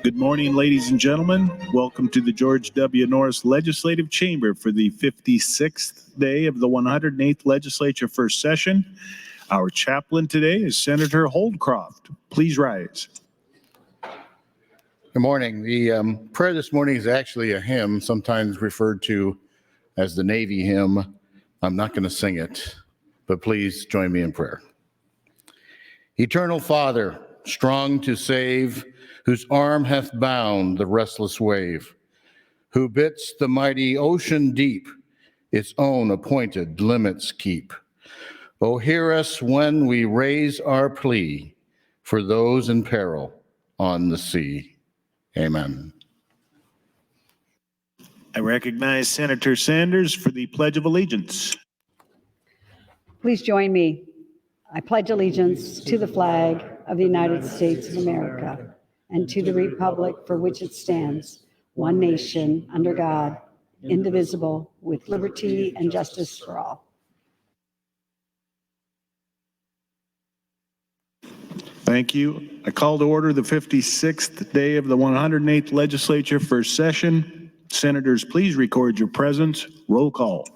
Good morning, ladies and gentlemen. Welcome to the George W. Norris Legislative Chamber for the 56th day of the 108th Legislature First Session. Our chaplain today is Senator Holdcroft. Please rise. Good morning. The prayer this morning is actually a hymn, sometimes referred to as the Navy hymn. I'm not going to sing it, but please join me in prayer. Eternal Father, strong to save, whose arm hath bound the restless wave, who bids the mighty ocean deep its own appointed limits keep. O hear us when we raise our plea for those in peril on the sea. Amen. I recognize Senator Sanders for the Pledge of Allegiance. Please join me. I pledge allegiance to the flag of the United States of America and to the republic for which it stands, one nation, under God, indivisible, with liberty and justice for all. Thank you. I call to order the 56th day of the 108th Legislature First Session. Senators, please record your presence. Roll call.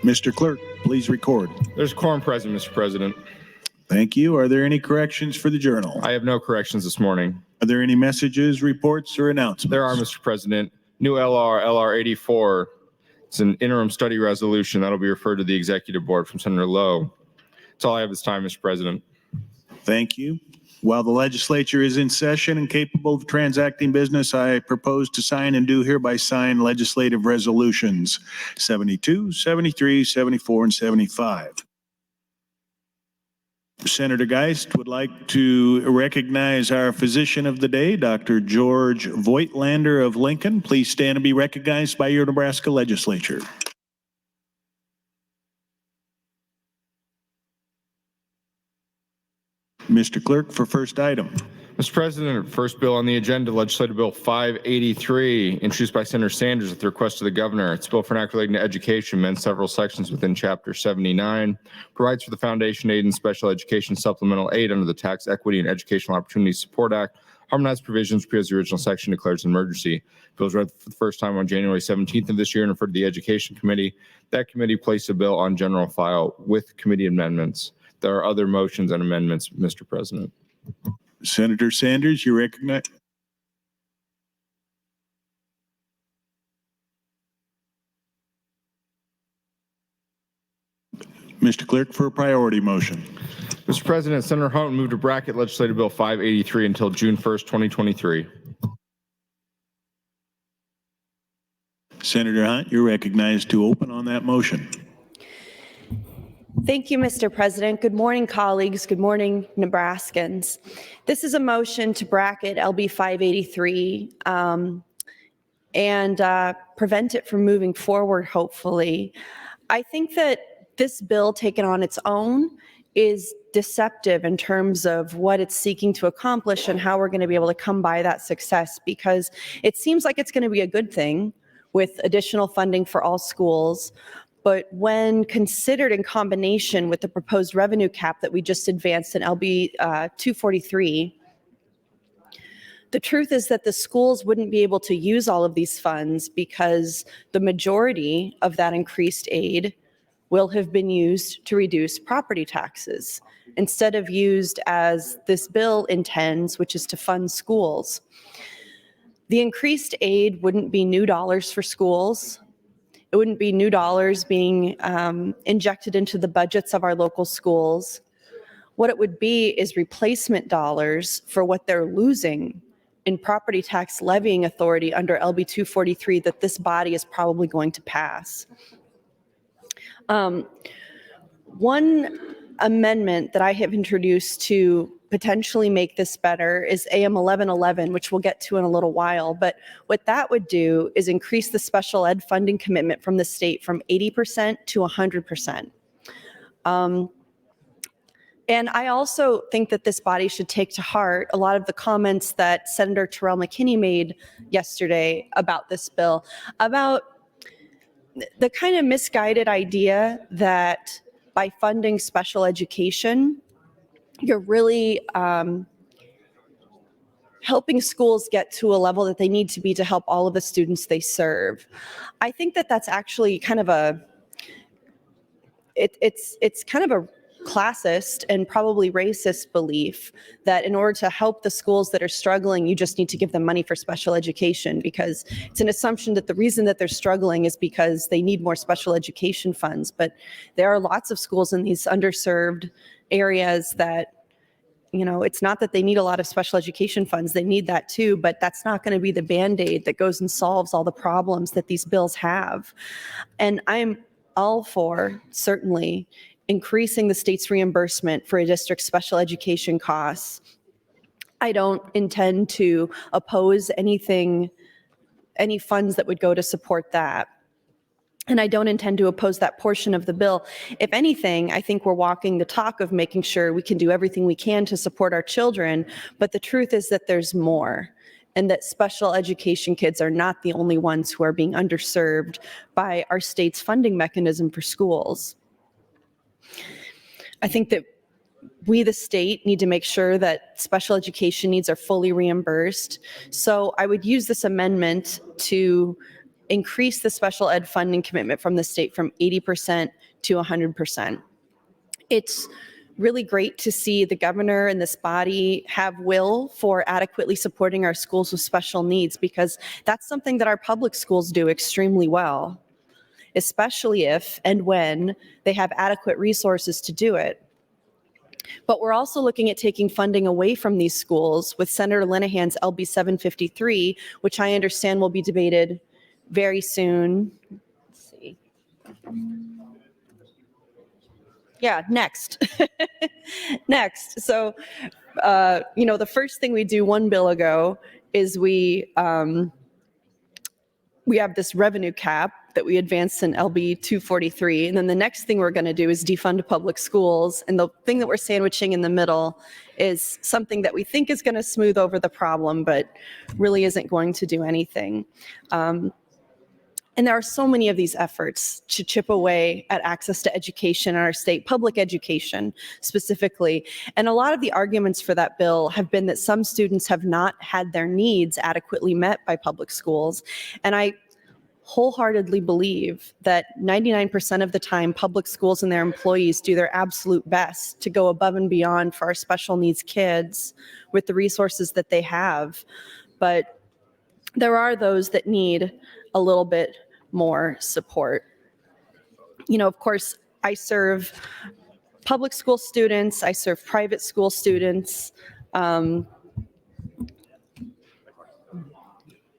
Mr. Clerk, please record. There's quorum present, Mr. President. Thank you. Are there any corrections for the journal? I have no corrections this morning. Are there any messages, reports, or announcements? There are, Mr. President. New LR 84. It's an interim study resolution that'll be referred to the executive board from Senator Lowe. That's all I have this time, Mr. President. Thank you. While the legislature is in session and capable of transacting business, I propose to sign and do hereby sign legislative resolutions 72, 73, 74, and 75. Senator Geist would like to recognize our physician of the day, Dr. George Voigtlander of Lincoln. Please stand and be recognized by your Nebraska Legislature. Mr. Clerk, for first item. Mr. President, first bill on the agenda, Legislative Bill 583, introduced by Senator Sanders at the request of the governor. It's a bill for an act relating to education, amends several sections within Chapter 79, provides for the Foundation Aid and Special Education Supplemental Aid under the Tax Equity and Educational Opportunities Support Act, harmonized provisions because the original section declares an emergency. The bill was read for the first time on January 17th of this year and referred to the Education Committee. That committee placed the bill on general file with committee amendments. There are other motions and amendments, Mr. President. Senator Sanders, you recognize. Mr. Clerk, for a priority motion. Mr. President, Senator Hunt moved to bracket Legislative Bill 583 until June 1st, 2023. Senator Hunt, you're recognized to open on that motion. Thank you, Mr. President. Good morning, colleagues. Good morning, Nebraskans. This is a motion to bracket LB 583 and prevent it from moving forward, hopefully. I think that this bill taken on its own is deceptive in terms of what it's seeking to accomplish and how we're going to be able to come by that success, because it seems like it's going to be a good thing with additional funding for all schools. But when considered in combination with the proposed revenue cap that we just advanced in LB 243, the truth is that the schools wouldn't be able to use all of these funds because the majority of that increased aid will have been used to reduce property taxes instead of used as this bill intends, which is to fund schools. The increased aid wouldn't be new dollars for schools. It wouldn't be new dollars being injected into the budgets of our local schools. What it would be is replacement dollars for what they're losing in property tax levying authority under LB 243 that this body is probably going to pass. One amendment that I have introduced to potentially make this better is AM 1111, which we'll get to in a little while. But what that would do is increase the special ed funding commitment from the state from 80% to 100%. And I also think that this body should take to heart a lot of the comments that Senator Terrell McKinney made yesterday about this bill, about the kind of misguided idea that by funding special education, you're really helping schools get to a level that they need to be to help all of the students they serve. I think that that's actually kind of it's kind of a classist and probably racist belief that in order to help the schools that are struggling, you just need to give them money for special education, because it's an assumption that the reason that they're struggling is because they need more special education funds. But there are lots of schools in these underserved areas that, you know, it's not that they need a lot of special education funds. They need that too, but that's not going to be the Band-Aid that goes and solves all the problems that these bills have. And I'm all for, certainly, increasing the state's reimbursement for a district's special education costs. I don't intend to oppose any funds that would go to support that. And I don't intend to oppose that portion of the bill. If anything, I think we're walking the talk of making sure we can do everything we can to support our children. But the truth is that there's more, and that special education kids are not the only ones who are being underserved by our state's funding mechanism for schools. I think that we, the state, need to make sure that special education needs are fully reimbursed. So I would use this amendment to increase the special ed funding commitment from the state from 80% to 100%. It's really great to see the governor and this body have will for adequately supporting our schools with special needs, because that's something that our public schools do extremely well, especially if and when they have adequate resources to do it. But we're also looking at taking funding away from these schools with Senator Linehan's LB 753, which I understand will be debated very soon. Let's see. Yeah, next. Next. So, the first thing we do one bill ago is we have this revenue cap that we advanced in LB 243. And then the next thing we're going to do is defund public schools. And the thing that we're sandwiching in the middle is something that we think is going to smooth over the problem, but really isn't going to do anything. And there are so many of these efforts to chip away at access to education in our state, public education specifically. And a lot of the arguments for that bill have been that some students have not had their needs adequately met by public schools. And I wholeheartedly believe that 99% of the time, public schools and their employees do their absolute best to go above and beyond for our special needs kids with the resources that they have. But there are those that need a little bit more support. Of course, I serve public school students, I serve private school students,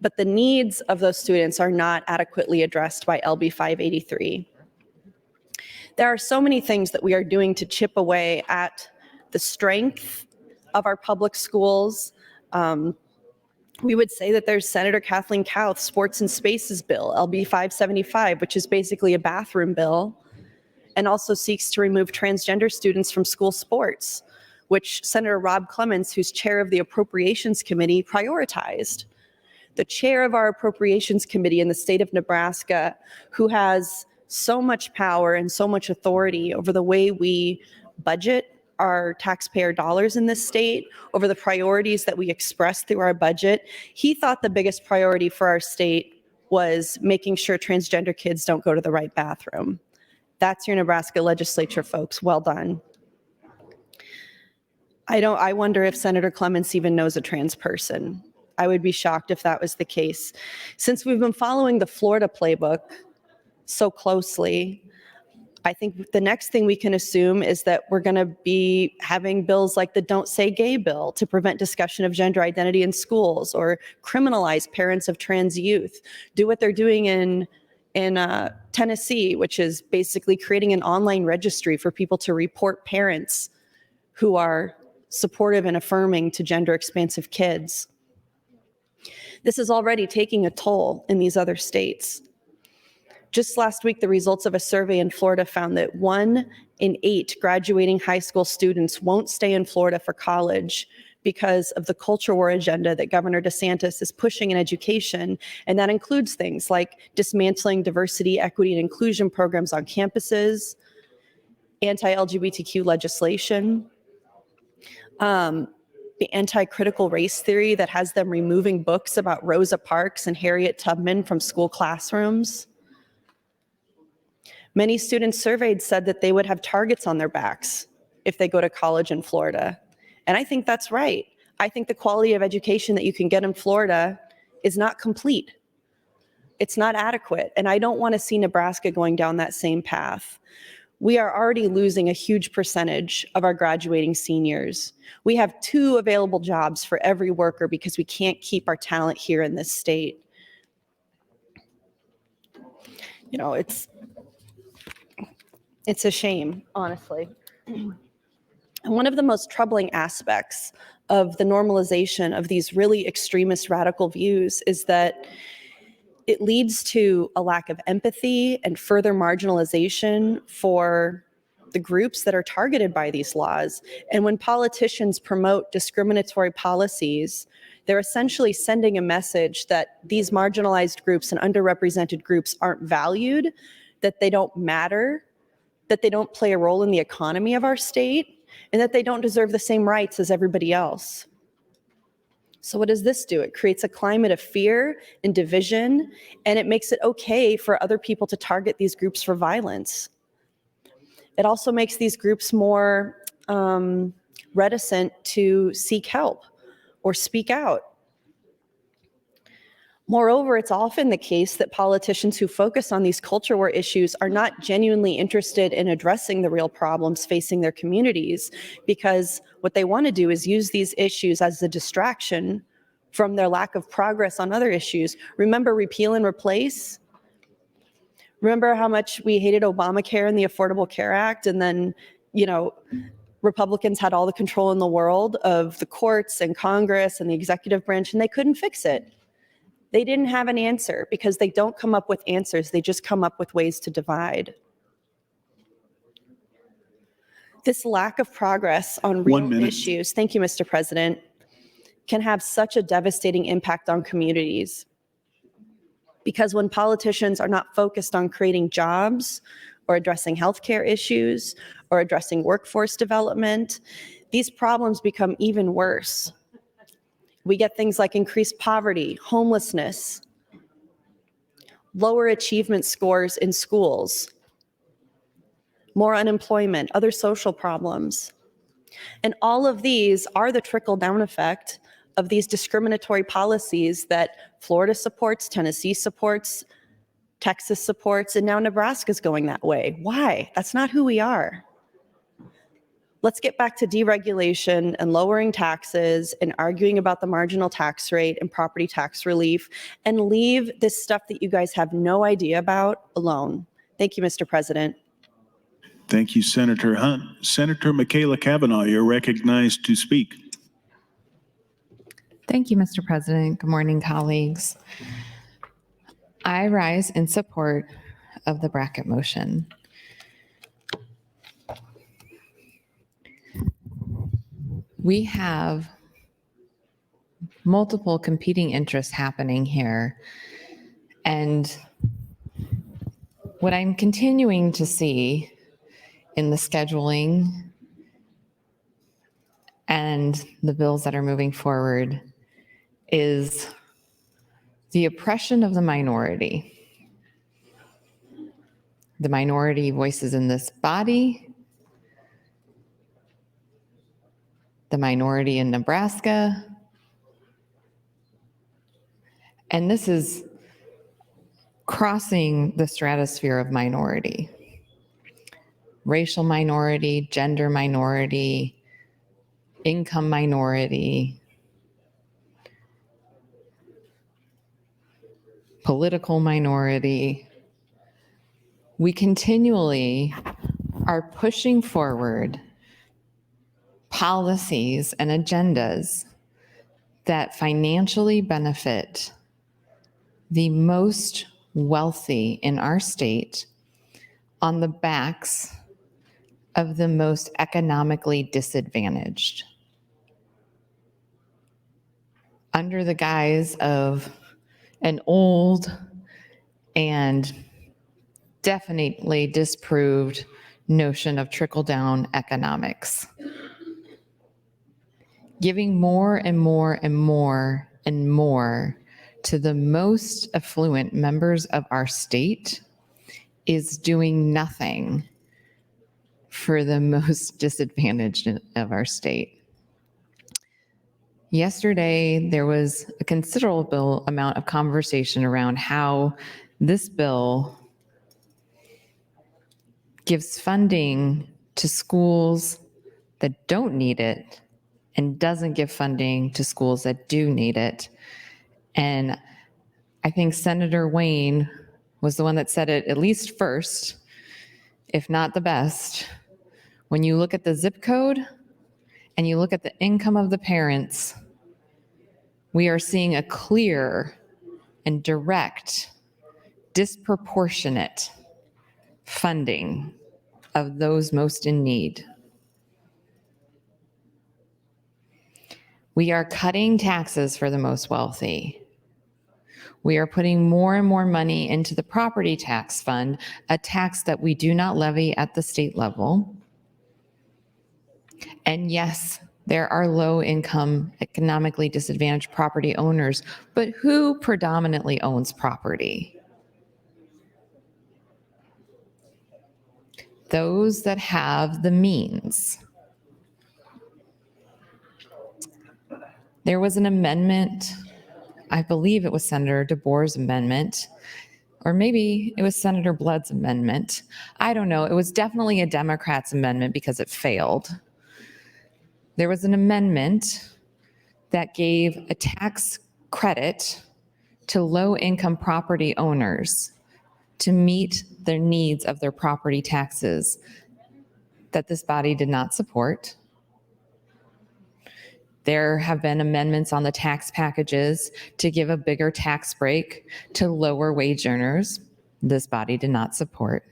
but the needs of those students are not adequately addressed by LB 583. There are so many things that we are doing to chip away at the strength of our public schools. We would say that there's Senator Kathleen Kauth's Sports and Spaces bill, LB 575, which is basically a bathroom bill, and also seeks to remove transgender students from school sports, which Senator Rob Clements, who's chair of the Appropriations Committee, prioritized. The chair of our Appropriations Committee in the state of Nebraska, who has so much power and so much authority over the way we budget our taxpayer dollars in this state, over the priorities that we express through our budget, he thought the biggest priority for our state was making sure transgender kids don't go to the right bathroom. That's your Nebraska legislature, folks. Well done. I wonder if Senator Clements even knows a trans person. I would be shocked if that was the case. Since we've been following the Florida playbook so closely, I think the next thing we can assume is that we're going to be having bills like the Don't Say Gay bill to prevent discussion of gender identity in schools, or criminalize parents of trans youth. Do what they're doing in Tennessee, which is basically creating an online registry for people to report parents who are supportive and affirming to gender expansive kids. This is already taking a toll in these other states. Just last week, the results of a survey in Florida found that 1 in 8 graduating high school students won't stay in Florida for college because of the culture war agenda that Governor DeSantis is pushing in education. And that includes things like dismantling diversity, equity, and inclusion programs on campuses, anti-LGBTQ legislation, the anti-critical race theory that has them removing books about Rosa Parks and Harriet Tubman from school classrooms. Many students surveyed said that they would have targets on their backs if they go to college in Florida. And I think that's right. I think the quality of education that you can get in Florida is not complete. It's not adequate. And I don't want to see Nebraska going down that same path. We are already losing a huge percentage of our graduating seniors. We have 2 available jobs for every worker because we can't keep our talent here in this state. It's a shame, honestly. And one of the most troubling aspects of the normalization of these really extremist radical views is that it leads to a lack of empathy and further marginalization for the groups that are targeted by these laws. And when politicians promote discriminatory policies, they're essentially sending a message that these marginalized groups and underrepresented groups aren't valued, that they don't matter, that they don't play a role in the economy of our state, and that they don't deserve the same rights as everybody else. So what does this do? It creates a climate of fear and division, and it makes it okay for other people to target these groups for violence. It also makes these groups more reticent to seek help or speak out. Moreover, it's often the case that politicians who focus on these culture war issues are not genuinely interested in addressing the real problems facing their communities, because what they want to do is use these issues as a distraction from their lack of progress on other issues. Remember repeal and replace? Remember how much we hated Obamacare and the Affordable Care Act, and then, Republicans had all the control in the world of the courts and Congress and the executive branch, and they couldn't fix it. They didn't have an answer because they don't come up with answers. They just come up with ways to divide. This lack of progress on real issues, thank you, Mr. President, can have such a devastating impact on communities. Because when politicians are not focused on creating jobs or addressing healthcare issues or addressing workforce development, these problems become even worse. We get things like increased poverty, homelessness, lower achievement scores in schools, more unemployment, other social problems. And all of these are the trickle-down effect of these discriminatory policies that Florida supports, Tennessee supports, Texas supports, and now Nebraska's going that way. Why? That's not who we are. Let's get back to deregulation and lowering taxes and arguing about the marginal tax rate and property tax relief, and leave this stuff that you guys have no idea about alone. Thank you, Mr. President. Thank you, Senator Hunt. Senator Michaela Cavanaugh, you're recognized to speak. Thank you, Mr. President. Good morning, colleagues. I rise in support of the bracket motion. We have multiple competing interests happening here. And what I'm continuing to see in the scheduling and the bills that are moving forward is the oppression of the minority voices in this body, the minority in Nebraska, and this is crossing the stratosphere of minority, racial minority, gender minority, income minority, political minority. We continually are pushing forward policies and agendas that financially benefit the most wealthy in our state on the backs of the most economically disadvantaged. Under the guise of an old and definitely disproved notion of trickle-down economics. Giving more and more and more and more to the most affluent members of our state is doing nothing for the most disadvantaged of our state. Yesterday, there was a considerable amount of conversation around how this bill gives funding to schools that don't need it and doesn't give funding to schools that do need it. And I think Senator Wayne was the one that said it at least first, if not the best. When you look at the zip code and you look at the income of the parents, we are seeing a clear and direct, disproportionate funding of those most in need. We are cutting taxes for the most wealthy. We are putting more and more money into the property tax fund, a tax that we do not levy at the state level. And yes, There are low-income, economically disadvantaged property owners, but who predominantly owns property? Those that have the means. There was an amendment, I believe it was Senator DeBoer's amendment, or maybe it was Senator Blood's amendment. I don't know. It was definitely a Democrat's amendment because it failed. There was an amendment that gave a tax credit to low-income property owners to meet their needs of their property taxes that this body did not support. There have been amendments on the tax packages to give a bigger tax break to lower wage earners. This body did not support.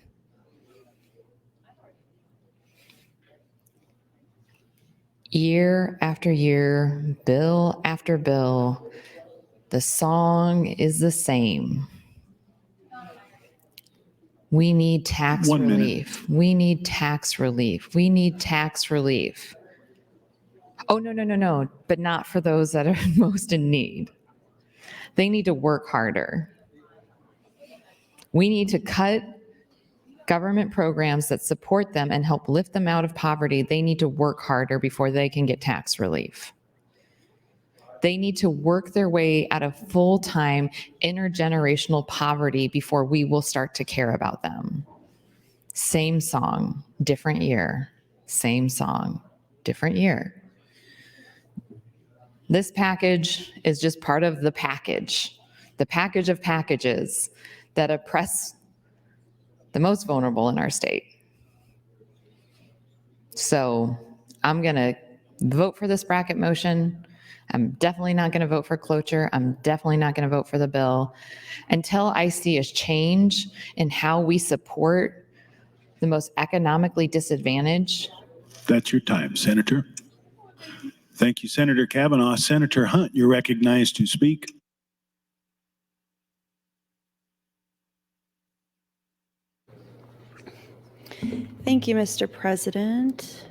Year after year, bill after bill, the song is the same. We need tax 1 minute. relief. We need tax relief. We need tax relief. Oh, no, but not for those that are most in need. They need to work harder. We need to cut government programs that support them and help lift them out of poverty. They need to work harder before they can get tax relief. They need to work their way out of full-time intergenerational poverty before we will start to care about them. Same song, different year. Same song, different year. This package is just part of the package of packages that oppress the most vulnerable in our state. So I'm going to vote for this bracket motion. I'm definitely not going to vote for cloture. I'm definitely not going to vote for the bill until I see a change in how we support the most economically disadvantaged. That's your time, Senator. Thank you, Senator Kavanaugh. Senator Hunt, you're recognized to speak. Thank you, Mr. President.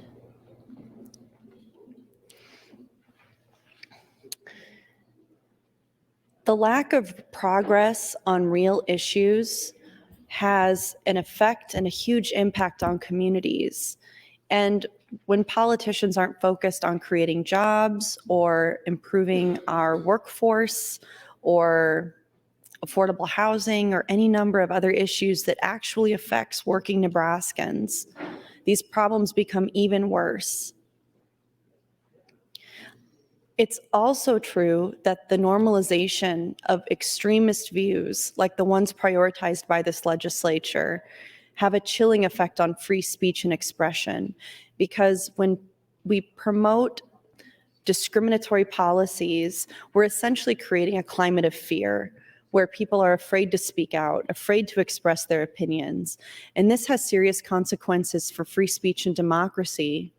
The lack of progress on real issues has an effect and a huge impact on communities. And when politicians aren't focused on creating jobs or improving our workforce or affordable housing or any number of other issues that actually affects working Nebraskans, these problems become even worse. It's also true that the normalization of extremist views, like the ones prioritized by this legislature, have a chilling effect on free speech and expression. Because when we promote discriminatory policies, we're essentially creating a climate of fear where people are afraid to speak out, afraid to express their opinions. And this has serious consequences for free speech and democracy,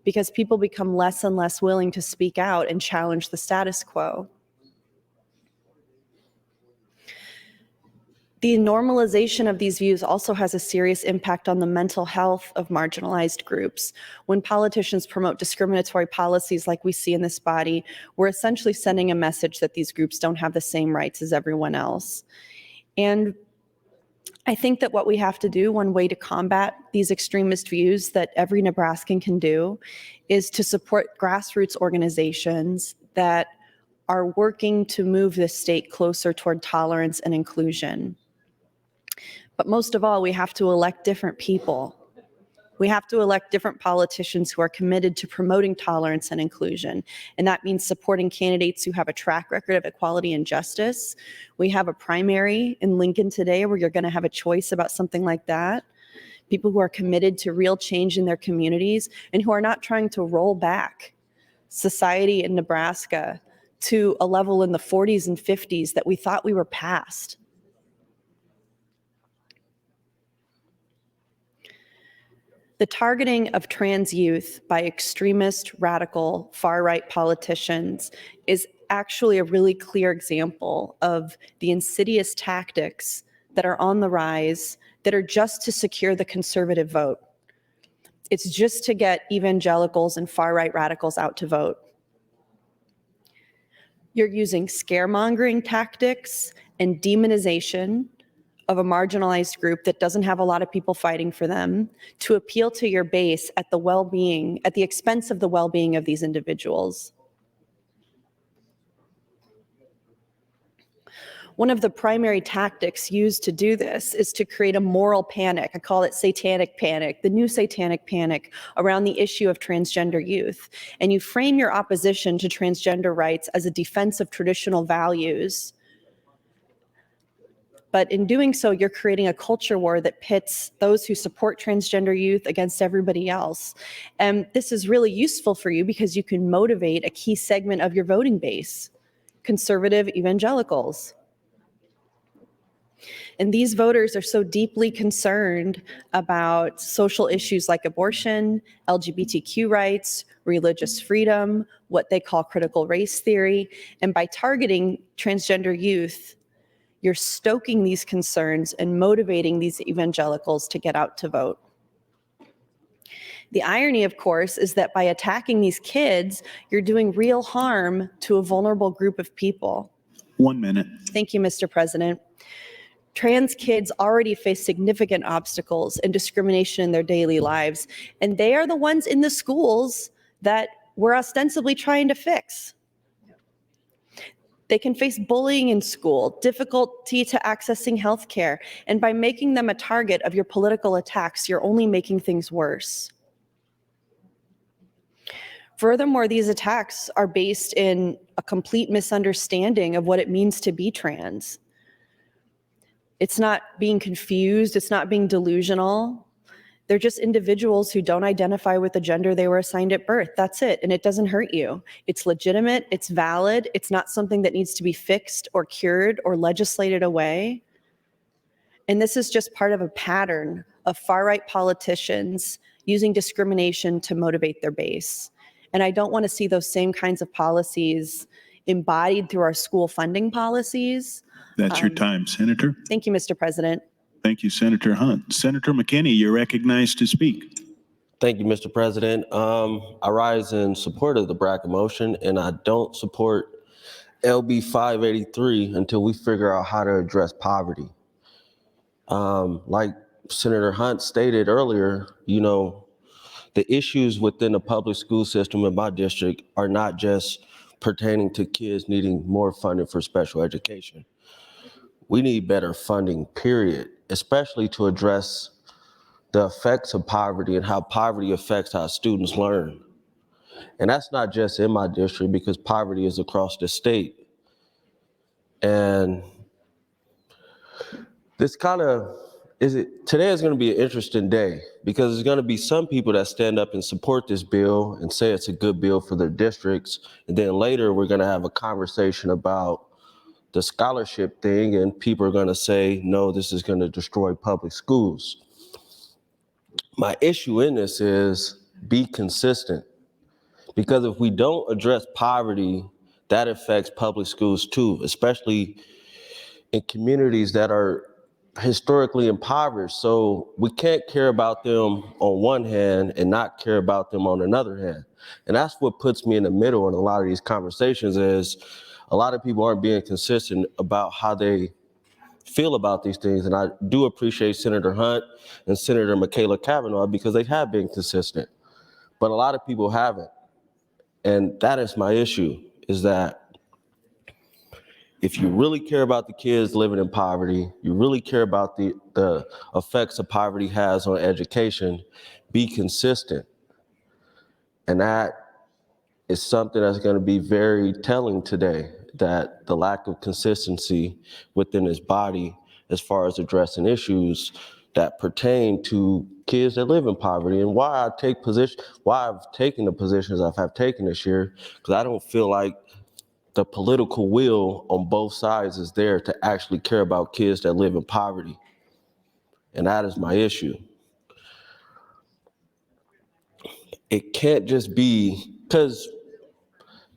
because people become less and less willing to speak out and challenge the status quo. The normalization of these views also has a serious impact on the mental health of marginalized groups. When politicians promote discriminatory policies like we see in this body, we're essentially sending a message that these groups don't have the same rights as everyone else. And I think that what we have to do, one way to combat these extremist views that every Nebraskan can do, is to support grassroots organizations that are working to move this state closer toward tolerance and inclusion. But most of all, we have to elect different people. We have to elect different politicians who are committed to promoting tolerance and inclusion. And that means supporting candidates who have a track record of equality and justice. We have a primary in Lincoln today where you're going to have a choice about something like that. People who are committed to real change in their communities and who are not trying to roll back society in Nebraska to a level in the 40s and 50s that we thought we were past. The targeting of trans youth by extremist, radical, far-right politicians is actually a really clear example of the insidious tactics that are on the rise that are just to secure the conservative vote. It's just to get evangelicals and far-right radicals out to vote. You're using scaremongering tactics and demonization of a marginalized group that doesn't have a lot of people fighting for them to appeal to your base at the expense of the well-being of these individuals. One of the primary tactics used to do this is to create a moral panic. I call it satanic panic, the new satanic panic around the issue of transgender youth. And you frame your opposition to transgender rights as a defense of traditional values. But in doing so, you're creating a culture war that pits those who support transgender youth against everybody else. And this is really useful for you because you can motivate a key segment of your voting base, conservative evangelicals. And these voters are so deeply concerned about social issues like abortion, LGBTQ rights, religious freedom, what they call critical race theory. And by targeting transgender youth, you're stoking these concerns and motivating these evangelicals to get out to vote. The irony, of course, is that by attacking these kids, you're doing real harm to a vulnerable group of people. 1 minute. Thank you, Mr. President. Trans kids already face significant obstacles and discrimination in their daily lives, and they are the ones in the schools that we're ostensibly trying to fix. They can face bullying in school, difficulty to accessing healthcare, and by making them a target of your political attacks, you're only making things worse. Furthermore, these attacks are based in a complete misunderstanding of what it means to be trans. It's not being confused, it's not being delusional. They're just individuals who don't identify with the gender they were assigned at birth. That's it, and it doesn't hurt you. It's legitimate, it's valid, it's not something that needs to be fixed or cured or legislated away. And this is just part of a pattern of far-right politicians using discrimination to motivate their base. And I don't want to see those same kinds of policies embodied through our school funding policies. That's your time, Senator. Thank you, Mr. President. Thank you, Senator Hunt. Senator McKinney, you're recognized to speak. Thank you, Mr. President. I rise in support of the BRCA motion, and I don't support LB 583 until we figure out how to address poverty. Like Senator Hunt stated earlier, the issues within the public school system in my district are not just pertaining to kids needing more funding for special education. We need better funding, period, especially to address the effects of poverty and how poverty affects how students learn. And that's not just in my district because poverty is across the state. And this today is going to be an interesting day because there's going to be some people that stand up and support this bill and say it's a good bill for their districts. And then later we're going to have a conversation about the scholarship thing, and people are going to say, no, this is going to destroy public schools. My issue in this is be consistent, because if we don't address poverty, that affects public schools too, especially in communities that are historically impoverished. So we can't care about them on one hand and not care about them on another hand. And that's what puts me in the middle in a lot of these conversations is a lot of people aren't being consistent about how they feel about these things. And I do appreciate Senator Hunt and Senator Michaela Cavanaugh because they have been consistent, but a lot of people haven't. And that is my issue, is that if you really care about the kids living in poverty, you really care about the effects of poverty has on education, be consistent. And that is something that's going to be very telling today, that the lack of consistency within his body as far as addressing issues that pertain to kids that live in poverty, and why I've taken the positions I've taken this year, because I don't feel like the political will on both sides is there to actually care about kids that live in poverty. And that is my issue. It can't just be, because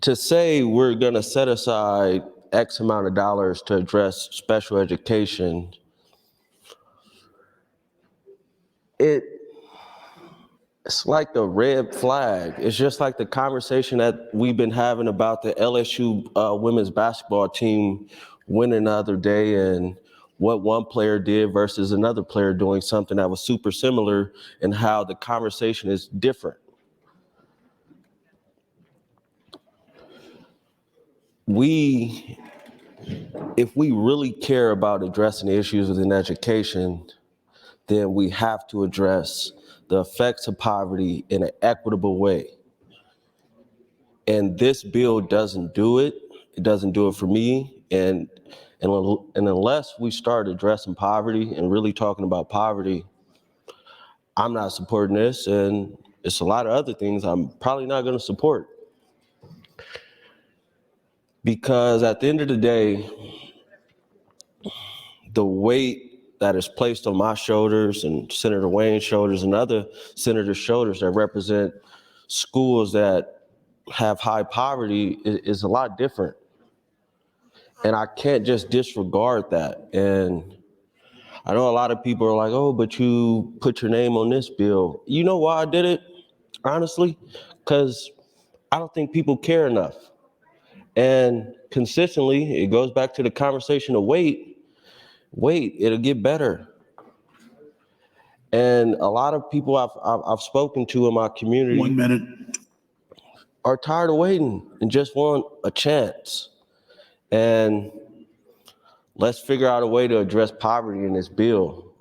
to say we're going to set aside X amount of dollars to address special education, It's like the red flag. It's just like the conversation that we've been having about the LSU women's basketball team winning the other day and what one player did versus another player doing something that was super similar and how the conversation is different. If we really care about addressing the issues within education, then we have to address the effects of poverty in an equitable way. And this bill doesn't do it. It doesn't do it for me. And unless we start addressing poverty and really talking about poverty, I'm not supporting this. And it's a lot of other things I'm probably not going to support. Because at the end of the day, the weight that is placed on my shoulders and Senator Wayne's shoulders and other senators' shoulders that represent schools that have high poverty is a lot different. And I can't just disregard that. And I know a lot of people are like, oh, but you put your name on this bill. You know why I did it, honestly? Because I don't think people care enough. And consistently, it goes back to the conversation of wait, it'll get better. And a lot of people I've spoken to in my community 1 minute. are tired of waiting and just want a chance. And let's figure out a way to address poverty in this bill.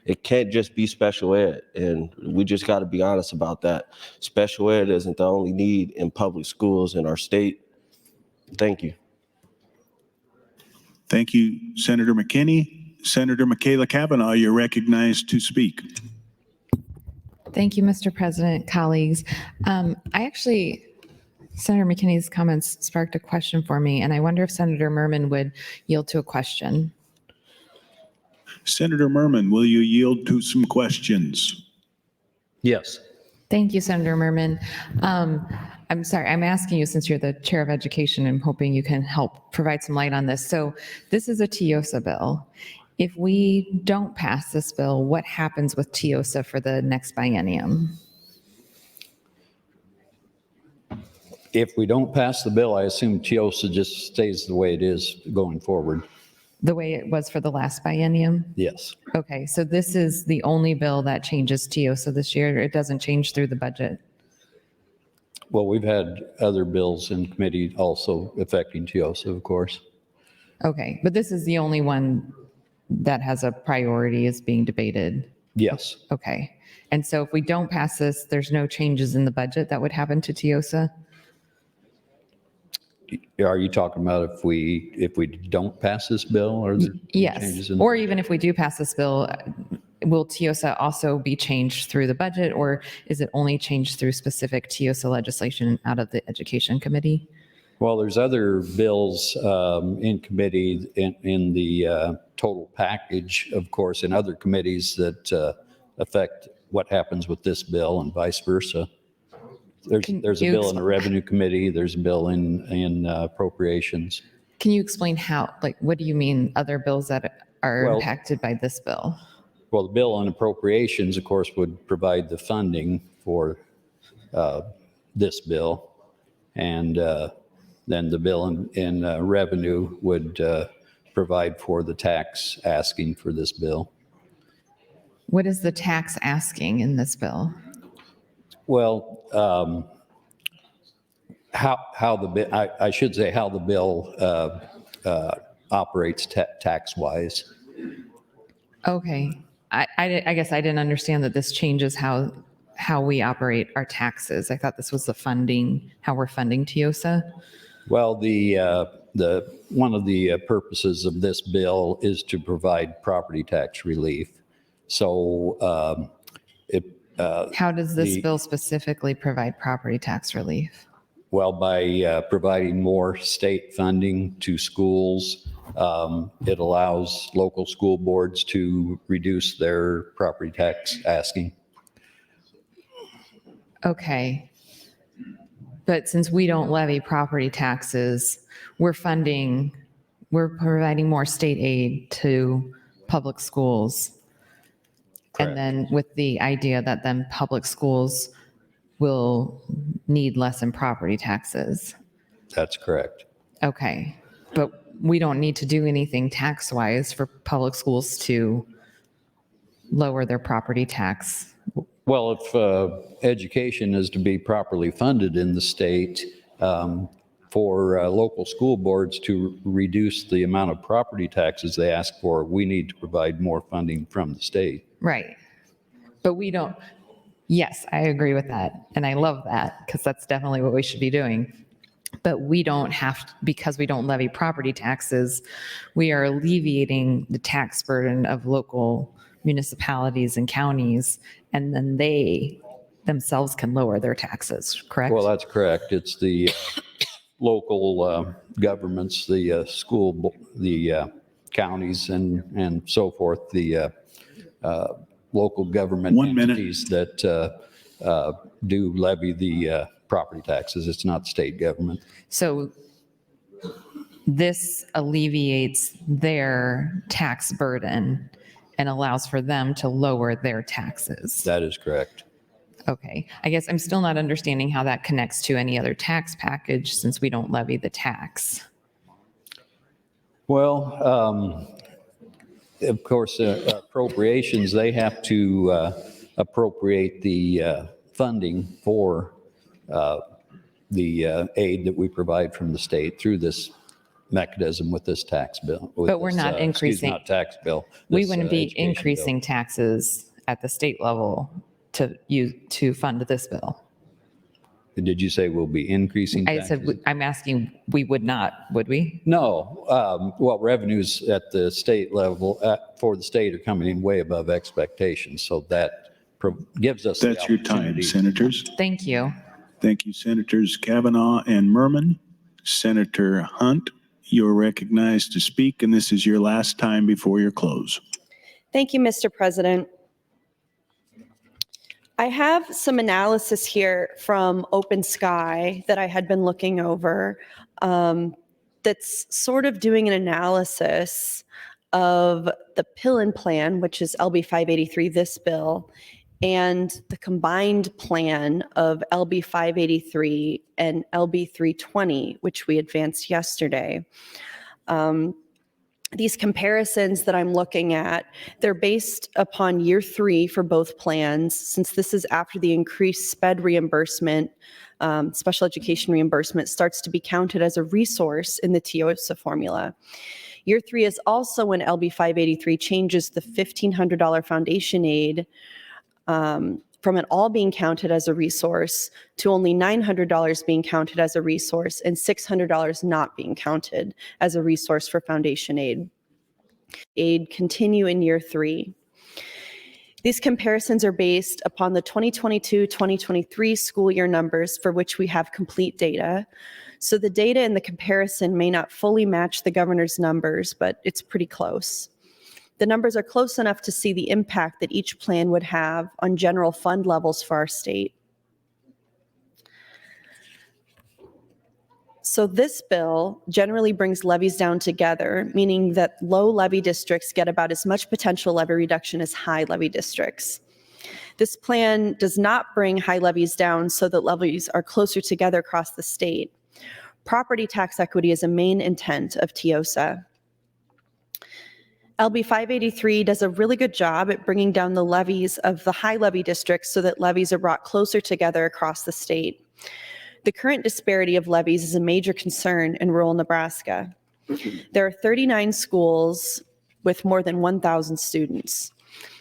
It can't just be special ed, and we just got to be honest about that. Special ed isn't the only need in public schools in our state. Thank you. Thank you, Senator McKinney. Senator Michaela Cavanaugh, you're recognized to speak. Thank you, Mr. President, colleagues. Senator McKinney's comments sparked a question for me, and I wonder if Senator Merman would yield to a question. Senator Merman, will you yield to some questions? Yes. Thank you, Senator Merman. I'm sorry, I'm asking you since you're the chair of education, I'm hoping you can help provide some light on this. So this is a TIOSA bill. If we don't pass this bill, what happens with TIOSA for the next biennium? If we don't pass the bill, I assume TIOSA just stays the way it is going forward. The way it was for the last biennium? Yes. Okay, so this is the only bill that changes TIOSA this year? It doesn't change through the budget? Well, we've had other bills in committee also affecting TIOSA, of course. Okay, but this is the only one that has a priority is being debated? Yes. Okay, and so if we don't pass this, there's no changes in the budget that would happen to TIOSA? Are you talking about if we don't pass this bill or the Yes, changes in? or even if we do pass this bill, will TIOSA also be changed through the budget, or is it only changed through specific TIOSA legislation out of the Education Committee? Well, there's other bills in committee in the total package, of course, in other committees that affect what happens with this bill and vice versa. There's a bill in the Revenue Committee. There's a bill in appropriations. Can you explain how, like, what do you mean other bills that are impacted by this bill? Well, the bill on appropriations, of course, would provide the funding for this bill. And then the bill in revenue would provide for the tax asking for this bill. What is the tax asking in this bill? Well, how the bill, I should say how the bill operates tax-wise. Okay. I guess I didn't understand that this changes how we operate our taxes. I thought this was the funding, how we're funding TIOSA. Well, one of the purposes of this bill is to provide property tax relief. So how does this bill specifically provide property tax relief? Well, by providing more state funding to schools, it allows local school boards to reduce their property tax asking. Okay. But since we don't levy property taxes, we're providing more state aid to public schools. And then with the idea that then public schools will need less in property taxes. That's correct. Okay. But we don't need to do anything tax-wise for public schools to lower their property tax. Well, if education is to be properly funded in the state, for local school boards to reduce the amount of property taxes they ask for, we need to provide more funding from the state. Right. But we don't, yes, I agree with that. And I love that because that's definitely what we should be doing. But we don't have, because we don't levy property taxes, we are alleviating the tax burden of local municipalities and counties, and then they themselves can lower their taxes, correct? Well, that's correct. It's the local governments, the the counties and so forth, the local government 1 minute. entities that do levy the property taxes. It's not state government. So this alleviates their tax burden and allows for them to lower their taxes. That is correct. Okay. I guess I'm still not understanding how that connects to any other tax package since we don't levy the tax. Well, of course, appropriations, they have to appropriate the funding for the aid that we provide from the state through this mechanism with this tax bill. But we're not increasing. Not tax bill. We this, wouldn't be education bill. increasing taxes at the state level to fund this bill. Did you say we'll be increasing I taxes? said, I'm asking, we would not, would we? No. Well, revenues at the state level for the state are coming in way above expectations. So that gives us the That's your time, opportunity. senators. Thank you. Thank you, Senators Kavanaugh and Merman. Senator Hunt, you're recognized to speak, and this is your last time before your close. Thank you, Mr. President. I have some analysis here from Open Sky that I had been looking over that's sort of doing an analysis of the Pillen plan, which is LB 583, this bill, and the combined plan of LB 583 and LB 320, which we advanced yesterday. These comparisons that I'm looking at, they're based upon year 3 for both plans, since this is after the increased SPED reimbursement, special education reimbursement, starts to be counted as a resource in the TIOSA formula. Year 3 is also when LB 583 changes the $1,500 foundation aid from it all being counted as a resource to only $900 being counted as a resource and $600 not being counted as a resource for foundation aid. Aid continue in year 3. These comparisons are based upon the 2022-2023 school year numbers for which we have complete data. So the data in the comparison may not fully match the governor's numbers, but it's pretty close. The numbers are close enough to see the impact that each plan would have on general fund levels for our state. So this bill generally brings levies down together, meaning that low levy districts get about as much potential levy reduction as high levy districts. This plan does not bring high levies down so that levies are closer together across the state. Property tax equity is a main intent of TIOSA. LB 583 does a really good job at bringing down the levies of the high levy districts so that levies are brought closer together across the state. The current disparity of levies is a major concern in rural Nebraska. There are 39 schools with more than 1,000 students.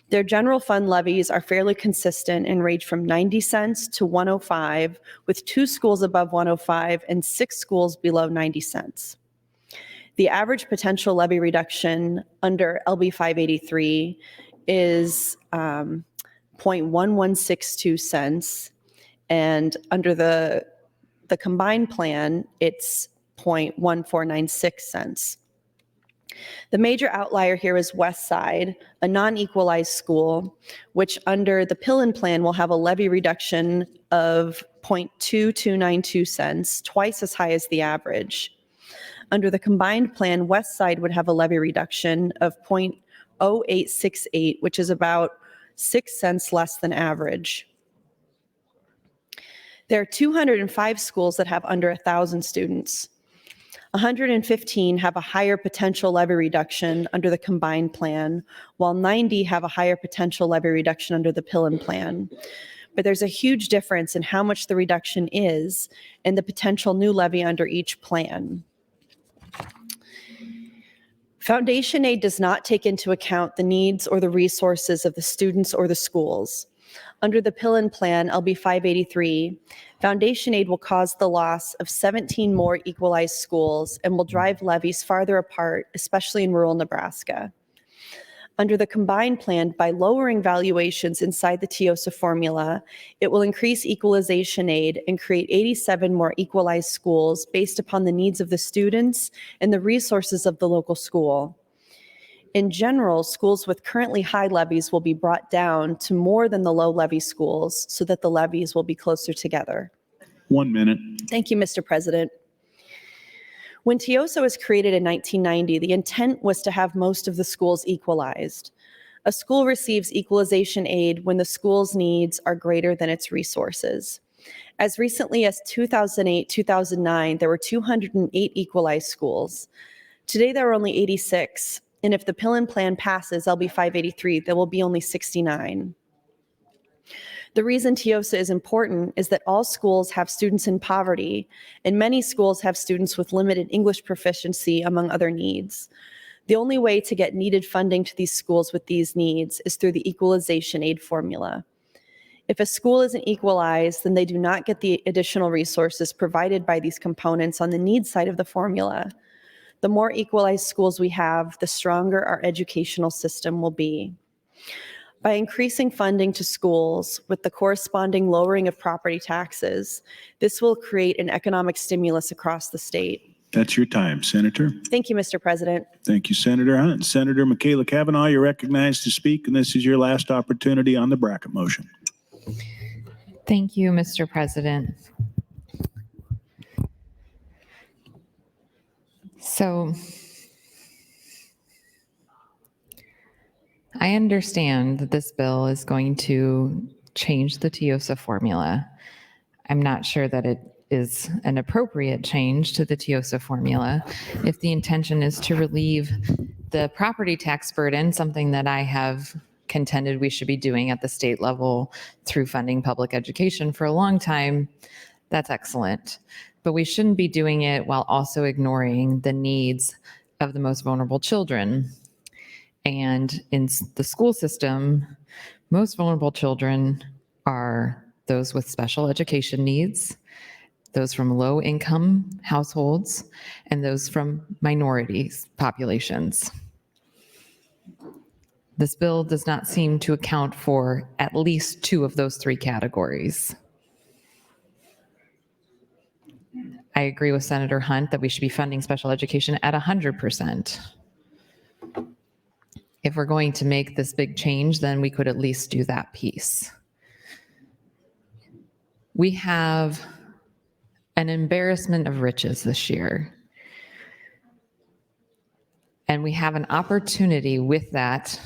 Their general fund levies are fairly consistent and range from 90 cents to 105, with 2 schools above 105 and 6 schools below 90 cents. The average potential levy reduction under LB 583 is 0.1162 cents, and under the combined plan, it's 0.1496 cents. The major outlier here is West Side, a non-equalized school, which under the Pillen plan will have a levy reduction of 0.2292 cents, twice as high as the average. Under the combined plan, West Side would have a levy reduction of 0.0868, which is about 6 cents less than average. There are 205 schools that have under 1,000 students. 115 have a higher potential levy reduction under the combined plan, while 90 have a higher potential levy reduction under the Pillen plan. But there's a huge difference in how much the reduction is and the potential new levy under each plan. Foundation aid does not take into account the needs or the resources of the students or the schools. Under the Pillen plan, LB 583, foundation aid will cause the loss of 17 more equalized schools and will drive levies farther apart, especially in rural Nebraska. Under the combined plan, by lowering valuations inside the TIOSA formula, it will increase equalization aid and create 87 more equalized schools based upon the needs of the students and the resources of the local school. In general, schools with currently high levies will be brought down to more than the low levy schools so that the levies will be closer together. 1 minute. Thank you, Mr. President. When TIOSA was created in 1990, the intent was to have most of the schools equalized. A school receives equalization aid when the school's needs are greater than its resources. As recently as 2008-2009, there were 208 equalized schools. Today, there are only 86. And if the Pillen plan passes LB 583, there will be only 69. The reason TIOSA is important is that all schools have students in poverty, and many schools have students with limited English proficiency, among other needs. The only way to get needed funding to these schools with these needs is through the equalization aid formula. If a school isn't equalized, then they do not get the additional resources provided by these components on the needs side of the formula. The more equalized schools we have, the stronger our educational system will be. By increasing funding to schools with the corresponding lowering of property taxes, this will create an economic stimulus across the state. That's your time, Senator. Thank you, Mr. President. Thank you, Senator Hunt. Senator Michaela Cavanaugh, you're recognized to speak, and this is your last opportunity on the bracket motion. Thank you, Mr. President. So I understand that this bill is going to change the TIOSA formula. I'm not sure that it is an appropriate change to the TIOSA formula if the intention is to relieve the property tax burden, something that I have contended we should be doing at the state level through funding public education for a long time. That's excellent. But we shouldn't be doing it while also ignoring the needs of the most vulnerable children. And in the school system, most vulnerable children are those with special education needs, those from low-income households, and those from minorities populations. This bill does not seem to account for at least two of those three categories. I agree with Senator Hunt that we should be funding special education at 100%. If we're going to make this big change, then we could at least do that piece. We have an embarrassment of riches this year. And we have an opportunity with that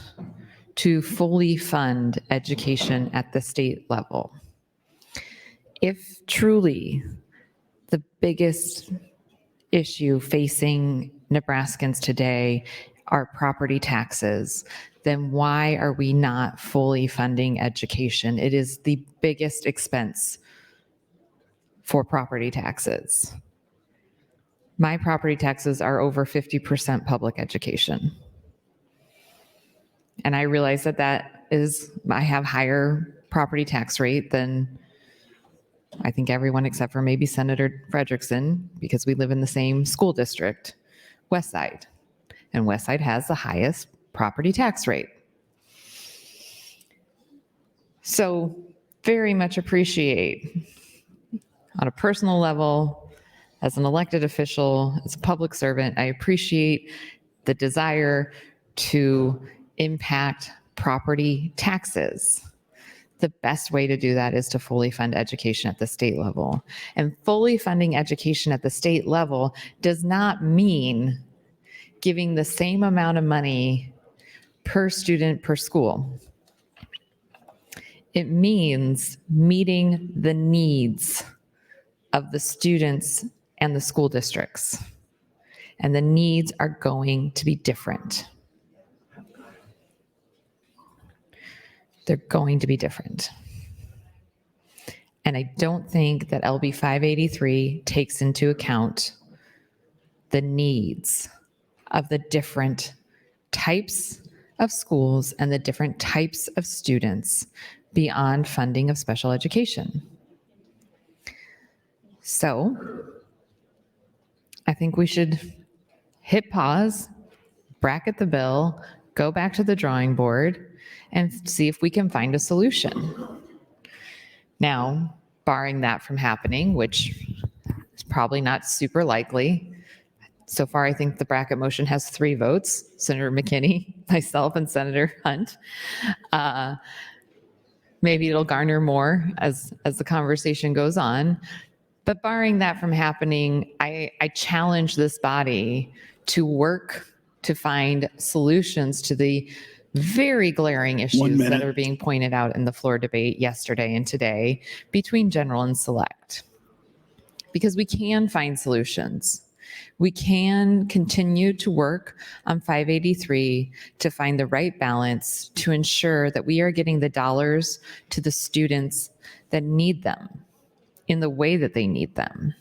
to fully fund education at the state level. If truly the biggest issue facing Nebraskans today are property taxes, then why are we not fully funding education? It is the biggest expense for property taxes. My property taxes are over 50% public education. And I realize that I have higher property tax rate than I think everyone except for maybe Senator Frederickson, because we live in the same school district, West Side. And West Side has the highest property tax rate. So very much appreciate, on a personal level, as an elected official, as a public servant, I appreciate the desire to impact property taxes. The best way to do that is to fully fund education at the state level. And fully funding education at the state level does not mean giving the same amount of money per student per school. It means meeting the needs of the students and the school districts. And the needs are going to be different. They're going to be different. And I don't think that LB 583 takes into account the needs of the different types of schools and the different types of students beyond funding of special education. So I think we should hit pause, bracket the bill, go back to the drawing board, and see if we can find a solution. Now, barring that from happening, which is probably not super likely, so far I think the bracket motion has 3 votes, Senator McKinney, myself, and Senator Hunt. Maybe it'll garner more as the conversation goes on. But barring that from happening, I challenge this body to work to find solutions to the very glaring issues that are being pointed out in the floor debate yesterday and today between general and select. Because we can find solutions. We can continue to work on 583 to find the right balance to ensure that we are getting the dollars to the students that need them in the way that they need them.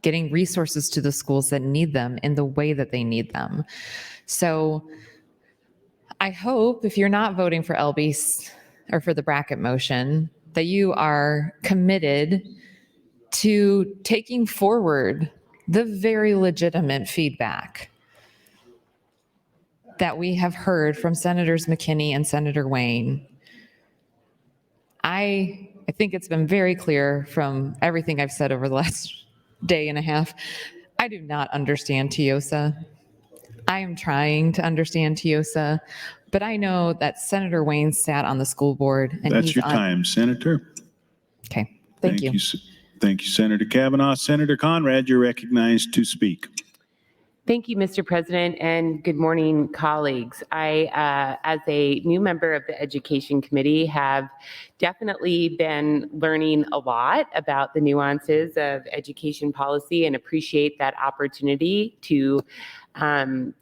Getting resources to the schools that need them in the way that they need them. So I hope if you're not voting for LB or for the bracket motion, that you are committed to taking forward the very legitimate feedback that we have heard from Senators McKinney and Senator Wayne. I think it's been very clear from everything I've said over the last day and a half. I do not understand TIOSA. I am trying to understand TIOSA, but I know that Senator Wayne sat on the school board. And That's your time, Senator. Okay, thank you. Thank you, Senator Kavanaugh. Senator Conrad, you're recognized to speak. Thank you, Mr. President, and good morning, colleagues. I, as a new member of the Education Committee, have definitely been learning a lot about the nuances of education policy and appreciate that opportunity to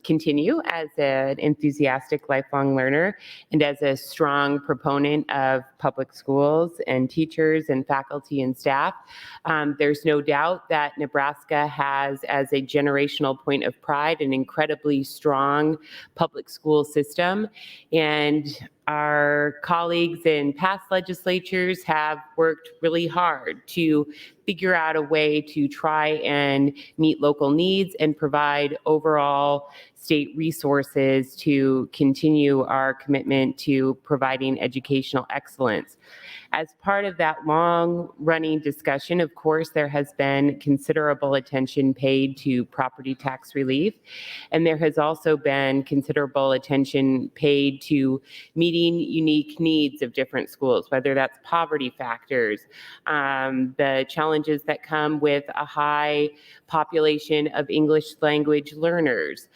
continue as an enthusiastic lifelong learner and as a strong proponent of public schools and teachers and faculty and staff. There's no doubt that Nebraska has, as a generational point of pride, an incredibly strong public school system. And our colleagues in past legislatures have worked really hard to figure out a way to try and meet local needs and provide overall state resources to continue our commitment to providing educational excellence. As part of that long-running discussion, of course, there has been considerable attention paid to property tax relief, and there has also been considerable attention paid to meeting unique needs of different schools, whether that's poverty factors, the challenges that come with a high population of English language learners,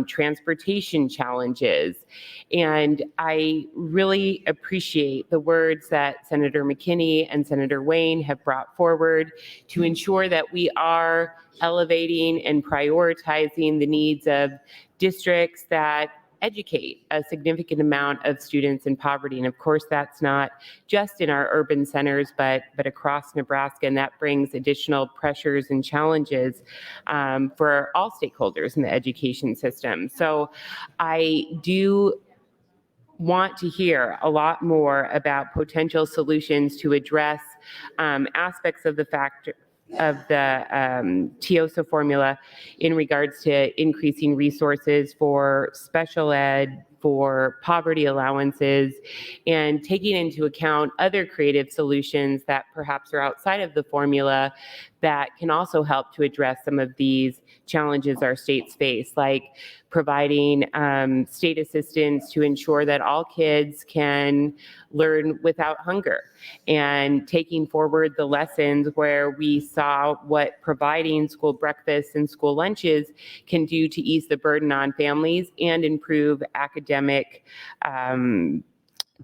transportation challenges. And I really appreciate the words that Senator McKinney and Senator Wayne have brought forward to ensure that we are elevating and prioritizing the needs of districts that educate a significant amount of students in poverty. And of course, that's not just in our urban centers, but across Nebraska. And that brings additional pressures and challenges for all stakeholders in the education system. So I do want to hear a lot more about potential solutions to address aspects of the TIOSA formula in regards to increasing resources for special ed, for poverty allowances, and taking into account other creative solutions that perhaps are outside of the formula that can also help to address some of these challenges our states face, like providing state assistance to ensure that all kids can learn without hunger, and taking forward the lessons where we saw what providing school breakfasts and school lunches can do to ease the burden on families and improve academic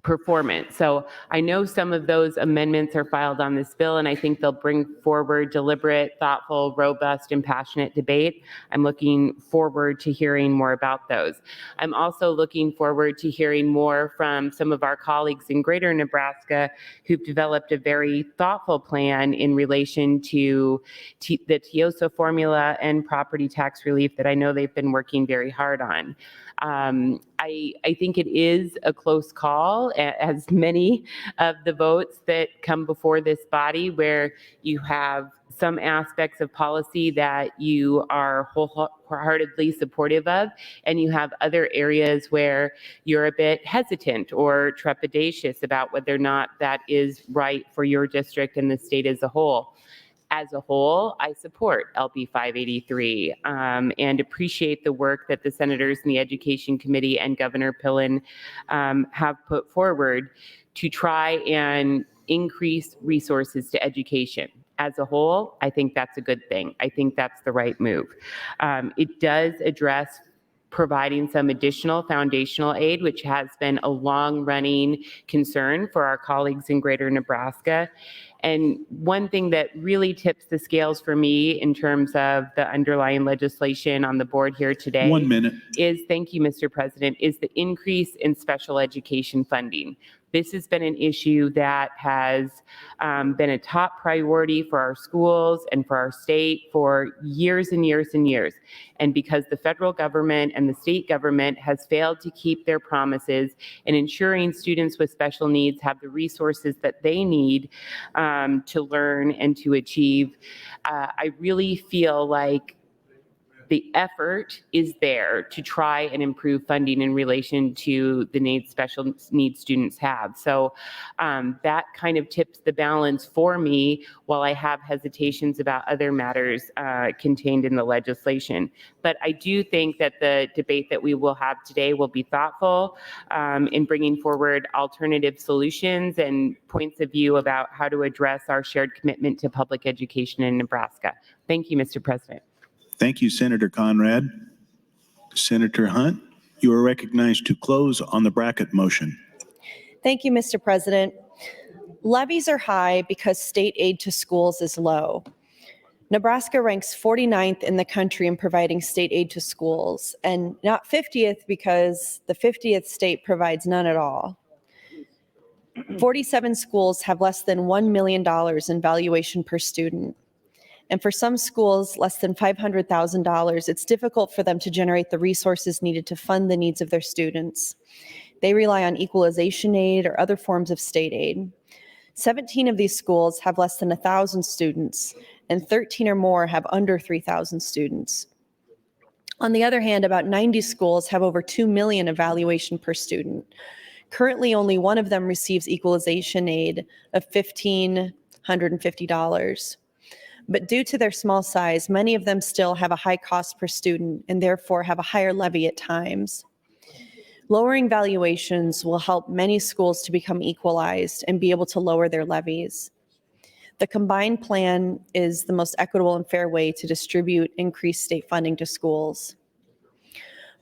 performance. So I know some of those amendments are filed on this bill, and I think they'll bring forward deliberate, thoughtful, robust, and passionate debate. I'm looking forward to hearing more about those. I'm also looking forward to hearing more from some of our colleagues in Greater Nebraska who've developed a very thoughtful plan in relation to the TIOSA formula and property tax relief that I know they've been working very hard on. I think it is a close call, as many of the votes that come before this body, where you have some aspects of policy that you are wholeheartedly supportive of, and you have other areas where you're a bit hesitant or trepidatious about whether or not that is right for your district and the state as a whole. As a whole, I support LB 583 and appreciate the work that the senators in the Education Committee and Governor Pillen have put forward to try and increase resources to education. As a whole, I think that's a good thing. I think that's the right move. It does address providing some additional foundational aid, which has been a long-running concern for our colleagues in Greater Nebraska. And one thing that really tips the scales for me in terms of the underlying legislation on the board here today 1 minute. thank you, Mr. President, is the increase in special education funding. This has been an issue that has been a top priority for our schools and for our state for years and years and years. And because the federal government and the state government has failed to keep their promises in ensuring students with special needs have the resources that they need to learn and to achieve, I really feel like the effort is there to try and improve funding in relation to the needs special needs students have. So that kind of tips the balance for me, while I have hesitations about other matters contained in the legislation. But I do think that the debate that we will have today will be thoughtful in bringing forward alternative solutions and points of view about how to address our shared commitment to public education in Nebraska. Thank you, Mr. President. Thank you, Senator Conrad. Senator Hunt, you are recognized to close on the bracket motion. Thank you, Mr. President. Levies are high because state aid to schools is low. Nebraska ranks 49th in the country in providing state aid to schools, and not 50th because the 50th state provides none at all. 47 schools have less than $1 million in valuation per student. And for some schools, less than $500,000, it's difficult for them to generate the resources needed to fund the needs of their students. They rely on equalization aid or other forms of state aid. 17 of these schools have less than 1,000 students, and 13 or more have under 3,000 students. On the other hand, about 90 schools have over 2 million evaluation per student. Currently, only one of them receives equalization aid of $1,550. But due to their small size, many of them still have a high cost per student and therefore have a higher levy at times. Lowering valuations will help many schools to become equalized and be able to lower their levies. The combined plan is the most equitable and fair way to distribute increased state funding to schools.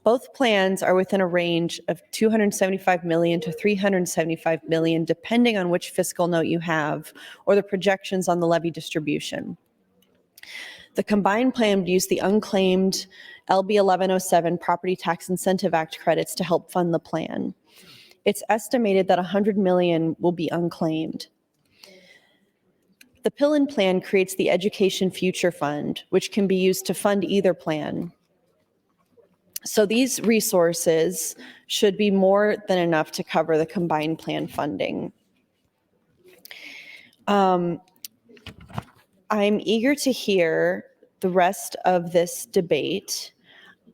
Both plans are within a range of $275 million to $375 million, depending on which fiscal note you have or the projections on the levy distribution. The combined plan would use the unclaimed LB 1107 Property Tax Incentive Act credits to help fund the plan. It's estimated that $100 million will be unclaimed. The Pillen plan creates the Education Future Fund, which can be used to fund either plan. So these resources should be more than enough to cover the combined plan funding. I'm eager to hear the rest of this debate.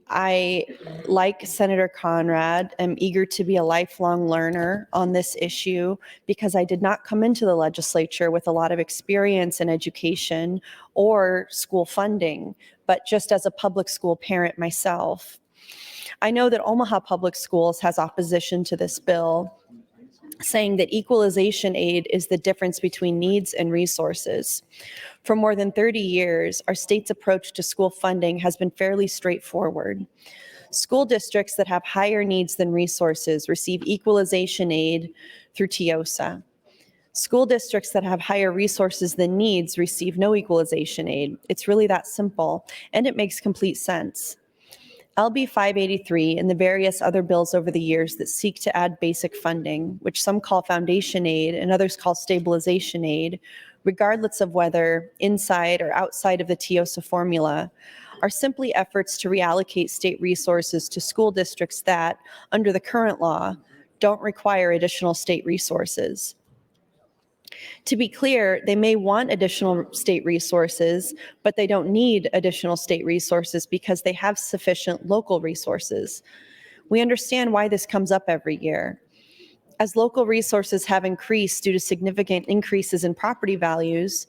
I, like Senator Conrad, am eager to be a lifelong learner on this issue because I did not come into the legislature with a lot of experience in education or school funding, but just as a public school parent myself. I know that Omaha Public Schools has opposition to this bill, saying that equalization aid is the difference between needs and resources. For more than 30 years, our state's approach to school funding has been fairly straightforward. School districts that have higher needs than resources receive equalization aid through TIOSA. School districts that have higher resources than needs receive no equalization aid. It's really that simple, and it makes complete sense. LB 583 and the various other bills over the years that seek to add basic funding, which some call foundation aid and others call stabilization aid, regardless of whether inside or outside of the TIOSA formula, are simply efforts to reallocate state resources to school districts that, under the current law, don't require additional state resources. To be clear, they may want additional state resources, but they don't need additional state resources because they have sufficient local resources. We understand why this comes up every year. As local resources have increased due to significant increases in property values,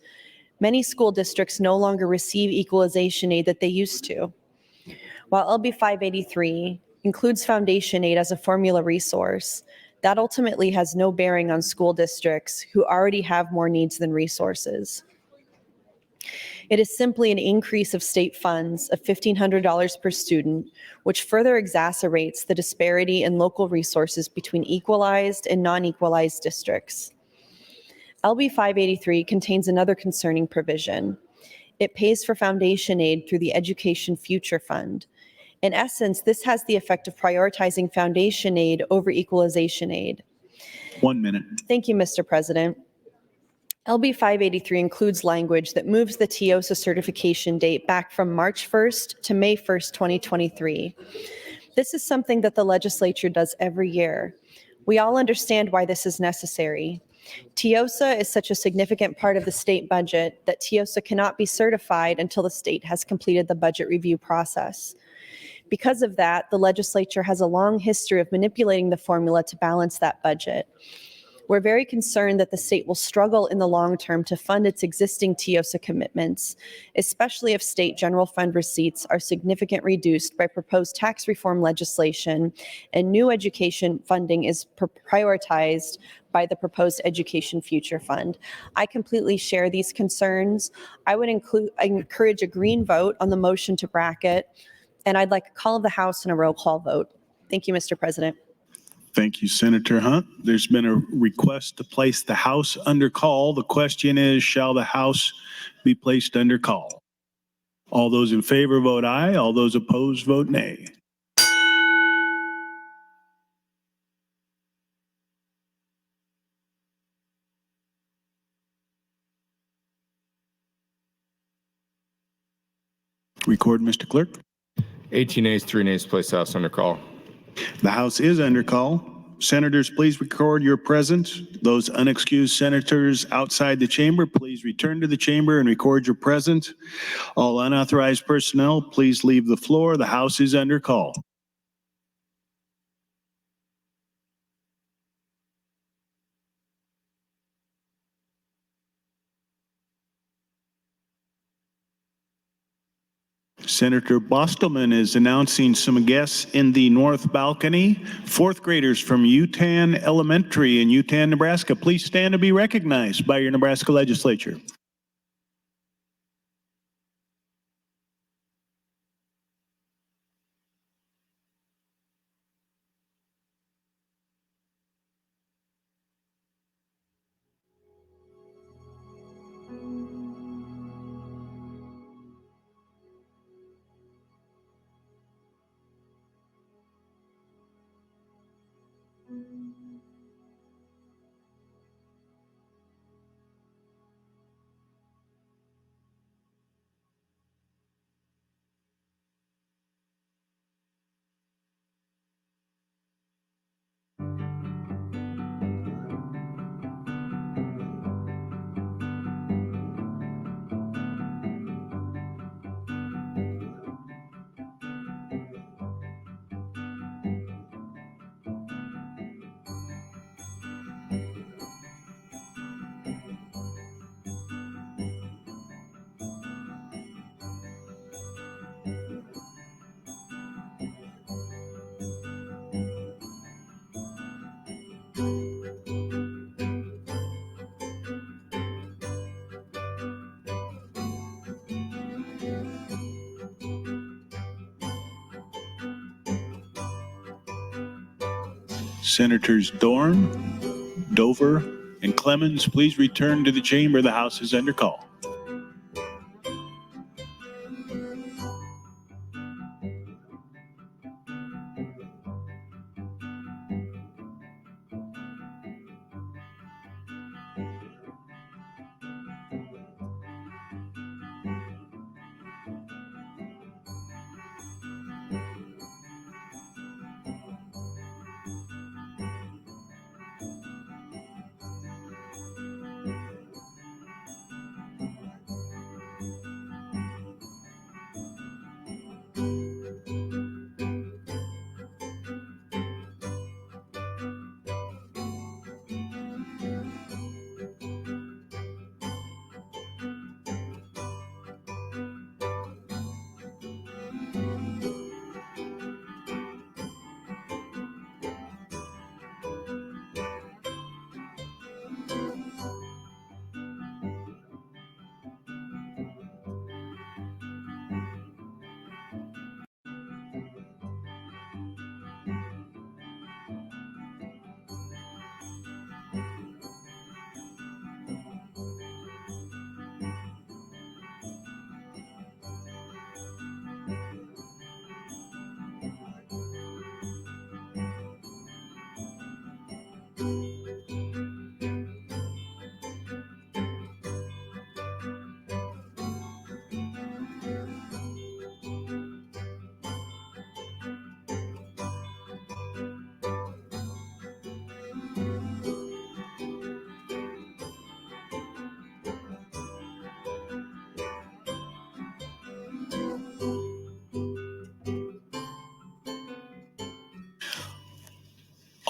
many school districts no longer receive equalization aid that they used to. While LB 583 includes foundation aid as a formula resource, that ultimately has no bearing on school districts who already have more needs than resources. It is simply an increase of state funds of $1,500 per student, which further exacerbates the disparity in local resources between equalized and non-equalized districts. LB 583 contains another concerning provision. It pays for foundation aid through the Education Future Fund. In essence, this has the effect of prioritizing foundation aid over equalization aid. 1 minute. Thank you, Mr. President. LB 583 includes language that moves the TIOSA certification date back from March 1st to May 1st, 2023. This is something that the legislature does every year. We all understand why this is necessary. TIOSA is such a significant part of the state budget that TIOSA cannot be certified until the state has completed the budget review process. Because of that, the legislature has a long history of manipulating the formula to balance that budget. We're very concerned that the state will struggle in the long term to fund its existing TIOSA commitments, especially if state general fund receipts are significantly reduced by proposed tax reform legislation and new education funding is prioritized by the proposed Education Future Fund. I completely share these concerns. I would encourage a green vote on the motion to bracket, and I'd like a call of the House and a roll call vote. Thank you, Mr. President. Thank you, Senator Hunt. There's been a request to place the House under call. The question is, shall the House be placed under call? All those in favor vote aye. All those opposed vote nay. Record, Mr. Clerk. 18 ayes, 3 nays, place House under call. The House is under call. Senators, please record your presence. Those unexcused senators outside the chamber, please return to the chamber and record your presence. All unauthorized personnel, please leave the floor. The House is under call. Senator Bostelman is announcing some guests in the north balcony. Fourth graders from Utan Elementary in Utan, Nebraska. Please stand to be recognized by your Nebraska Legislature. Senators Dorn, Dover, and Clemens, please return to the chamber. The House is under call.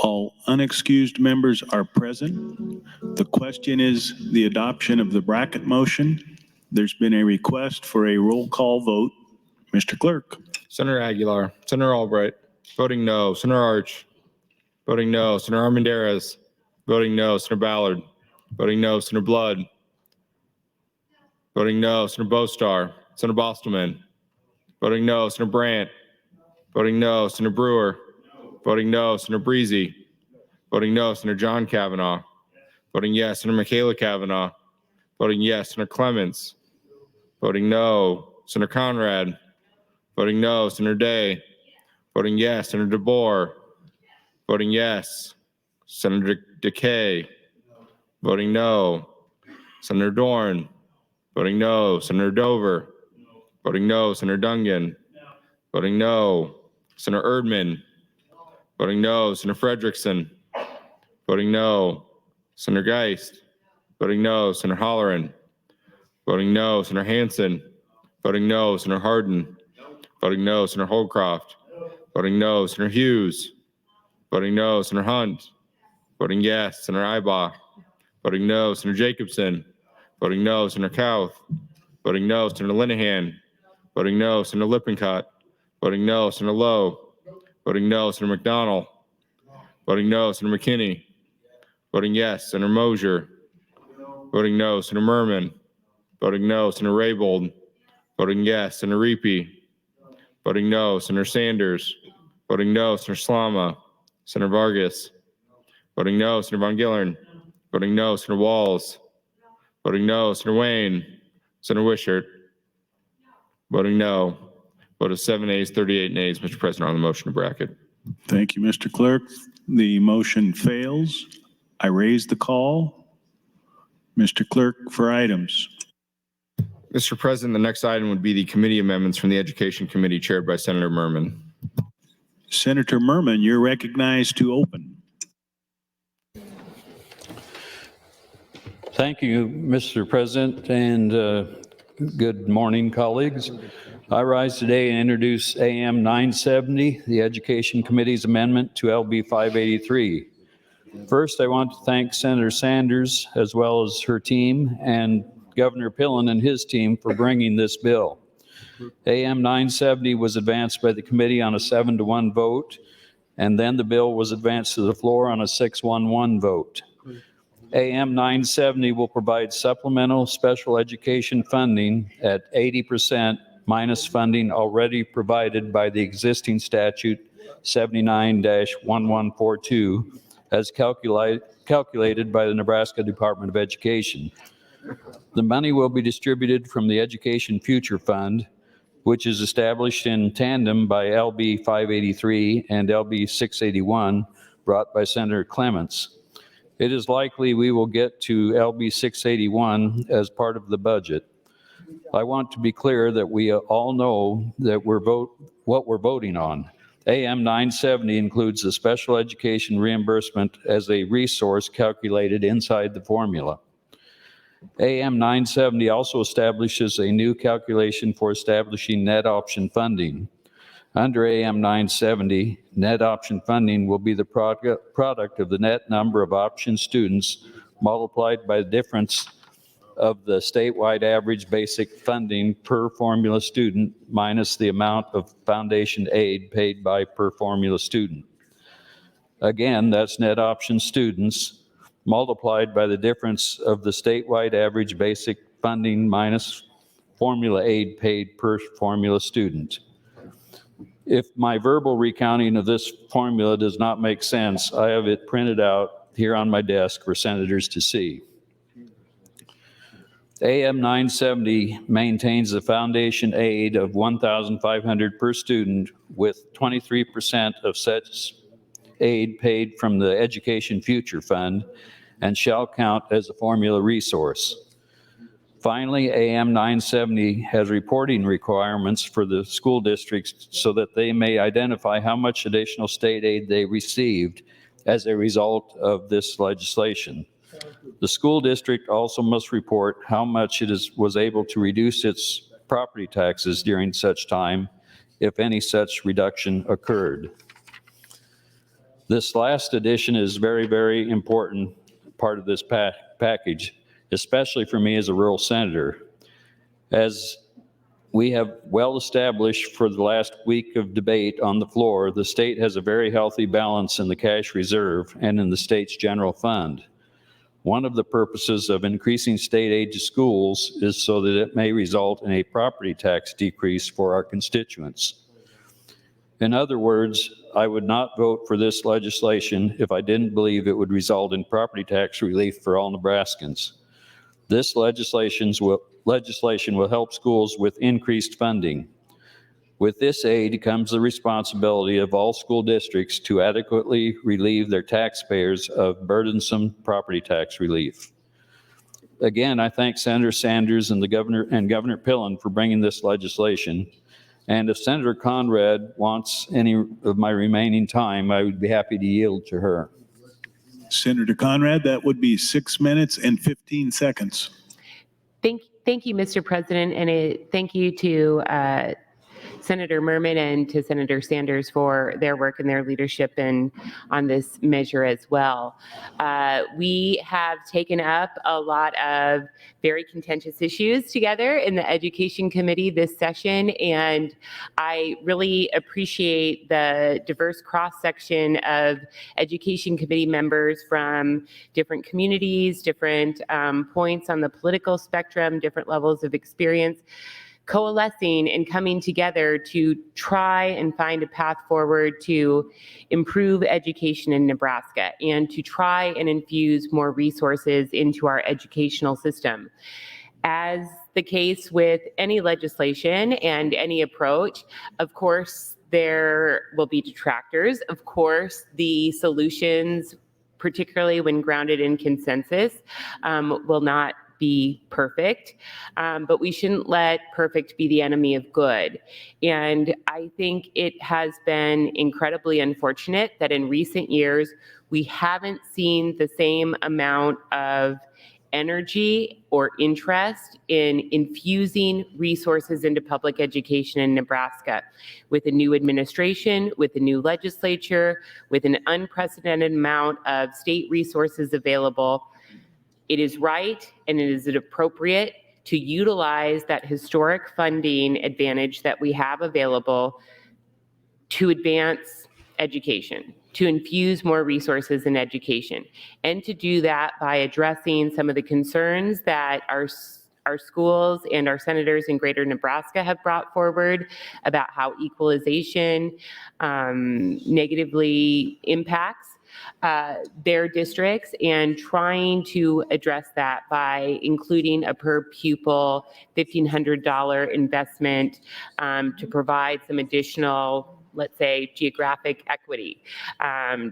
All unexcused members are present. The question is the adoption of the bracket motion. There's been a request for a roll call vote. Mr. Clerk. Senator Aguilar, Senator Albright, voting no. Senator Arch, voting no. Senator Armendariz, voting no. Senator Ballard, voting no. Senator Blood, voting no. Senator Bostar, Senator Bostelman, voting no. Senator Brandt, voting no. Senator Brewer, voting no. Senator Breezy, voting no. Senator John Kavanaugh, voting yes. Senator Michaela Kavanaugh, voting yes. Senator Clements, voting no. Senator Conrad, voting no. Senator Day, voting yes. Senator DeBoer, voting yes. Senator DeKay, voting no. Senator Dorn, voting no. Senator Dover, voting no. Senator Dungan, voting no. Senator Erdman, voting no. Senator Frederickson, voting no. Senator Geist, voting no. Senator Holleran, voting no. Senator Hansen, voting no. Senator Hardin, voting no. Senator Holcroft, voting no. Senator Hughes, voting no. Senator Hunt, voting yes. Senator Ibach, voting no. Senator Jacobson, voting no. Senator Kauth, voting no. Senator Linehan, voting no. Senator Lippincott, voting no. Senator Lowe, voting no. Senator McDonald, voting no. Senator McKinney, voting yes. Senator Mosier, voting no. Senator Merman, voting no. Senator Raybold, voting yes. Senator Reapy, voting no. Senator Sanders, voting no. Senator Slama, Senator Vargas, voting no. Senator Von Gillern, voting no. Senator Walls, voting no. Senator Wayne, Senator Wishart, voting no. Vote of 7 ayes, 38 nays, Mr. President, on the motion to bracket. Thank you, Mr. Clerk. The motion fails. I raise the call. Mr. Clerk, for items. Mr. President, the next item would be the committee amendments from the Education Committee chaired by Senator Merman. Senator Merman, you're recognized to open. Thank you, Mr. President, and good morning, colleagues. I rise today and introduce AM 970, the Education Committee's amendment to LB 583. First, I want to thank Senator Sanders, as well as her team, and Governor Pillen and his team for bringing this bill. AM 970 was advanced by the committee on a 7-1 vote, and then the bill was advanced to the floor on a 6-1-1 vote. AM 970 will provide supplemental special education funding at 80% minus funding already provided by the existing statute 79-1142 as calculated by the Nebraska Department of Education. The money will be distributed from the Education Future Fund, which is established in tandem by LB 583 and LB 681, brought by Senator Clements. It is likely we will get to LB 681 as part of the budget. I want to be clear that we all know that what we're voting on. AM 970 includes the special education reimbursement as a resource calculated inside the formula. AM 970 also establishes a new calculation for establishing net option funding. Under AM 970, net option funding will be the product of the net number of option students multiplied by the difference of the statewide average basic funding per formula student minus the amount of foundation aid paid by per formula student. Again, that's net option students multiplied by the difference of the statewide average basic funding minus formula aid paid per formula student. If my verbal recounting of this formula does not make sense, I have it printed out here on my desk for senators to see. AM 970 maintains the foundation aid of $1,500 per student, with 23% of such aid paid from the Education Future Fund and shall count as a formula resource. Finally, AM 970 has reporting requirements for the school districts so that they may identify how much additional state aid they received as a result of this legislation. The school district also must report how much it was able to reduce its property taxes during such time, if any such reduction occurred. This last addition is very, very important part of this package, especially for me as a rural senator. As we have well established for the last week of debate on the floor, the state has a very healthy balance in the cash reserve and in the state's general fund. One of the purposes of increasing state aid to schools is so that it may result in a property tax decrease for our constituents. In other words, I would not vote for this legislation if I didn't believe it would result in property tax relief for all Nebraskans. This legislation will help schools with increased funding. With this aid comes the responsibility of all school districts to adequately relieve their taxpayers of burdensome property tax relief. Again, I thank Senator Sanders and Governor Pillen for bringing this legislation. And if Senator Conrad wants any of my remaining time, I would be happy to yield to her. Senator Conrad, that would be 6 minutes and 15 seconds. Thank you, Mr. President, and thank you to Senator Merman and to Senator Sanders for their work and their leadership on this measure as well. We have taken up a lot of very contentious issues together in the Education Committee this session, and I really appreciate the diverse cross-section of Education Committee members from different communities, different points on the political spectrum, different levels of experience, coalescing and coming together to try and find a path forward to improve education in Nebraska and to try and infuse more resources into our educational system. As the case with any legislation and any approach, of course, there will be detractors. Of course, the solutions, particularly when grounded in consensus, will not be perfect, but we shouldn't let perfect be the enemy of good. And I think it has been incredibly unfortunate that in recent years, we haven't seen the same amount of energy or interest in infusing resources into public education in Nebraska. With a new administration, with a new legislature, with an unprecedented amount of state resources available, it is right and it is appropriate to utilize that historic funding advantage that we have available to advance education, to infuse more resources in education, and to do that by addressing some of the concerns that our schools and our senators in Greater Nebraska have brought forward about how equalization negatively impacts their districts, and trying to address that by including a per pupil $1,500 investment to provide some additional, let's say, geographic equity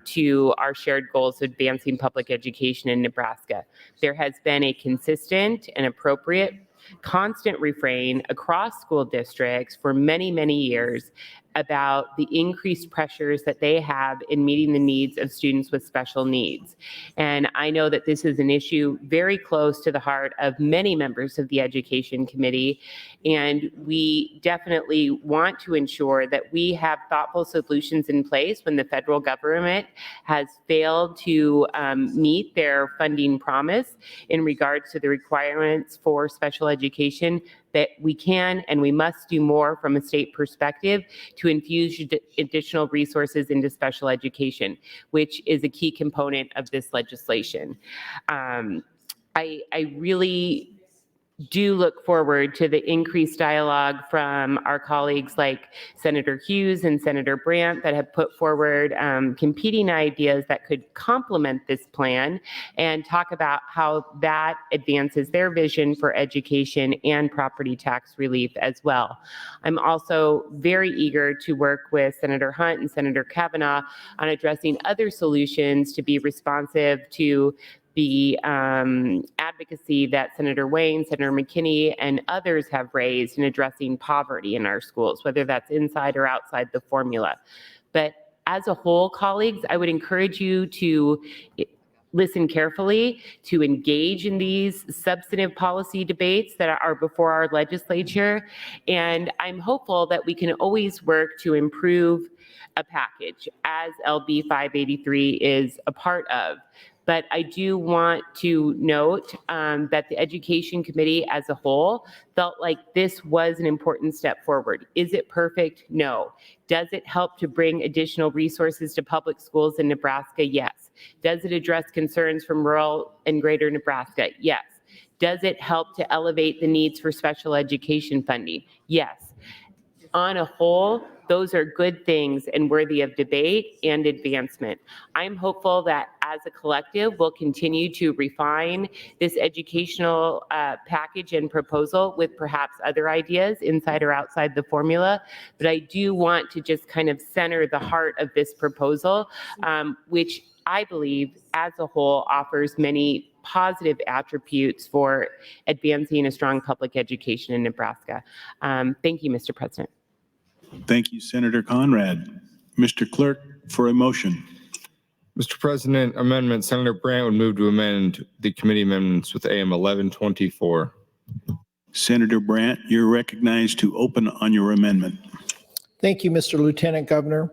to our shared goals of advancing public education in Nebraska. There has been a consistent and appropriate constant refrain across school districts for many, many years about the increased pressures that they have in meeting the needs of students with special needs. And I know that this is an issue very close to the heart of many members of the Education Committee, and we definitely want to ensure that we have thoughtful solutions in place when the federal government has failed to meet their funding promise in regards to the requirements for special education, that we can and we must do more from a state perspective to infuse additional resources into special education, which is a key component of this legislation. I really do look forward to the increased dialogue from our colleagues like Senator Hughes and Senator Brandt that have put forward competing ideas that could complement this plan and talk about how that advances their vision for education and property tax relief as well. I'm also very eager to work with Senator Hunt and Senator Kavanaugh on addressing other solutions to be responsive to the advocacy that Senator Wayne, Senator McKinney, and others have raised in addressing poverty in our schools, whether that's inside or outside the formula. But as a whole, colleagues, I would encourage you to listen carefully, to engage in these substantive policy debates that are before our legislature. And I'm hopeful that we can always work to improve a package, as LB 583 is a part of. But I do want to note that the Education Committee as a whole felt like this was an important step forward. Is it perfect? No. Does it help to bring additional resources to public schools in Nebraska? Yes. Does it address concerns from rural and greater Nebraska? Yes. Does it help to elevate the needs for special education funding? Yes. On a whole, those are good things and worthy of debate and advancement. I'm hopeful that as a collective, we'll continue to refine this educational package and proposal with perhaps other ideas inside or outside the formula. But I do want to just kind of center the heart of this proposal, which I believe as a whole offers many positive attributes for advancing a strong public education in Nebraska. Thank you, Mr. President. Thank you, Senator Conrad. Mr. Clerk, for a motion. Mr. President, amendment, Senator Brandt would move to amend the committee amendments with AM 1124. Senator Brandt, you're recognized to open on your amendment. Thank you, Mr. Lieutenant Governor.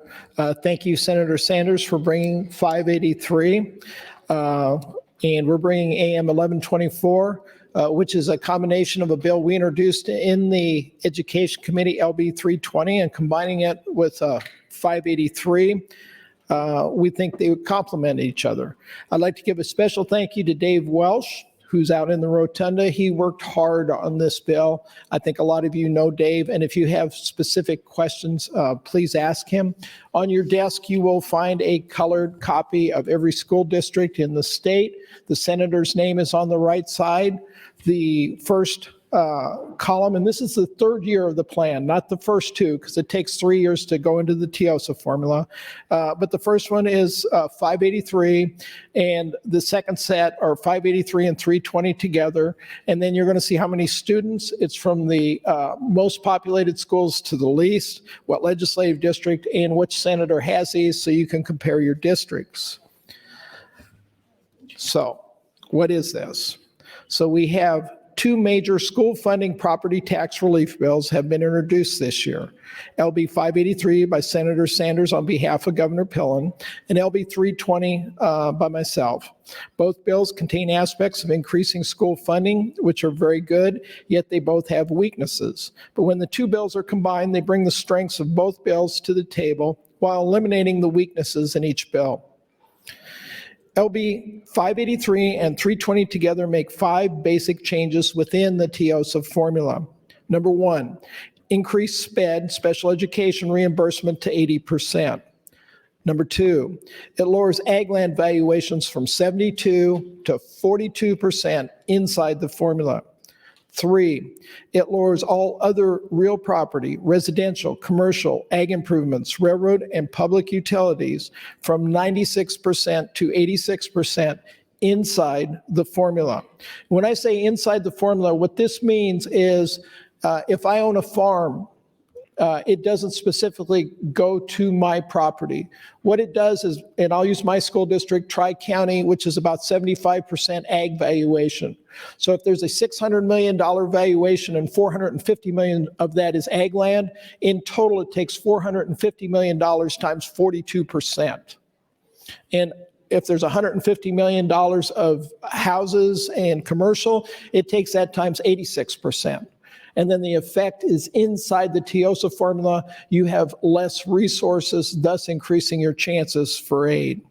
Thank you, Senator Sanders, for bringing 583. And we're bringing AM 1124, which is a combination of a bill we introduced in the Education Committee, LB 320, and combining it with 583. We think they would complement each other. I'd like to give a special thank you to Dave Welsh, who's out in the rotunda. He worked hard on this bill. I think a lot of you know Dave, and if you have specific questions, please ask him. On your desk, you will find a colored copy of every school district in the state. The senator's name is on the right side. The first column, and this is the third year of the plan, not the first two, because it takes 3 years to go into the TIOSA formula. But the first one is 583, and the second set are 583 and 320 together. And then you're going to see how many students. It's from the most populated schools to the least, what legislative district, and which senator has these, so you can compare your districts. So what is this? So we have two major school funding property tax relief bills have been introduced this year. LB 583 by Senator Sanders on behalf of Governor Pillen, and LB 320 by myself. Both bills contain aspects of increasing school funding, which are very good, yet they both have weaknesses. But when the two bills are combined, they bring the strengths of both bills to the table while eliminating the weaknesses in each bill. LB 583 and 320 together make 5 basic changes within the TIOSA formula. Number 1, increase SPED, special education reimbursement, to 80%. Number 2, it lowers ag land valuations from 72 to 42% inside the formula. 3, it lowers all other real property, residential, commercial, ag improvements, railroad, and public utilities from 96% to 86% inside the formula. When I say inside the formula, what this means is if I own a farm, it doesn't specifically go to my property. What it does is, and I'll use my school district, Tri-County, which is about 75% ag valuation. So if there's a $600 million valuation and $450 million of that is ag land, in total it takes $450 million times 42%. And if there's $150 million of houses and commercial, it takes that times 86%. And then the effect is inside the TIOSA formula, you have less resources, thus increasing your chances for aid.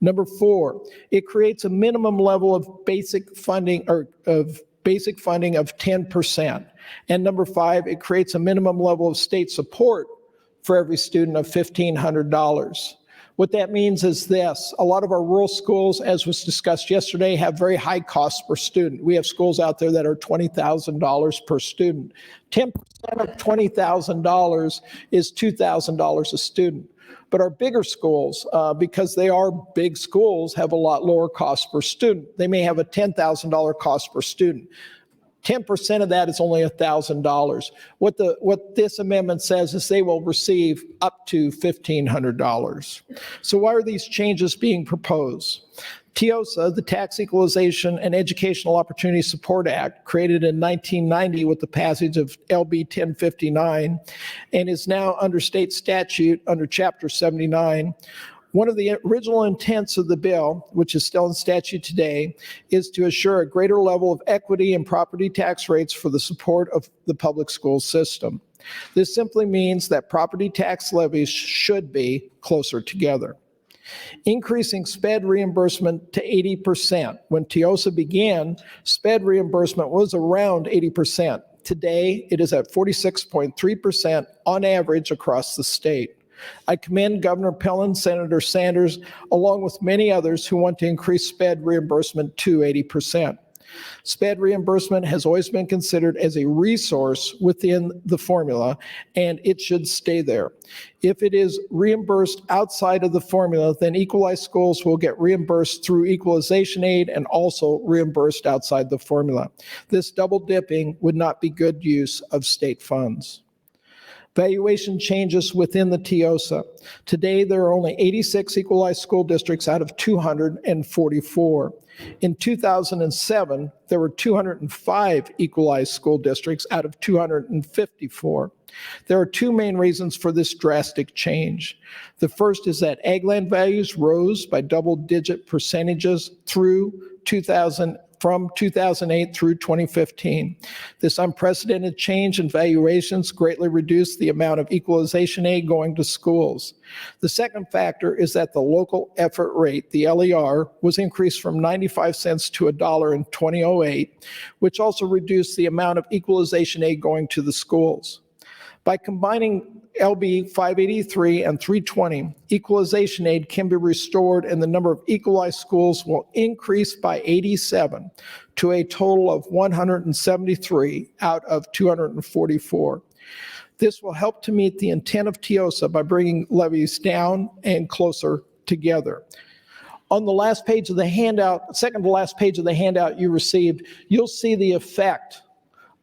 Number 4, it creates a minimum level of basic funding of 10%. And number 5, it creates a minimum level of state support for every student of $1,500. What that means is this: a lot of our rural schools, as was discussed yesterday, have very high costs per student. We have schools out there that are $20,000 per student. 10% of $20,000 is $2,000 a student. But our bigger schools, because they are big schools, have a lot lower cost per student. They may have a $10,000 cost per student. 10% of that is only $1,000. What this amendment says is they will receive up to $1,500. So why are these changes being proposed? TIOSA, the Tax Equalization and Educational Opportunity Support Act, created in 1990 with the passage of LB 1059, and is now under state statute under Chapter 79. One of the original intents of the bill, which is still in statute today, is to assure a greater level of equity in property tax rates for the support of the public school system. This simply means that property tax levies should be closer together. Increasing SPED reimbursement to 80%. When TIOSA began, SPED reimbursement was around 80%. Today, it is at 46.3% on average across the state. I commend Governor Pellin, Senator Sanders, along with many others who want to increase SPED reimbursement to 80%. SPED reimbursement has always been considered as a resource within the formula, and it should stay there. If it is reimbursed outside of the formula, then equalized schools will get reimbursed through equalization aid and also reimbursed outside the formula. This double dipping would not be good use of state funds. Valuation changes within the TIOSA. Today, there are only 86 equalized school districts out of 244. In 2007, there were 205 equalized school districts out of 254. There are 2 main reasons for this drastic change. The first is that ag land values rose by double-digit percentages from 2008 through 2015. This unprecedented change in valuations greatly reduced the amount of equalization aid going to schools. The second factor is that the local effort rate, the LER, was increased from 95 cents to $1 in 2008, which also reduced the amount of equalization aid going to the schools. By combining LB 583 and 320, equalization aid can be restored and the number of equalized schools will increase by 87 to a total of 173 out of 244. This will help to meet the intent of TIOSA by bringing levies down and closer together. On the last page of the handout, second to last page of the handout you received, you'll see the effect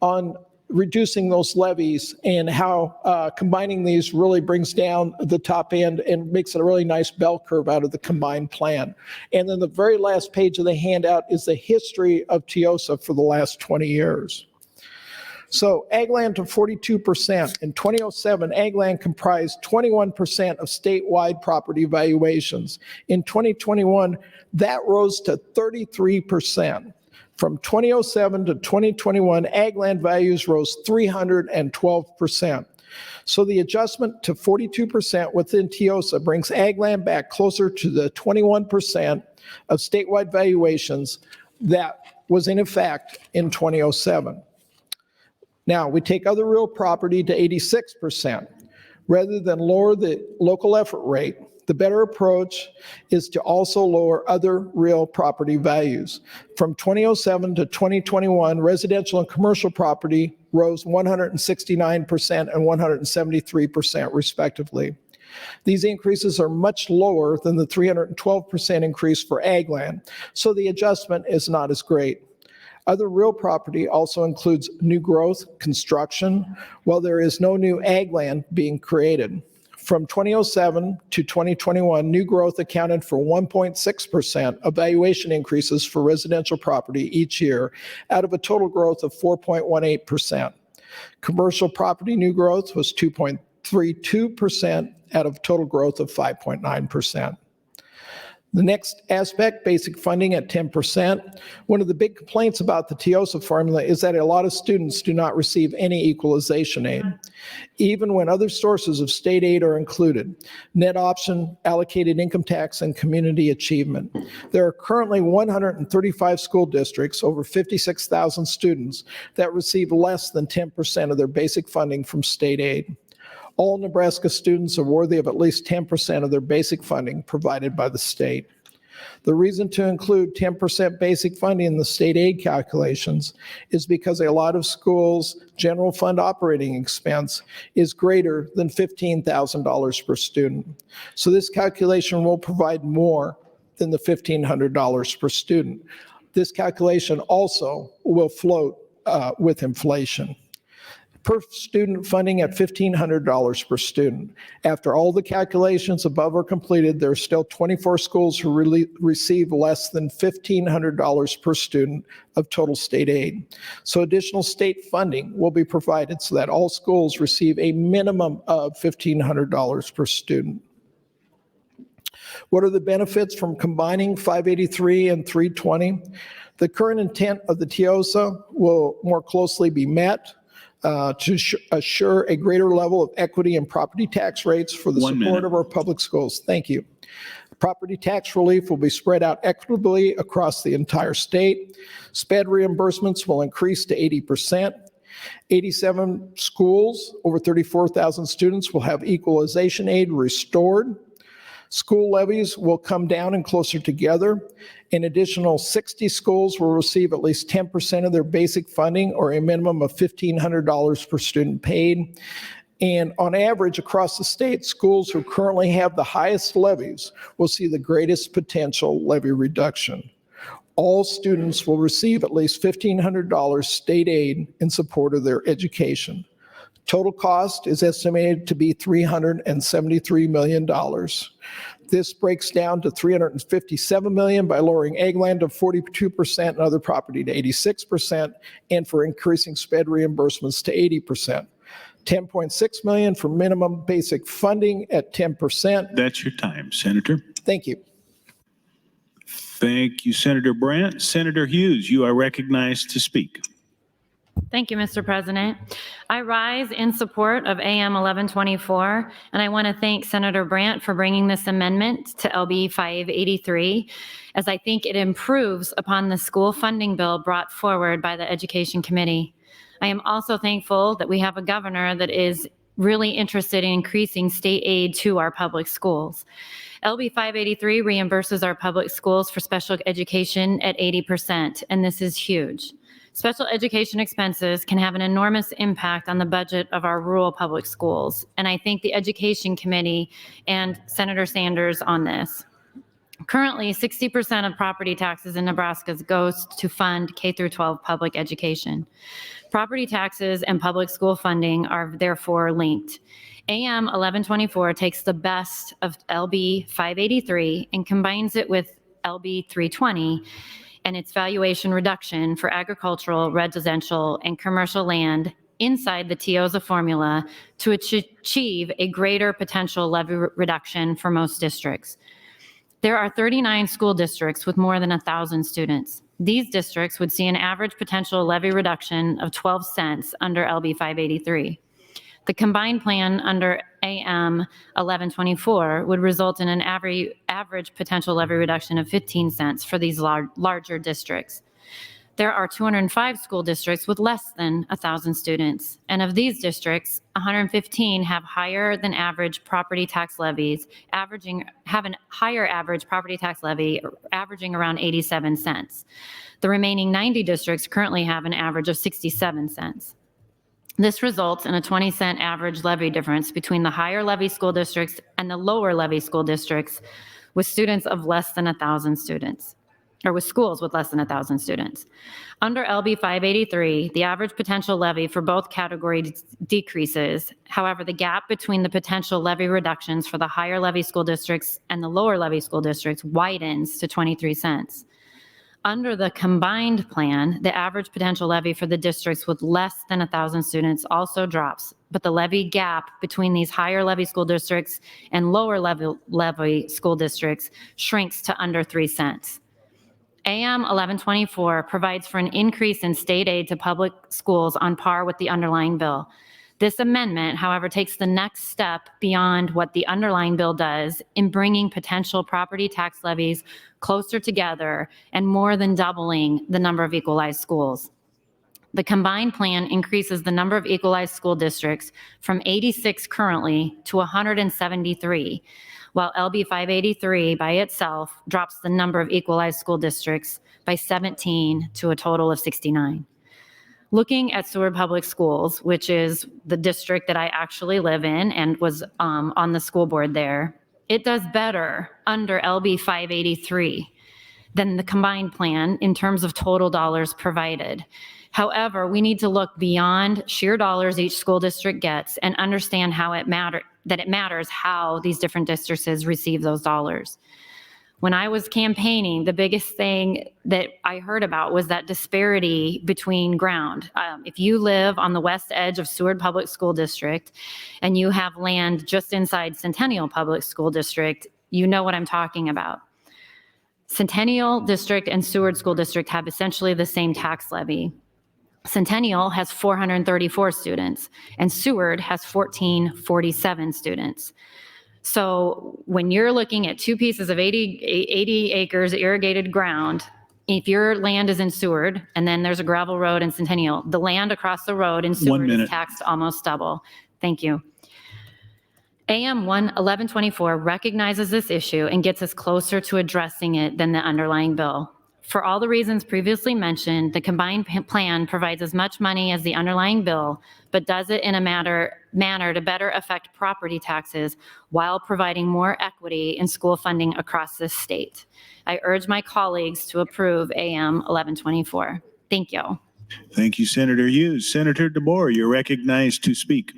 on reducing those levies and how combining these really brings down the top end and makes it a really nice bell curve out of the combined plan. And then the very last page of the handout is the history of TIOSA for the last 20 years. So ag land to 42%. In 2007, ag land comprised 21% of statewide property valuations. In 2021, that rose to 33%. From 2007 to 2021, ag land values rose 312%. So the adjustment to 42% within TIOSA brings ag land back closer to the 21% of statewide valuations that was in effect in 2007. Now, we take other real property to 86%. Rather than lower the local effort rate, the better approach is to also lower other real property values. From 2007 to 2021, residential and commercial property rose 169% and 173% respectively. These increases are much lower than the 312% increase for ag land, so the adjustment is not as great. Other real property also includes new growth, construction, while there is no new ag land being created. From 2007 to 2021, new growth accounted for 1.6% of valuation increases for residential property each year, out of a total growth of 4.18%. Commercial property new growth was 2.32% out of total growth of 5.9%. The next aspect, basic funding at 10%. One of the big complaints about the TIOSA formula is that a lot of students do not receive any equalization aid, even when other sources of state aid are included: net option, allocated income tax, and community achievement. There are currently 135 school districts, over 56,000 students, that receive less than 10% of their basic funding from state aid. All Nebraska students are worthy of at least 10% of their basic funding provided by the state. The reason to include 10% basic funding in the state aid calculations is because a lot of schools' general fund operating expense is greater than $15,000 per student. So this calculation will provide more than the $1,500 per student. This calculation also will float with inflation. Per student funding at $1,500 per student. After all the calculations above are completed, there are still 24 schools who receive less than $1,500 per student of total state aid. So additional state funding will be provided so that all schools receive a minimum of $1,500 per student. What are the benefits from combining 583 and 320? The current intent of the TIOSA will more closely be met. To assure a greater level of equity in property tax rates for the support of our public schools. Thank you. Property tax relief will be spread out equitably across the entire state. SPED reimbursements will increase to 80%. 87 schools, over 34,000 students, will have equalization aid restored. School levies will come down and closer together. An additional 60 schools will receive at least 10% of their basic funding, or a minimum of $1,500 per student paid. And on average, across the state, schools who currently have the highest levies will see the greatest potential levy reduction. All students will receive at least $1,500 state aid in support of their education. Total cost is estimated to be $373 million. This breaks down to $357 million by lowering ag land to 42% and other property to 86%, and for increasing SPED reimbursements to 80%. $10.6 million for minimum basic funding at 10%. That's your time, Senator. Thank you. Thank you, Senator Brandt. Senator Hughes, you are recognized to speak. Thank you, Mr. President. I rise in support of AM 1124, and I want to thank Senator Brandt for bringing this amendment to LB 583, as I think it improves upon the school funding bill brought forward by the Education Committee. I am also thankful that we have a governor that is really interested in increasing state aid to our public schools. LB 583 reimburses our public schools for special education at 80%, and this is huge. Special education expenses can have an enormous impact on the budget of our rural public schools, and I thank the Education Committee and Senator Sanders on this. Currently, 60% of property taxes in Nebraska goes to fund K through 12 public education. Property taxes and public school funding are therefore linked. AM 1124 takes the best of LB 583 and combines it with LB 320 and its valuation reduction for agricultural, residential, and commercial land inside the TIOSA formula to achieve a greater potential levy reduction for most districts. There are 39 school districts with more than 1,000 students. These districts would see an average potential levy reduction of 12 cents under LB 583. The combined plan under AM 1124 would result in an average potential levy reduction of 15 cents for these larger districts. There are 205 school districts with less than 1,000 students, and of these districts, 115 have higher than average property tax levies, have a higher average property tax levy, averaging around 87 cents. The remaining 90 districts currently have an average of 67 cents. This results in a 20-cent average levy difference between the higher levy school districts and the lower levy school districts with students of less than 1,000 students, or with schools with less than 1,000 students. Under LB 583, the average potential levy for both categories decreases. However, the gap between the potential levy reductions for the higher levy school districts and the lower levy school districts widens to 23 cents. Under the combined plan, the average potential levy for the districts with less than 1,000 students also drops, but the levy gap between these higher levy school districts and lower levy school districts shrinks to under 3 cents. AM 1124 provides for an increase in state aid to public schools on par with the underlying bill. This amendment, however, takes the next step beyond what the underlying bill does in bringing potential property tax levies closer together and more than doubling the number of equalized schools. The combined plan increases the number of equalized school districts from 86 currently to 173, while LB 583 by itself drops the number of equalized school districts by 17 to a total of 69. Looking at Seward Public Schools, which is the district that I actually live in and was on the school board there, it does better under LB 583 than the combined plan in terms of total dollars provided. However, we need to look beyond sheer dollars each school district gets and understand how it matters how these different districts receive those dollars. When I was campaigning, the biggest thing that I heard about was that disparity between ground. If you live on the west edge of Seward Public School District and you have land just inside Centennial Public School District, you know what I'm talking about. Centennial District and Seward School District have essentially the same tax levy. Centennial has 434 students and Seward has 1,447 students. So when you're looking at two pieces of 80 acres irrigated ground, if your land is in Seward and then there's a gravel road in Centennial, the land across the road in Seward is taxed almost double. Thank you. AM 1124 recognizes this issue and gets us closer to addressing it than the underlying bill. For all the reasons previously mentioned, the combined plan provides as much money as the underlying bill, but does it in a manner to better affect property taxes while providing more equity in school funding across this state. I urge my colleagues to approve AM 1124. Thank you. Thank you, Senator Hughes. Senator DeBoer, you're recognized to speak.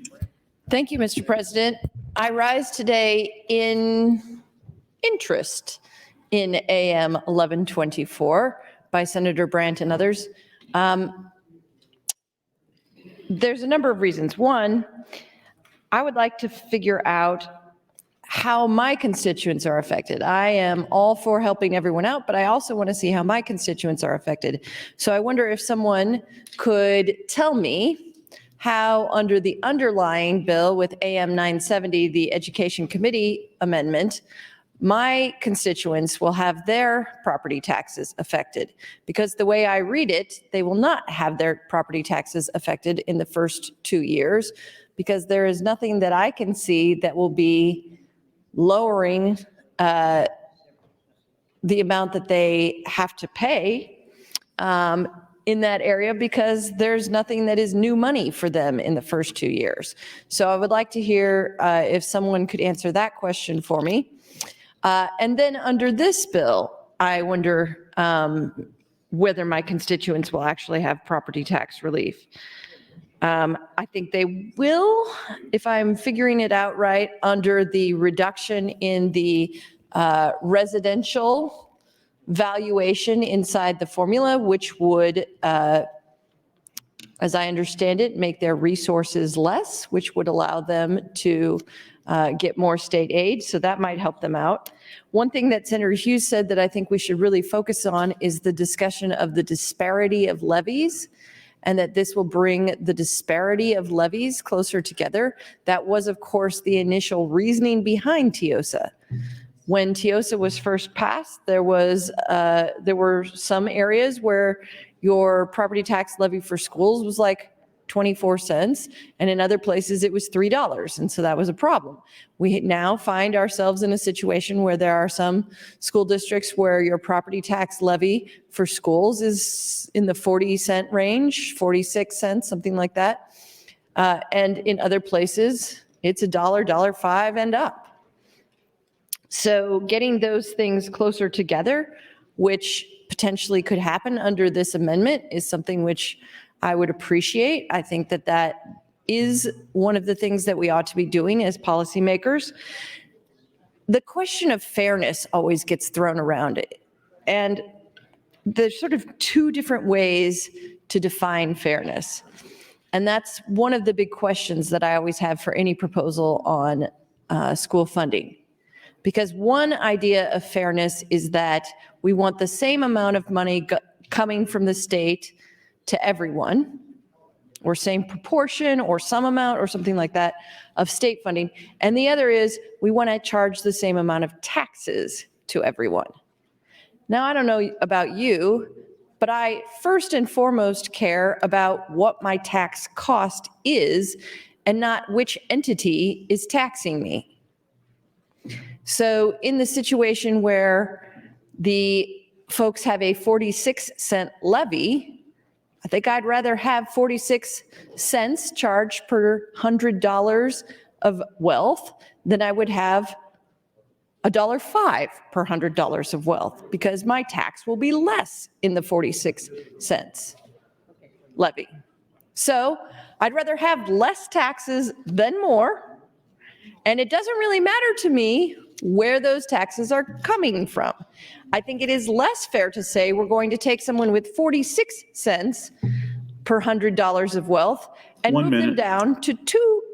Thank you, Mr. President. I rise today in interest in AM 1124 by Senator Brandt and others. There's a number of reasons. One, I would like to figure out how my constituents are affected. I am all for helping everyone out, but I also want to see how my constituents are affected. So I wonder if someone could tell me how under the underlying bill with AM 970, the Education Committee amendment, my constituents will have their property taxes affected. Because the way I read it, they will not have their property taxes affected in the first 2 years, because there is nothing that I can see that will be lowering the amount that they have to pay in that area, because there's nothing that is new money for them in the first 2 years. So I would like to hear if someone could answer that question for me. And then under this bill, I wonder whether my constituents will actually have property tax relief. I think they will, if I'm figuring it out right, under the reduction in the residential valuation inside the formula, which would, as I understand it, make their resources less, which would allow them to get more state aid. So that might help them out. One thing that Senator Hughes said that I think we should really focus on is the discussion of the disparity of levies. and that this will bring the disparity of levies closer together. That was, of course, the initial reasoning behind TIOSA. When TIOSA was first passed, there were some areas where your property tax levy for schools was like 24 cents, and in other places it was $3. And so that was a problem. We now find ourselves in a situation where there are some school districts where your property tax levy for schools is in the 40-cent range, 46 cents, something like that. And in other places, it's $1, $1.05 and up. So getting those things closer together, which potentially could happen under this amendment, is something which I would appreciate. I think that that is one of the things that we ought to be doing as policymakers. The question of fairness always gets thrown around, and there's sort of two different ways to define fairness. And that's one of the big questions that I always have for any proposal on school funding. Because one idea of fairness is that we want the same amount of money coming from the state to everyone, or same proportion, or some amount, or something like that, of state funding. And the other is we want to charge the same amount of taxes to everyone. Now, I don't know about you, but I first and foremost care about what my tax cost is and not which entity is taxing me. So in the situation where the folks have a 46-cent levy, I think I'd rather have 46 cents charged per $100 of wealth than I would have $1.05 per $100 of wealth, because my tax will be less in the 46 cents levy. So I'd rather have less taxes than more, and it doesn't really matter to me where those taxes are coming from. I think it is less fair to say we're going to take someone with 46 cents per $100 of wealth and move them down to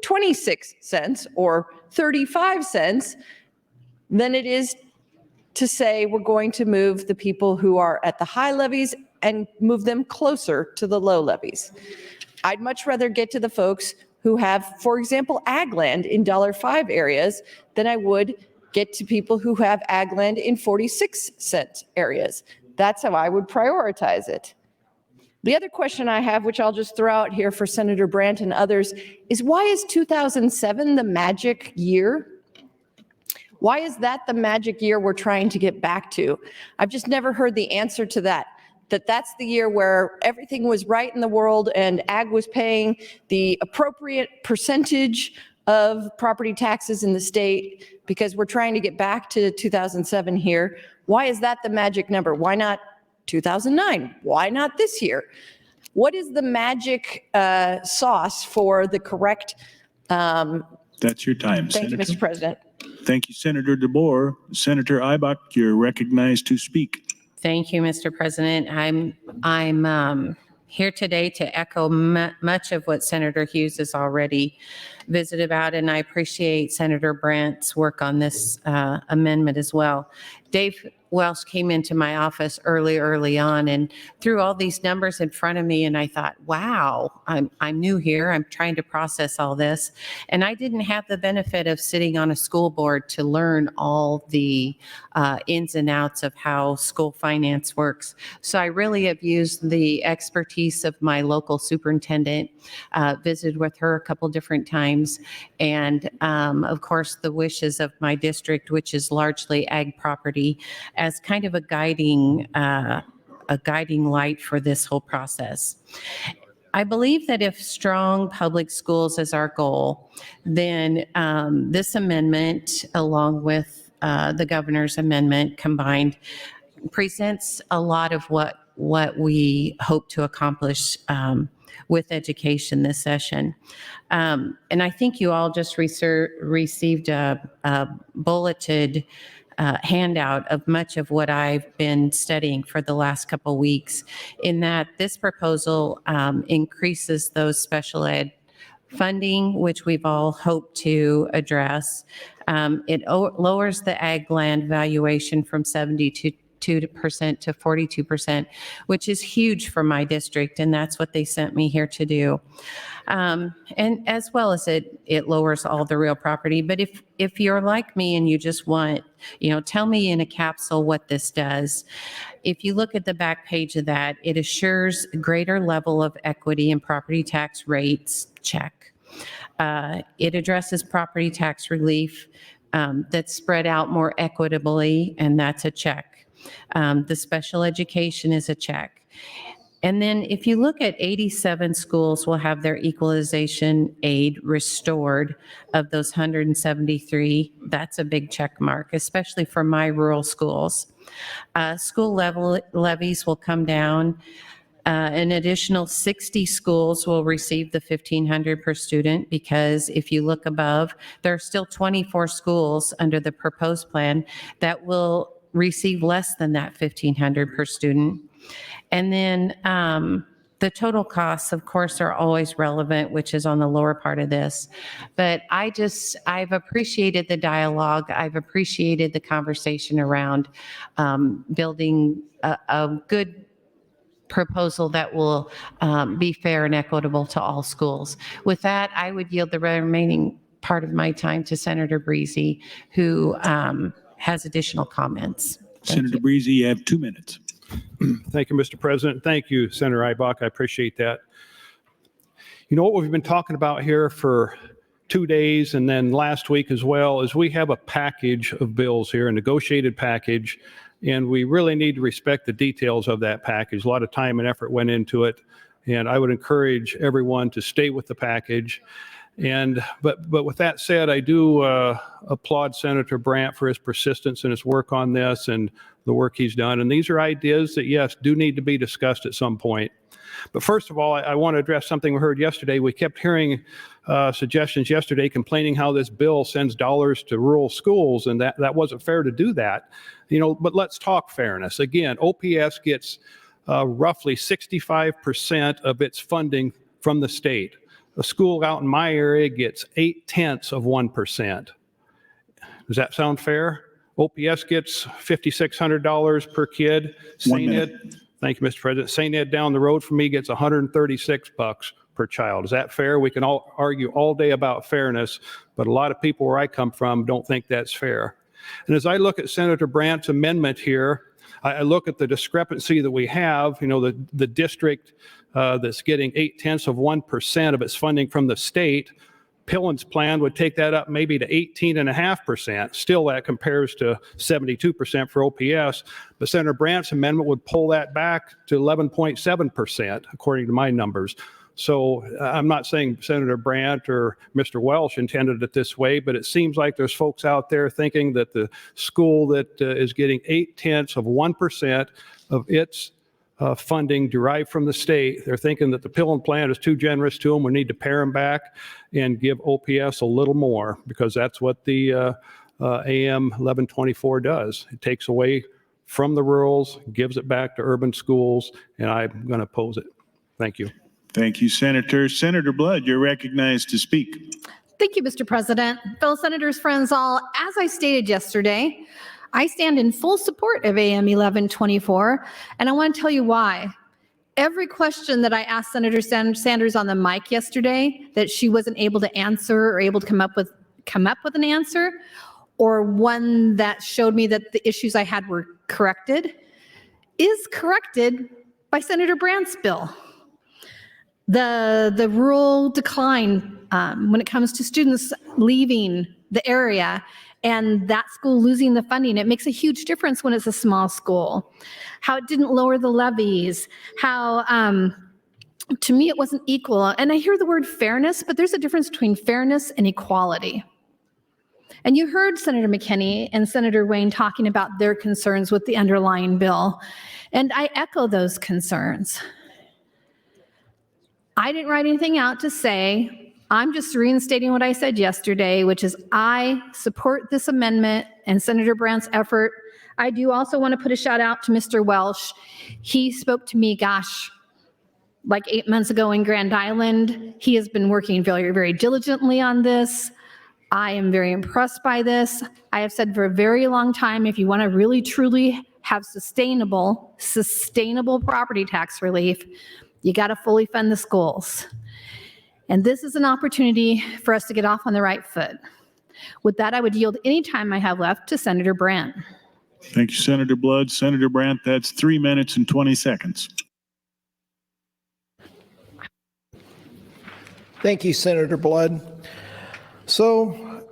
26 cents or 35 cents than it is to say we're going to move the people who are at the high levies and move them closer to the low levies. I'd much rather get to the folks who have, for example, ag land in $1.05 areas than I would get to people who have ag land in 46-cent areas. That's how I would prioritize it. The other question I have, which I'll just throw out here for Senator Brandt and others, is why is 2007 the magic year? Why is that the magic year we're trying to get back to? I've just never heard the answer to that. That's the year where everything was right in the world and ag was paying the appropriate percentage of property taxes in the state, because we're trying to get back to 2007 here. Why is that the magic number? Why not 2009? Why not this year? What is the magic sauce for the correct? That's your time, Thank you, Mr. President. Thank you, Senator DeBoer. Senator Ibach, you're recognized to speak. Thank you, Mr. President. I'm here today to echo much of what Senator Hughes has already visited about, and I appreciate Senator Brandt's work on this amendment as well. Dave Welsh came into my office early on and threw all these numbers in front of me, and I thought, wow, I'm new here. I'm trying to process all this. And I didn't have the benefit of sitting on a school board to learn all the ins and outs of how school finance works. So I really have used the expertise of my local superintendent, visited with her a couple different times, and of course the wishes of my district, which is largely ag property, as kind of a guiding light for this whole process. I believe that if strong public schools is our goal, then this amendment, along with the governor's amendment combined, presents a lot of what we hope to accomplish with education this session. And I think you all just received a bulleted handout of much of what I've been studying for the last couple weeks, in that this proposal increases those special ed funding, which we've all hoped to address. It lowers the ag land valuation from 70 to 42%, which is huge for my district, and that's what they sent me here to do. And as well as it lowers all the real property. But if you're like me and you just want, tell me in a capsule what this does. If you look at the back page of that, it assures a greater level of equity in property tax rates, check. It addresses property tax relief that's spread out more equitably, and that's a check. The special education is a check. And then if you look at 87 schools will have their equalization aid restored of those 173, that's a big check mark, especially for my rural schools. School level levies will come down. An additional 60 schools will receive the $1,500 per student, because if you look above, there are still 24 schools under the proposed plan that will receive less than that $1,500 per student. And then the total costs, of course, are always relevant, which is on the lower part of this. But I've appreciated the dialogue. I've appreciated the conversation around building a good proposal that will be fair and equitable to all schools. With that, I would yield the remaining part of my time to Senator Breezy, who has additional comments. Senator Breezy, you have 2 minutes. Thank you, Mr. President. Thank you, Senator Ibach. I appreciate that. You know what we've been talking about here for 2 days and then last week as well is we have a package of bills here, a negotiated package, and we really need to respect the details of that package. A lot of time and effort went into it, and I would encourage everyone to stay with the package. But with that said, I do applaud Senator Brandt for his persistence and his work on this and the work he's done. And these are ideas that, yes, do need to be discussed at some point. But first of all, I want to address something we heard yesterday. We kept hearing suggestions yesterday complaining how this bill sends dollars to rural schools, and that wasn't fair to do that. But let's talk fairness. Again, OPS gets roughly 65% of its funding from the state. A school out in my area gets 0.8%. Does that sound fair? OPS gets $5,600 per kid. St. Ed, thank you, Mr. President. St. Ed down the road from me gets $136 per child. Is that fair? We can all argue all day about fairness, but a lot of people where I come from don't think that's fair. And as I look at Senator Brandt's amendment here, I look at the discrepancy that we have. The district that's getting 0.8% of its funding from the state. Pillen's plan would take that up maybe to 18.5%. Still, that compares to 72% for OPS. But Senator Brandt's amendment would pull that back to 11.7%, according to my numbers. So I'm not saying Senator Brandt or Mr. Welsh intended it this way, but it seems like there's folks out there thinking that the school that is getting 0.8% of its funding derived from the state, they're thinking that the Pillen plan is too generous to them. We need to pare them back and give OPS a little more, because that's what the AM 1124 does. It takes away from the rurals, gives it back to urban schools, and I'm going to oppose it. Thank you. Thank you, Senator. Senator Blood, you're recognized to speak. Thank you, Mr. President. Fellow senators, friends all, as I stated yesterday, I stand in full support of AM 1124, and I want to tell you why. Every question that I asked Senator Sanders on the mic yesterday that she wasn't able to answer or able to come up with an answer, or one that showed me that the issues I had were corrected, is corrected by Senator Brandt's bill. The rural decline when it comes to students leaving the area and that school losing the funding, it makes a huge difference when it's a small school. How it didn't lower the levies, how to me it wasn't equal. And I hear the word fairness, but there's a difference between fairness and equality. And you heard Senator McKinney and Senator Wayne talking about their concerns with the underlying bill, and I echo those concerns. I didn't write anything out to say. I'm just reinstating what I said yesterday, which is I support this amendment and Senator Brandt's effort. I do also want to put a shout out to Mr. Welsh. He spoke to me, like 8 months ago in Grand Island. He has been working very, very diligently on this. I am very impressed by this. I have said for a very long time, if you want to really, truly have sustainable property tax relief, you got to fully fund the schools. And this is an opportunity for us to get off on the right foot. With that, I would yield any time I have left to Senator Brandt. Thank you, Senator Blood. Senator Brandt, that's 3 minutes and 20 seconds. Thank you, Senator Blood. So,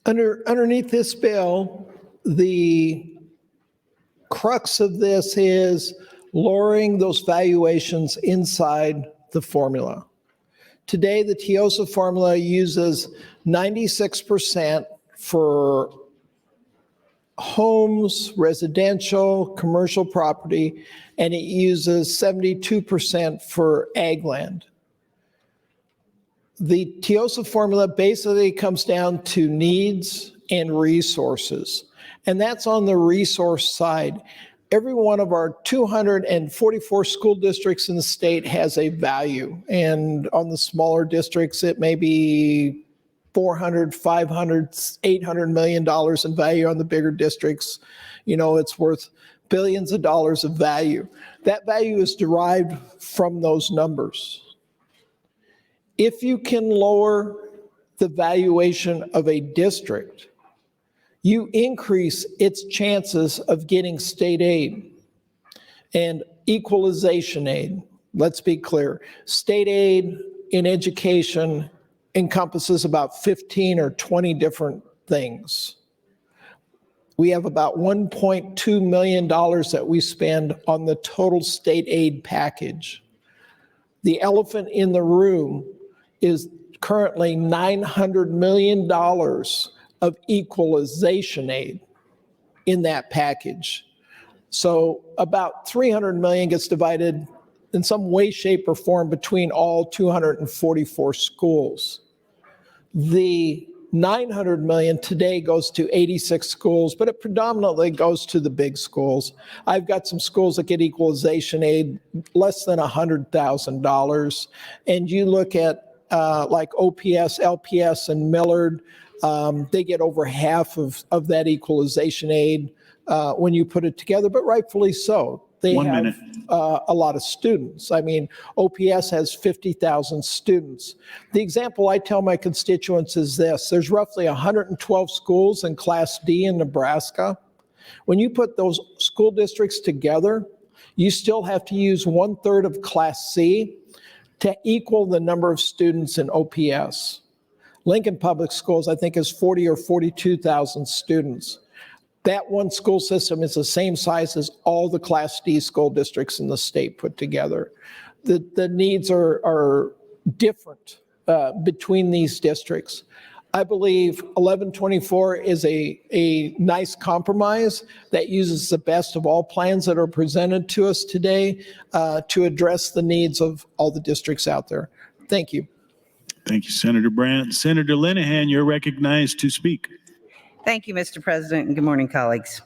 underneath this bill, the crux of this is lowering those valuations inside the formula. Today, the TIOSA formula uses 96% for homes, residential, commercial property, and it uses 72% for ag land. The TIOSA formula basically comes down to needs and resources, and that's on the resource side. Every one of our 244 school districts in the state has a value, and on the smaller districts, it may be $400, $500, $800 million in value. On the bigger districts, it's worth billions of dollars of value. That value is derived from those numbers. If you can lower the valuation of a district, you increase its chances of getting state aid and equalization aid. Let's be clear. State aid in education encompasses about 15 or 20 different things. We have about $1.2 million that we spend on the total state aid package. The elephant in the room is currently $900 million of equalization aid in that package. So about $300 million gets divided in some way, shape, or form between all 244 schools. The $900 million today goes to 86 schools, but it predominantly goes to the big schools. I've got some schools that get equalization aid less than $100,000. And you look at like OPS, LPS, and Millard, they get over half of that equalization aid when you put it together, but rightfully so. They have a lot of students. I mean, OPS has 50,000 students. The example I tell my constituents is this. There's roughly 112 schools in Class D in Nebraska. When you put those school districts together, you still have to use 1/3 of Class C to equal the number of students in OPS. Lincoln Public Schools, I think, is 40 or 42,000 students. That one school system is the same size as all the Class D school districts in the state put together. The needs are different between these districts. I believe 1124 is a nice compromise that uses the best of all plans that are presented to us today to address the needs of all the districts out there. Thank you. Thank you, Senator Brandt. Senator Linehan, you're recognized to speak. Thank you, Mr. President, and good morning, colleagues.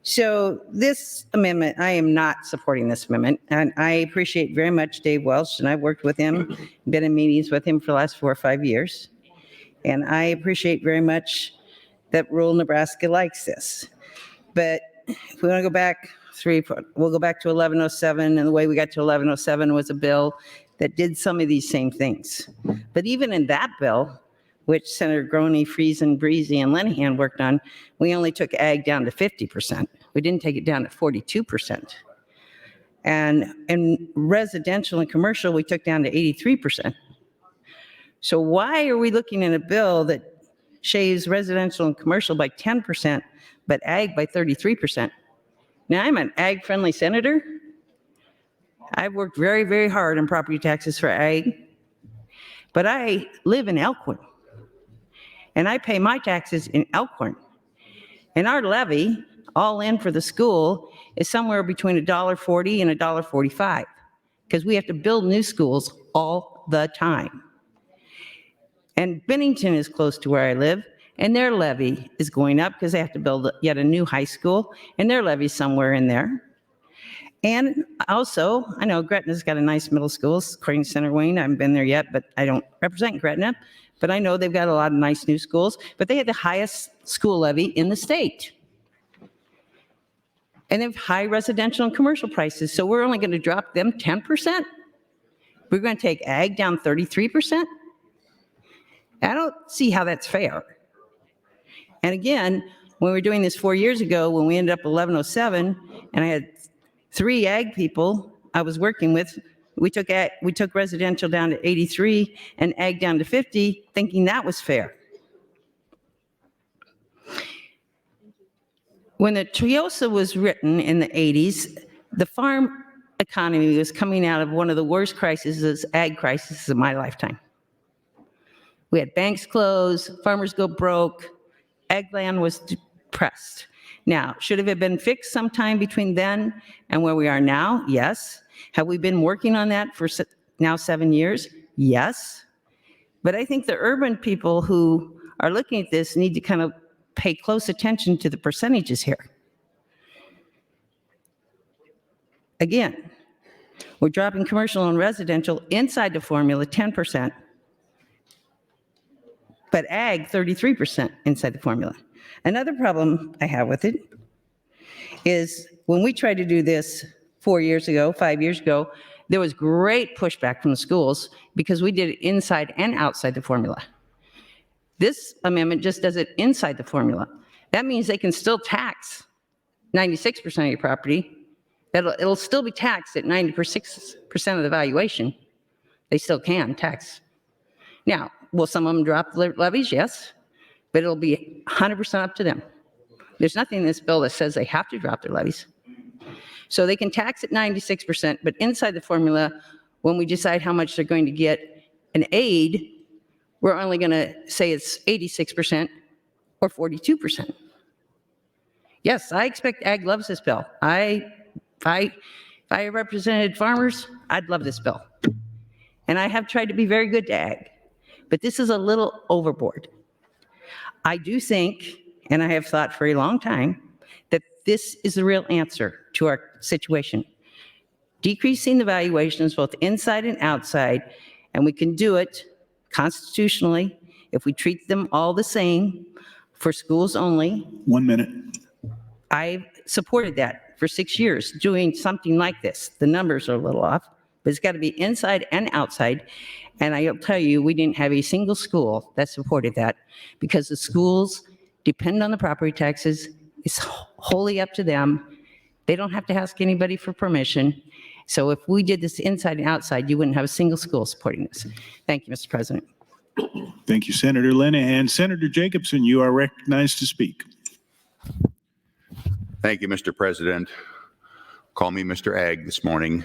So this amendment, I am not supporting this amendment, and I appreciate very much Dave Welch, and I've worked with him, been in meetings with him for the last 4 or 5 years, and I appreciate very much that rural Nebraska likes this. But if we want to go back we'll go back to 1107, and the way we got to 1107 was a bill that did some of these same things. But even in that bill, which Senator Groney, Friesen, Breezy, and Linehan worked on, we only took ag down to 50%. We didn't take it down to 42%. And in residential and commercial, we took down to 83%. So why are we looking at a bill that shaves residential and commercial by 10%, but ag by 33%? Now, I'm an ag-friendly senator. I've worked very, very hard on property taxes for ag, but I live in Elkhorn. And I pay my taxes in Elkhorn. And our levy, all in for the school, is somewhere between $1.40 and $1.45, because we have to build new schools all the time. And Bennington is close to where I live, and their levy is going up because they have to build yet a new high school, and their levy's somewhere in there. And also, I know Gretna's got a nice middle school, according to Senator Wayne. I haven't been there yet, but I don't represent Gretna. But I know they've got a lot of nice new schools, but they have the highest school levy in the state. And they have high residential and commercial prices, so we're only going to drop them 10%? We're going to take ag down 33%? I don't see how that's fair. And again, when we were doing this 4 years ago, when we ended up 1107, and I had 3 ag people I was working with, we took residential down to 83 and ag down to 50, thinking that was fair. When the TRIOSA was written in the 80s, the farm economy was coming out of one of the worst crises, ag crises of my lifetime. We had banks close, farmers go broke, ag land was depressed. Now, should it have been fixed sometime between then and where we are now? Yes. Have we been working on that for now 7 years? Yes. But I think the urban people who are looking at this need to kind of pay close attention to the percentages here. Again, we're dropping commercial and residential inside the formula 10%, but ag 33% inside the formula. Another problem I have with it is when we tried to do this 4 years ago, 5 years ago, there was great pushback from the schools because we did it inside and outside the formula. This amendment just does it inside the formula. That means they can still tax 96% of your property. It'll still be taxed at 96% of the valuation. They still can tax. Now, will some of them drop the levies? Yes, but it'll be 100% up to them. There's nothing in this bill that says they have to drop their levies. So they can tax at 96%, but inside the formula, when we decide how much they're going to get an aid, we're only going to say it's 86% or 42%. Yes, I expect ag loves this bill. If I represented farmers, I'd love this bill. And I have tried to be very good to ag, but this is a little overboard. I do think, and I have thought for a long time, that this is the real answer to our situation. Decreasing the valuations both inside and outside, and we can do it constitutionally if we treat them all the same for schools only. 1 minute. I supported that for 6 years, doing something like this. The numbers are a little off, but it's got to be inside and outside. And I'll tell you, we didn't have a single school that supported that because the schools depend on the property taxes. It's wholly up to them. They don't have to ask anybody for permission. So if we did this inside and outside, you wouldn't have a single school supporting this. Thank you, Mr. President. Thank you, Senator Linehan. Senator Jacobson, you are recognized to speak. Thank you, Mr. President. Call me Mr. Ag this morning.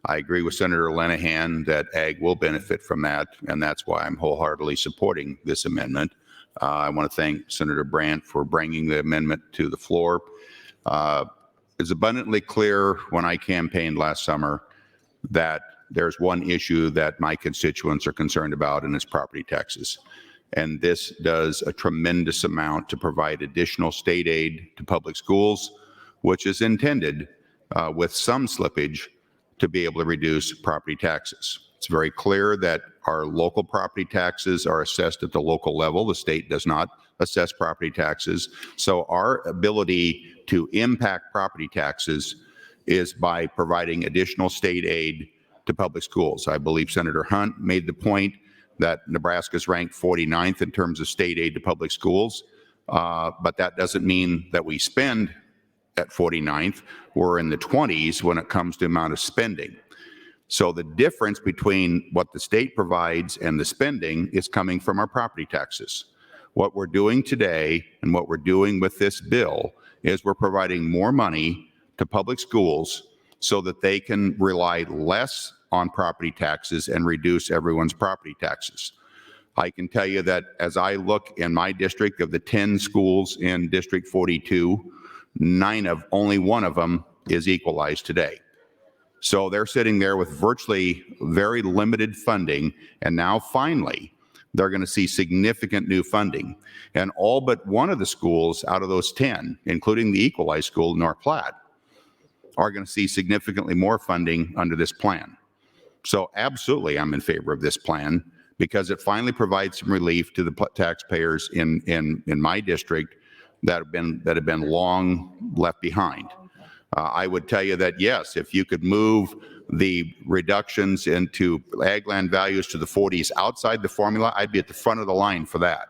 I agree with Senator Linehan that ag will benefit from that, and that's why I'm wholeheartedly supporting this amendment. I want to thank Senator Brandt for bringing the amendment to the floor. It's abundantly clear when I campaigned last summer that there's one issue that my constituents are concerned about, and it's property taxes. And this does a tremendous amount to provide additional state aid to public schools, which is intended with some slippage to be able to reduce property taxes. It's very clear that our local property taxes are assessed at the local level. The state does not assess property taxes. So our ability to impact property taxes is by providing additional state aid to public schools. I believe Senator Hunt made the point that Nebraska's ranked 49th in terms of state aid to public schools, but that doesn't mean that we spend at 49th. We're in the 20s when it comes to amount of spending. So the difference between what the state provides and the spending is coming from our property taxes. What we're doing today and what we're doing with this bill is we're providing more money to public schools so that they can rely less on property taxes and reduce everyone's property taxes. I can tell you that as I look in my district, of the 10 schools in District 42, only one of them is equalized today. So they're sitting there with virtually very limited funding, and now finally they're going to see significant new funding. And all but one of the schools out of those 10, including the equalized school in North Platte, are going to see significantly more funding under this plan. So absolutely, I'm in favor of this plan because it finally provides some relief to the taxpayers in my district that have been long left behind. I would tell you that yes, if you could move the reductions into ag land values to the 40s outside the formula, I'd be at the front of the line for that.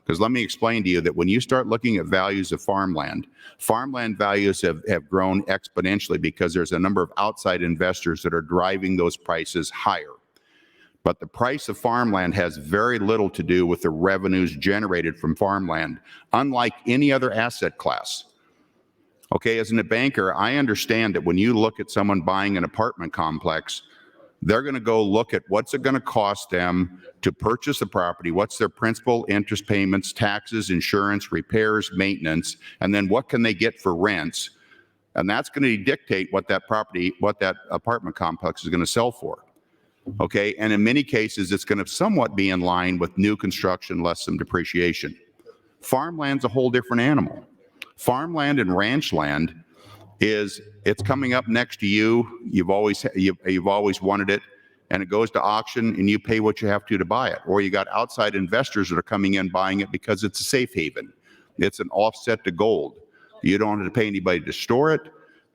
Because let me explain to you that when you start looking at values of farmland values have grown exponentially because there's a number of outside investors that are driving those prices higher. But the price of farmland has very little to do with the revenues generated from farmland, unlike any other asset class. Okay, as a banker, I understand that when you look at someone buying an apartment complex, they're going to go look at what's it going to cost them to purchase the property, what's their principal, interest payments, taxes, insurance, repairs, maintenance, and then what can they get for rents. And that's going to dictate what that apartment complex is going to sell for. Okay, and in many cases, it's going to somewhat be in line with new construction less some depreciation. Farmland's a whole different animal. Farmland and ranch land it's coming up next to you. You've always wanted it, and it goes to auction, and you pay what you have to buy it. Or you got outside investors that are coming in buying it because it's a safe haven. It's an offset to gold. You don't have to pay anybody to store it.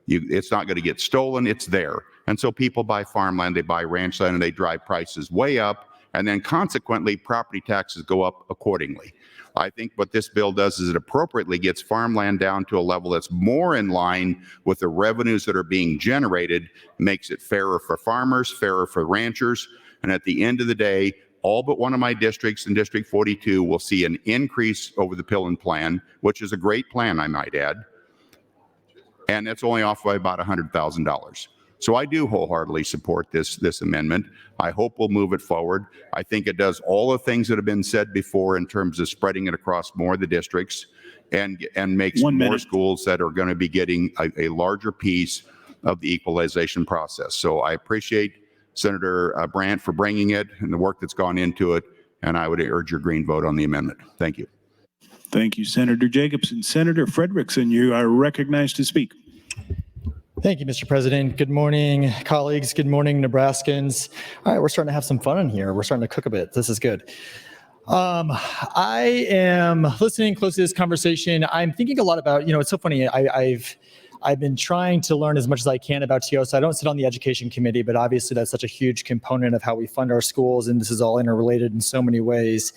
It's not going to get stolen. It's there. And so people buy farmland, they buy ranch land, and they drive prices way up, and then consequently property taxes go up accordingly. I think what this bill does is it appropriately gets farmland down to a level that's more in line with the revenues that are being generated, makes it fairer for farmers, fairer for ranchers, and at the end of the day, all but one of my districts in District 42 will see an increase over the Pillen plan, which is a great plan, I might add, and it's only off by about $100,000. So I do wholeheartedly support this amendment. I hope we'll move it forward. I think it does all the things that have been said before in terms of spreading it across more of the districts and makes more schools that are going to be getting a larger piece of the equalization process. So I appreciate Senator Brandt for bringing it and the work that's gone into it, and I would urge your green vote on the amendment. Thank you. Thank you, Senator Jacobson. Senator Frederickson, you are recognized to speak. Thank you, Mr. President. Good morning, colleagues. Good morning, Nebraskans. All right, we're starting to have some fun in here. We're starting to cook a bit. This is good. I am listening closely to this conversation. I'm thinking a lot about, it's so funny. I've been trying to learn as much as I can about TIOSA. I don't sit on the education committee, but obviously that's such a huge component of how we fund our schools, and this is all interrelated in so many ways.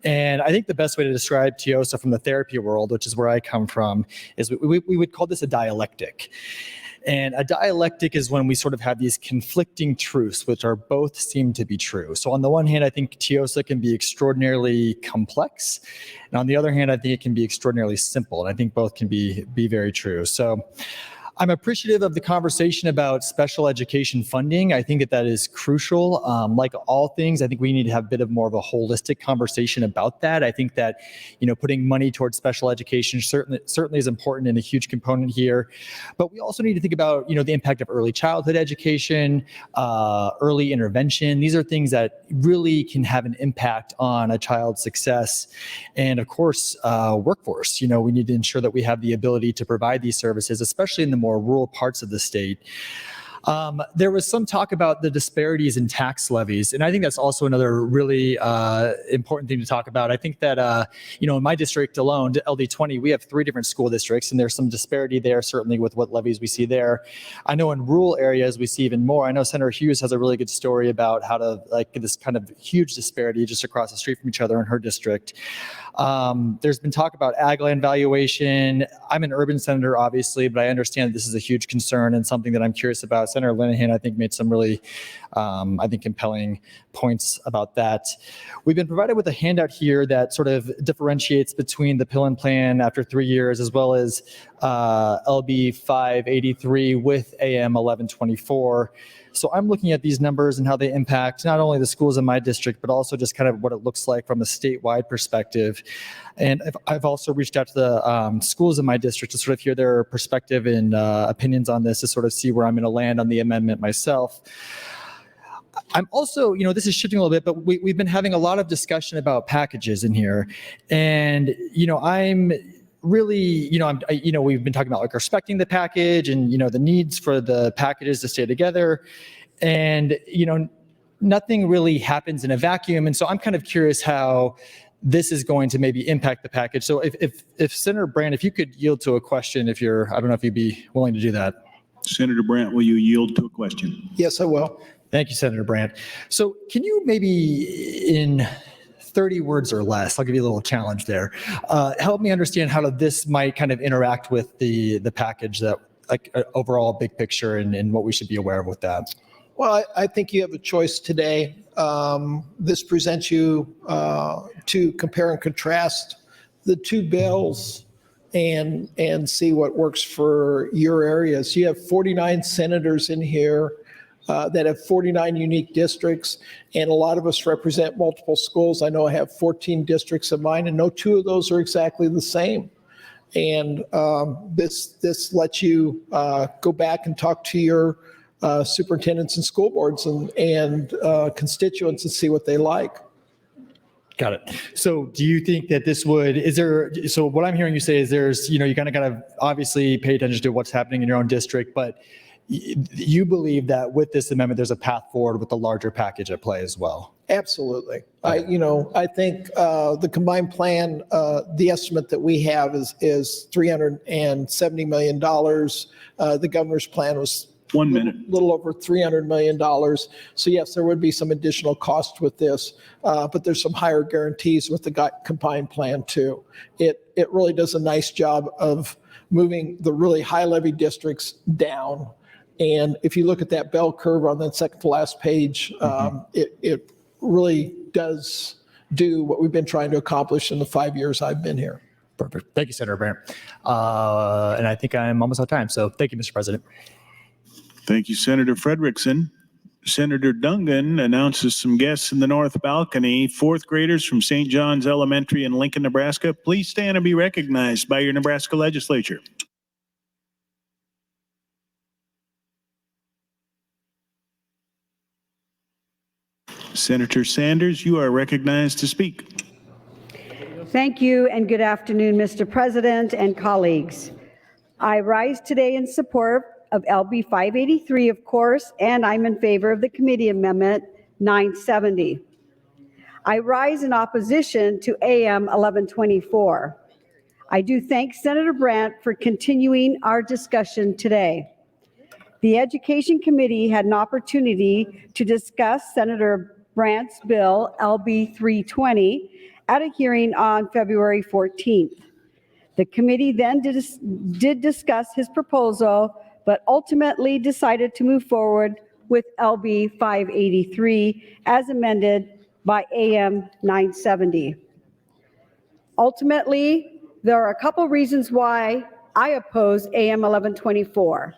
And I think the best way to describe TIOSA from the therapy world, which is where I come from, is we would call this a dialectic. And a dialectic is when we sort of have these conflicting truths, which are both seem to be true. So on the one hand, I think TIOSA can be extraordinarily complex. And on the other hand, I think it can be extraordinarily simple. And I think both can be very true. So I'm appreciative of the conversation about special education funding. I think that is crucial. Like all things, I think we need to have a bit of more of a holistic conversation about that. I think that, putting money towards special education certainly is important and a huge component here. But we also need to think about, the impact of early childhood education, early intervention. These are things that really can have an impact on a child's success. And of course, workforce. We need to ensure that we have the ability to provide these services, especially in the more rural parts of the state. There was some talk about the disparities in tax levies, and I think that's also another really important thing to talk about. I think that, in my district alone, LD20, we have 3 different school districts, and there's some disparity there, certainly with what levies we see there. I know in rural areas, we see even more. I know Senator Hughes has a really good story about how to, this kind of huge disparity just across the street from each other in her district. There's been talk about ag land valuation. I'm an urban senator, obviously, but I understand this is a huge concern and something that I'm curious about. Senator Linehan, I think, made some really, compelling points about that. We've been provided with a handout here that sort of differentiates between the Pillen plan after 3 years, as well as LB 583 with AM 1124. So I'm looking at these numbers and how they impact not only the schools in my district, but also just kind of what it looks like from a statewide perspective. And I've also reached out to the schools in my district to sort of hear their perspective and opinions on this, to sort of see where I'm going to land on the amendment myself. I'm also, this is shifting a little bit, but we've been having a lot of discussion about packages in here. And, really, we've been talking about like respecting the package and, the needs for the packages to stay together. And, nothing really happens in a vacuum. And so I'm kind of curious how this is going to maybe impact the package. So if Senator Brandt, if you could yield to a question, I don't know if you'd be willing to do that. Senator Brandt, will you yield to a question? Yes, I will. Thank you, Senator Brandt. So can you maybe in 30 words or less, I'll give you a little challenge there, help me understand how this might kind of interact with the package, that like overall big picture and what we should be aware of with that? Well, I think you have a choice today. This presents you to compare and contrast the two bills and see what works for your areas. You have 49 senators in here that have 49 unique districts, and a lot of us represent multiple schools. I know I have 14 districts of mine, and no two of those are exactly the same. And this lets you go back and talk to your superintendents and school boards and constituents and see what they like. Got it. So do you think that so what I'm hearing you say is you kind of obviously pay attention to what's happening in your own district, but you believe that with this amendment, there's a path forward with the larger package at play as well? Absolutely. Okay. I think the combined plan, the estimate that we have is $370 million. The governor's plan was 1 minute. A little over $300 million. So yes, there would be some additional cost with this, but there's some higher guarantees with the combined plan too. It really does a nice job of moving the really high levy districts down. And if you look at that bell curve on that second to last page, it really does do what we've been trying to accomplish in the 5 years I've been here. Perfect. Thank you, Senator Brandt. And I think I'm almost out of time. So thank you, Mr. President. Thank you, Senator Frederickson. Senator Dungan announces some guests in the north balcony. Fourth graders from St. John's Elementary in Lincoln, Nebraska. Please stand and be recognized by your Nebraska Legislature. Senator Sanders, you are recognized to speak. Thank you and good afternoon, Mr. President and colleagues. I rise today in support of LB 583, of course, and I'm in favor of the committee amendment 970. I rise in opposition to AM 1124. I do thank Senator Brandt for continuing our discussion today. The Education Committee had an opportunity to discuss Senator Brandt's bill, LB 320, at a hearing on February 14th. The committee then did discuss his proposal, but ultimately decided to move forward with LB 583 as amended by AM 970. Ultimately, there are a couple reasons why I oppose AM 1124.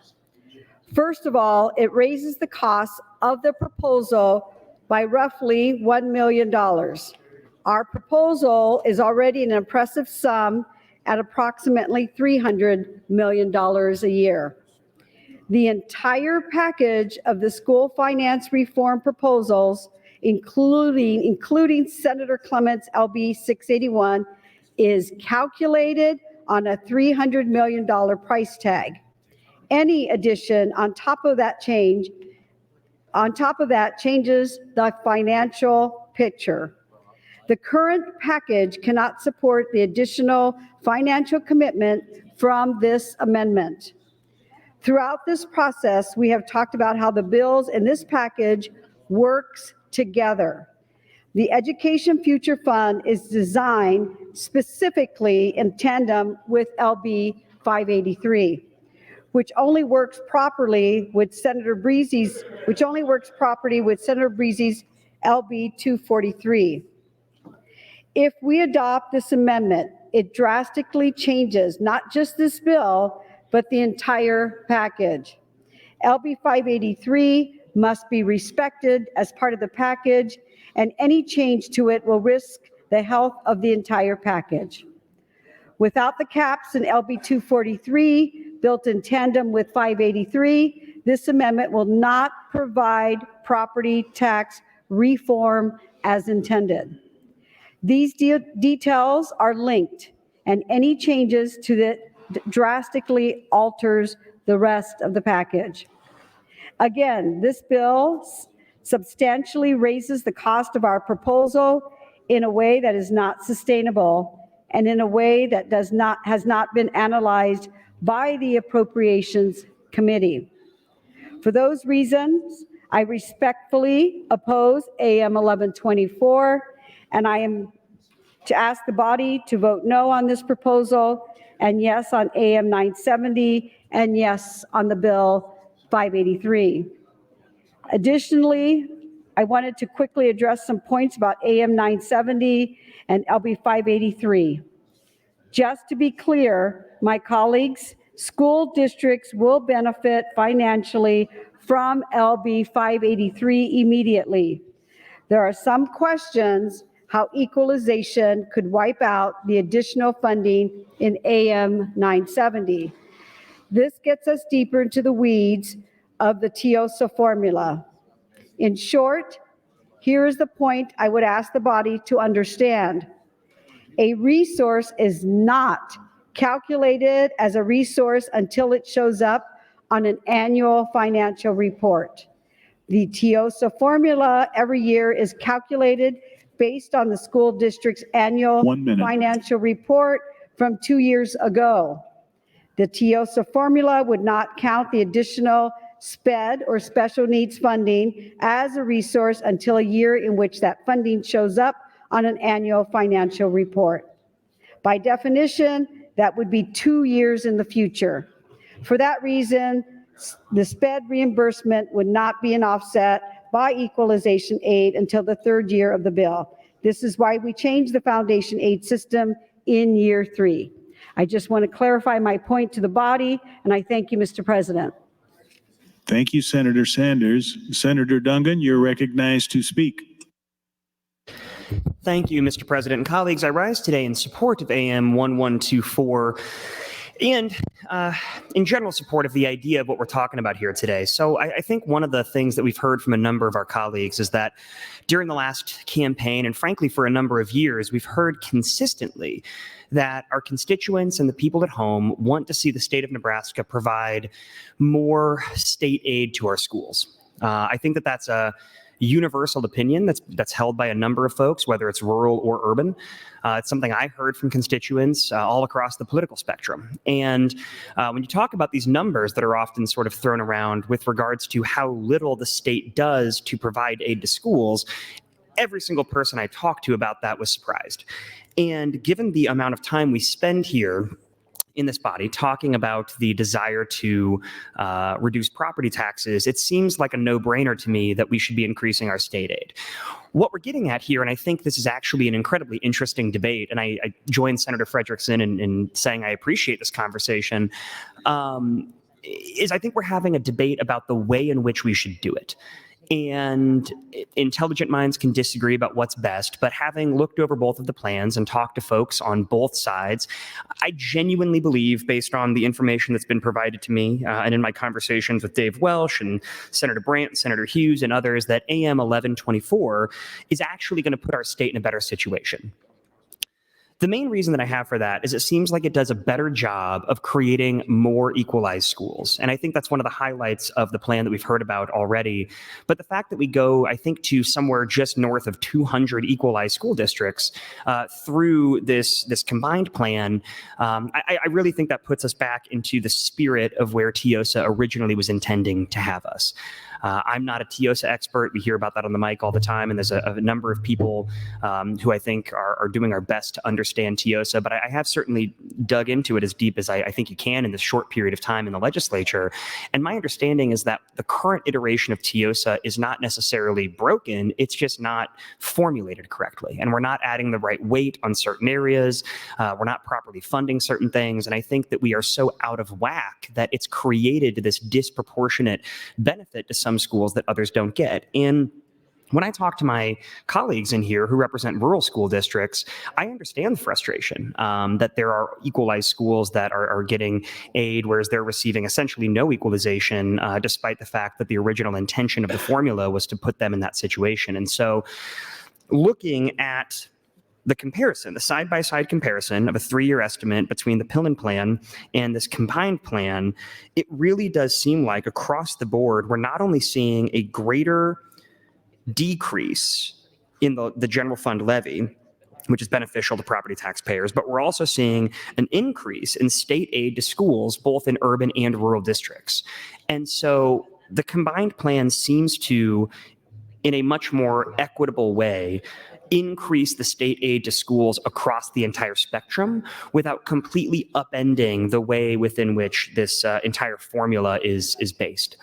First of all, it raises the cost of the proposal by roughly $1 million. Our proposal is already an impressive sum at approximately $300 million a year. The entire package of the school finance reform proposals, including Senator Clement's LB 681, is calculated on a $300 million price tag. Any addition on top of that changes the financial picture. The current package cannot support the additional financial commitment from this amendment. Throughout this process, we have talked about how the bills in this package works together. The Education Future Fund is designed specifically in tandem with LB 583, which only works properly with Senator Breezy's LB 243. If we adopt this amendment, it drastically changes not just this bill, but the entire package. LB 583 must be respected as part of the package, and any change to it will risk the health of the entire package. Without the caps in LB 243, built in tandem with 583, this amendment will not provide property tax reform as intended. These details are linked, and any changes to that drastically alters the rest of the package. Again, this bill substantially raises the cost of our proposal in a way that is not sustainable and in a way that has not been analyzed by the Appropriations Committee. For those reasons, I respectfully oppose AM 1124, and I am to ask the body to vote no on this proposal, and yes on AM 970, and yes on the bill 583. Additionally, I wanted to quickly address some points about AM 970 and LB 583. Just to be clear, my colleagues, school districts will benefit financially from LB 583 immediately. There are some questions how equalization could wipe out the additional funding in AM 970. This gets us deeper into the weeds of the TIOSA formula. In short, here is the point I would ask the body to understand. A resource is not calculated as a resource until it shows up on an annual financial report. The TIOSA formula every year is calculated based on the school district's annual financial report from 2 years ago. The TIOSA formula would not count the additional SPED or special needs funding as a resource until a year in which that funding shows up on an annual financial report. By definition, that would be 2 years in the future. For that reason, the SPED reimbursement would not be an offset by equalization aid until the 3rd year of the bill. This is why we changed the foundation aid system in year 3. I just want to clarify my point to the body, and I thank you, Mr. President. Thank you, Senator Sanders. Senator Dungan, you're recognized to speak. Thank you, Mr. President and colleagues. I rise today in support of AM 1124 and in general support of the idea of what we're talking about here today. So I think one of the things that we've heard from a number of our colleagues is that during the last campaign, and frankly for a number of years, we've heard consistently that our constituents and the people at home want to see the state of Nebraska provide more state aid to our schools. I think that that's a universal opinion that's held by a number of folks, whether it's rural or urban. It's something I heard from constituents all across the political spectrum. And when you talk about these numbers that are often sort of thrown around with regards to how little the state does to provide aid to schools, every single person I talked to about that was surprised. And given the amount of time we spend here in this body talking about the desire to reduce property taxes, it seems like a no-brainer to me that we should be increasing our state aid. What we're getting at here, and I think this is actually an incredibly interesting debate, and I join Senator Frederickson in saying I appreciate this conversation, is I think we're having a debate about the way in which we should do it. And intelligent minds can disagree about what's best, but having looked over both of the plans and talked to folks on both sides, I genuinely believe, based on the information that's been provided to me and in my conversations with Dave Welsh and Senator Brandt, Senator Hughes, and others, that AM 1124 is actually going to put our state in a better situation. The main reason that I have for that is it seems like it does a better job of creating more equalized schools. And I think that's one of the highlights of the plan that we've heard about already. But the fact that we go, I think, to somewhere just north of 200 equalized school districts through this combined plan, I really think that puts us back into the spirit of where TIOSA originally was intending to have us. I'm not a TIOSA expert. We hear about that on the mic all the time, and there's a number of people who I think are doing our best to understand TIOSA, but I have certainly dug into it as deep as I think you can in this short period of time in the legislature. And my understanding is that the current iteration of TIOSA is not necessarily broken, it's just not formulated correctly. And we're not adding the right weight on certain areas, we're not properly funding certain things, and I think that we are so out of whack that it's created this disproportionate benefit to some schools that others don't get. And when I talk to my colleagues in here who represent rural school districts, I understand the frustration that there are equalized schools that are getting aid, whereas they're receiving essentially no equalization, despite the fact that the original intention of the formula was to put them in that situation. And so looking at the comparison, the side-by-side comparison of a 3-year estimate between the Pillen plan and this combined plan, it really does seem like across the board, we're not only seeing a greater decrease in the general fund levy, which is beneficial to property taxpayers, but we're also seeing an increase in state aid to schools, both in urban and rural districts. And so the combined plan seems to, in a much more equitable way, increase the state aid to schools across the entire spectrum without completely upending the way within which this entire formula is based.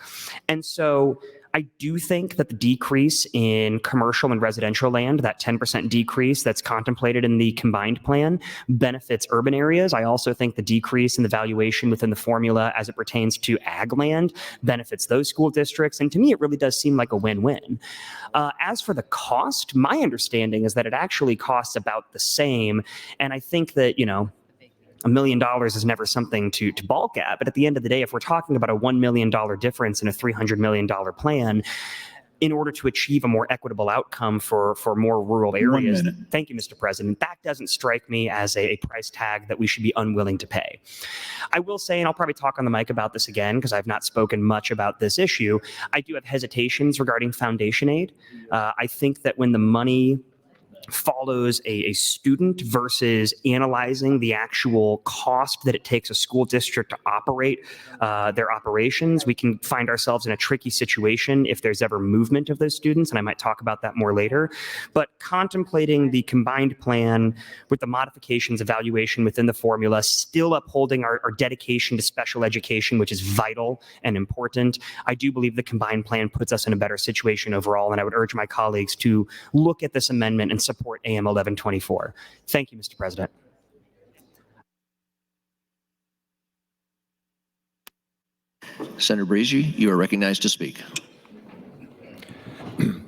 And so I do think that the decrease in commercial and residential land, that 10% decrease that's contemplated in the combined plan, benefits urban areas. I also think the decrease in the valuation within the formula as it pertains to ag land benefits those school districts. And to me, it really does seem like a win-win. As for the cost, my understanding is that it actually costs about the same. And I think that, $1 million is never something to balk at. But at the end of the day, if we're talking about a $1 million difference in a $300 million plan, in order to achieve a more equitable outcome for more rural areas. Thank you, Mr. President. That doesn't strike me as a price tag that we should be unwilling to pay. I will say, and I'll probably talk on the mic about this again because I've not spoken much about this issue, I do have hesitations regarding foundation aid. I think that when the money follows a student versus analyzing the actual cost that it takes a school district to operate their operations, we can find ourselves in a tricky situation if there's ever movement of those students, and I might talk about that more later. But contemplating the combined plan with the modifications evaluation within the formula, still upholding our dedication to special education, which is vital and important, I do believe the combined plan puts us in a better situation overall, and I would urge my colleagues to look at this amendment and support AM 1124. Thank you, Mr. President. Senator Breezy, you are recognized to speak.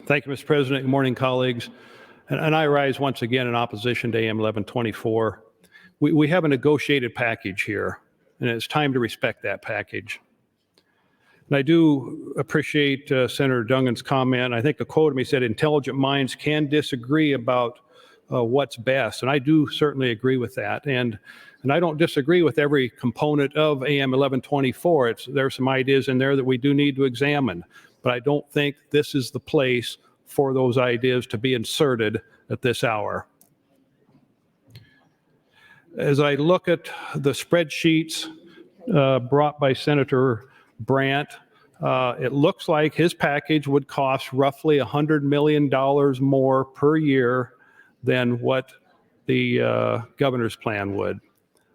Thank you, Mr. President. Good morning, colleagues. And I rise once again in opposition to AM 1124. We have a negotiated package here, and it's time to respect that package. And I do appreciate Senator Dungan's comment. I think the quote of me said, intelligent minds can disagree about what's best. And I do certainly agree with that. And I don't disagree with every component of AM 1124. There's some ideas in there that we do need to examine. But I don't think this is the place for those ideas to be inserted at this hour. As I look at the spreadsheets brought by Senator Brandt, it looks like his package would cost roughly $100 million more per year than what the governor's plan would.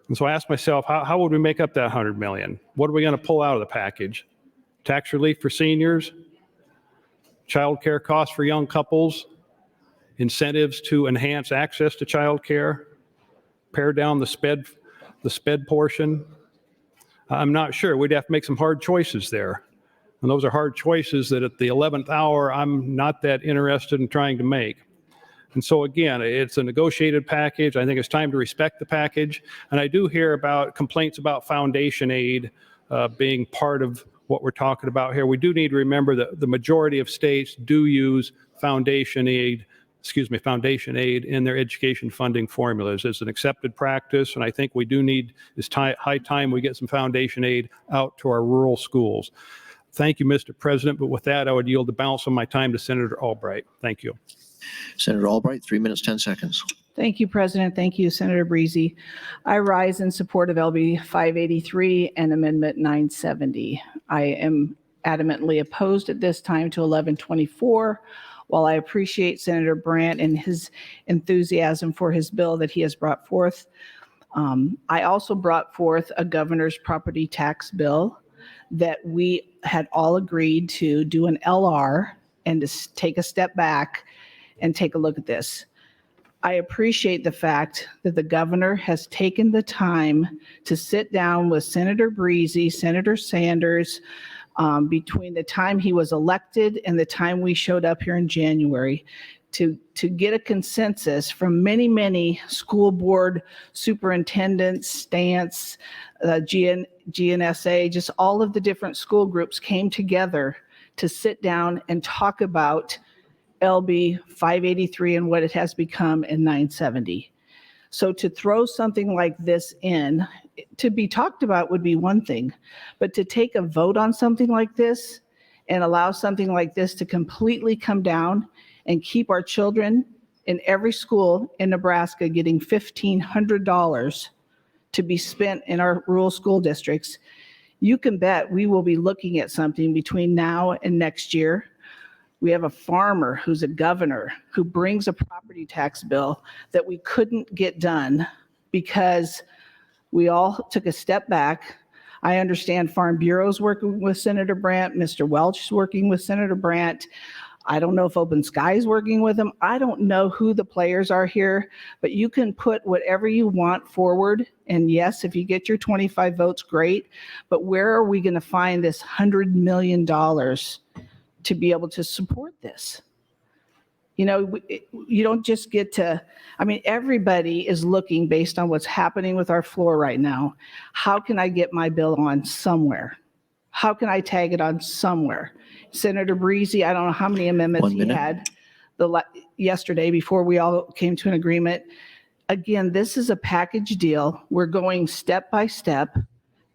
And so I asked myself, how would we make up that $100 million? What are we going to pull out of the package? Tax relief for seniors, child care costs for young couples, incentives to enhance access to child care, pare down the sped portion. I'm not sure. We'd have to make some hard choices there. And those are hard choices that at the 11th hour, I'm not that interested in trying to make. And so again, it's a negotiated package. I think it's time to respect the package. And I do hear about complaints about foundation aid being part of what we're talking about here. We do need to remember that the majority of states do use foundation aid in their education funding formulas. It's an accepted practice, and I think we do need, it's high time we get some foundation aid out to our rural schools. Thank you, Mr. President, but with that, I would yield the balance of my time to Senator Albright. Thank you. Senator Albright, 3 minutes, 10 seconds. Thank you, President. Thank you, Senator Breezy. I rise in support of LB 583 and Amendment 970. I am adamantly opposed at this time to 1124. While I appreciate Senator Brandt and his enthusiasm for his bill that he has brought forth, I also brought forth a governor's property tax bill that we had all agreed to do an LR and to take a step back and take a look at this. I appreciate the fact that the governor has taken the time to sit down with Senator Breezy, Senator Sanders, between the time he was elected and the time we showed up here in January to get a consensus from many school board superintendents, Stance, GNSA, just all of the different school groups came together to sit down and talk about LB 583 and what it has become in 970. So to throw something like this in, to be talked about would be one thing, but to take a vote on something like this and allow something like this to completely come down and keep our children in every school in Nebraska getting $1,500 to be spent in our rural school districts, you can bet we will be looking at something between now and next year. We have a farmer who's a governor who brings a property tax bill that we couldn't get done because we all took a step back. I understand Farm Bureau's working with Senator Brandt, Mr. Welch is working with Senator Brandt. I don't know if Open Sky is working with them. I don't know who the players are here, but you can put whatever you want forward. And yes, if you get your 25 votes, great. But where are we going to find this $100 million to be able to support this? You know, you don't just get to, I mean, everybody is looking based on what's happening with our floor right now. How can I get my bill on somewhere? How can I tag it on somewhere? Senator Breezy, I don't know how many amendments he had yesterday before we all came to an agreement. Again, this is a package deal. We're going step by step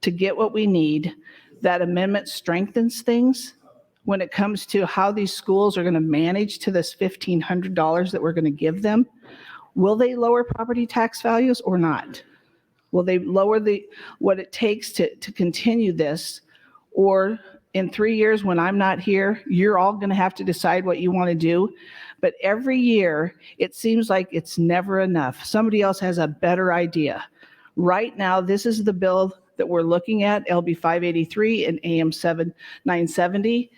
to get what we need. That amendment strengthens things when it comes to how these schools are going to manage to this $1,500 that we're going to give them. Will they lower property tax values or not? Will they lower what it takes to continue this? Or in 3 years when I'm not here, you're all going to have to decide what you want to do. But every year, it seems like it's never enough. Somebody else has a better idea. Right now, this is the bill that we're looking at, LB 583 and AM 970.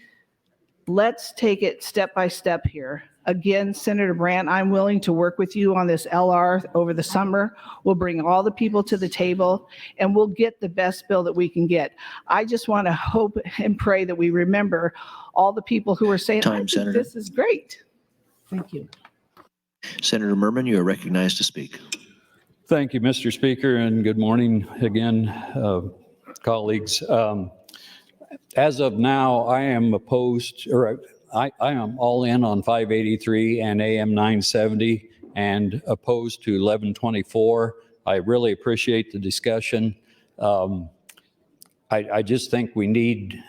Let's take it step by step here. Again, Senator Brandt, I'm willing to work with you on this LR over the summer. We'll bring all the people to the table and we'll get the best bill that we can get. I just want to hope and pray that we remember all the people who are saying, I think Senator. this is great. Thank you. Senator Merman, you are recognized to speak. Thank you, Mr. Speaker, and good morning again, colleagues. As of now, I am opposed, or I am all in on 583 and AM 970 and opposed to 1124. I really appreciate the discussion. I just think we need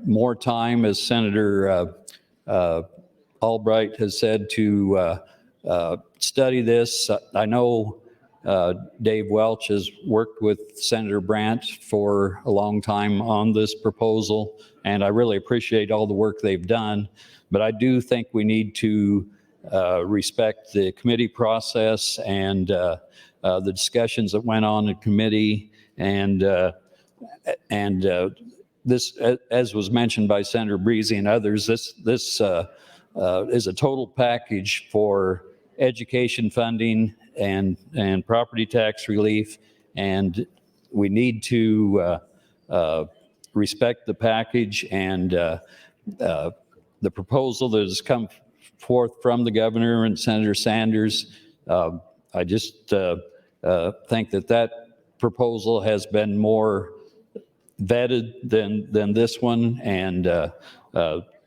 more time, as Senator Albright has said, to study this. I know Dave Welch has worked with Senator Brandt for a long time on this proposal, and I really appreciate all the work they've done. But I do think we need to respect the committee process and the discussions that went on in committee, and this, as was mentioned by Senator Breezy and others, this is a total package for education funding and property tax relief, and we need to respect the package and the proposal that has come forth from the governor and Senator Sanders. I just think that proposal has been more vetted than this one, and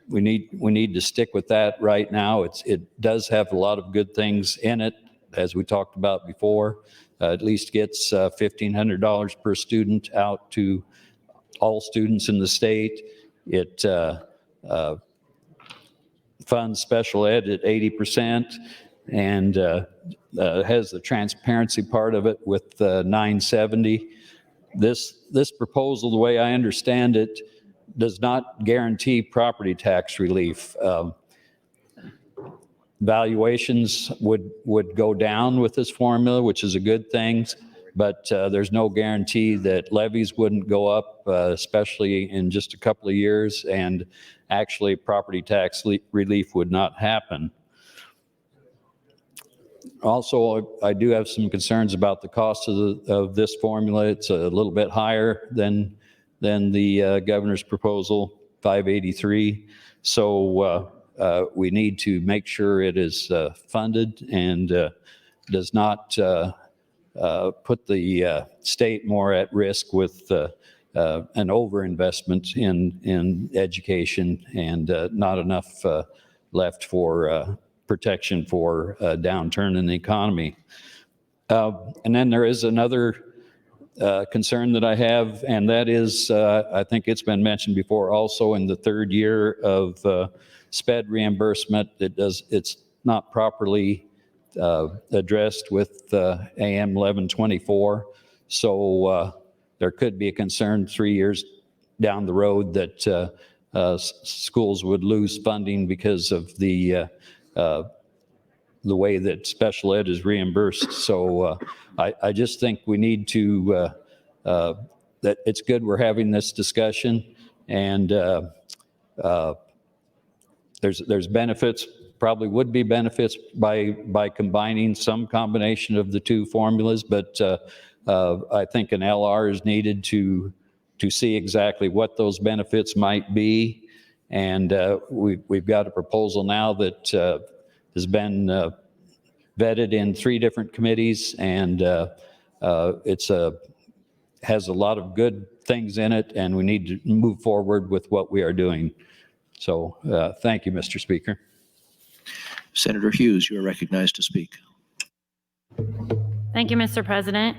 we need to stick with that right now. It does have a lot of good things in it, as we talked about before. At least gets $1,500 per student out to all students in the state. It funds special ed at 80% and has the transparency part of it with 970. This proposal, the way I understand it, does not guarantee property tax relief. Valuations would go down with this formula, which is a good thing, but there's no guarantee that levies wouldn't go up, especially in just a couple of years, and actually property tax relief would not happen. Also, I do have some concerns about the cost of this formula. It's a little bit higher than the governor's proposal, 583. So we need to make sure it is funded and does not put the state more at risk with an overinvestment in education and not enough left for protection for a downturn in the economy. And then there is another concern that I have, and that is, I think it's been mentioned before also, in the third year of SPED reimbursement, it's not properly addressed with AM 1124. So there could be a concern 3 years down the road that schools would lose funding because of the way that special ed is reimbursed. So I just think we need to, that it's good we're having this discussion, and there's benefits, probably would be benefits by combining some combination of the two formulas, but I think an LR is needed to see exactly what those benefits might be. And we've got a proposal now that has been vetted in 3 different committees, and has a lot of good things in it, and we need to move forward with what we are doing. So thank you, Mr. Speaker. Senator Hughes, you are recognized to speak. Thank you, Mr. President.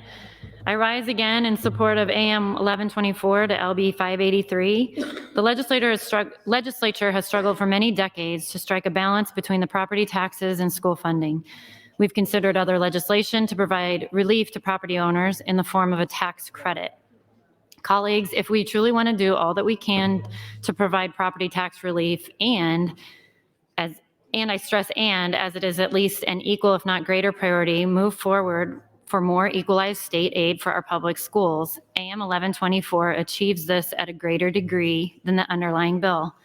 I rise again in support of AM 1124 to LB 583. The legislature has struggled for many decades to strike a balance between the property taxes and school funding. We've considered other legislation to provide relief to property owners in the form of a tax credit. Colleagues, if we truly want to do all that we can to provide property tax relief, and I stress as it is at least an equal if not greater priority, move forward for more equalized state aid for our public schools, AM 1124 achieves this at a greater degree than the underlying bill.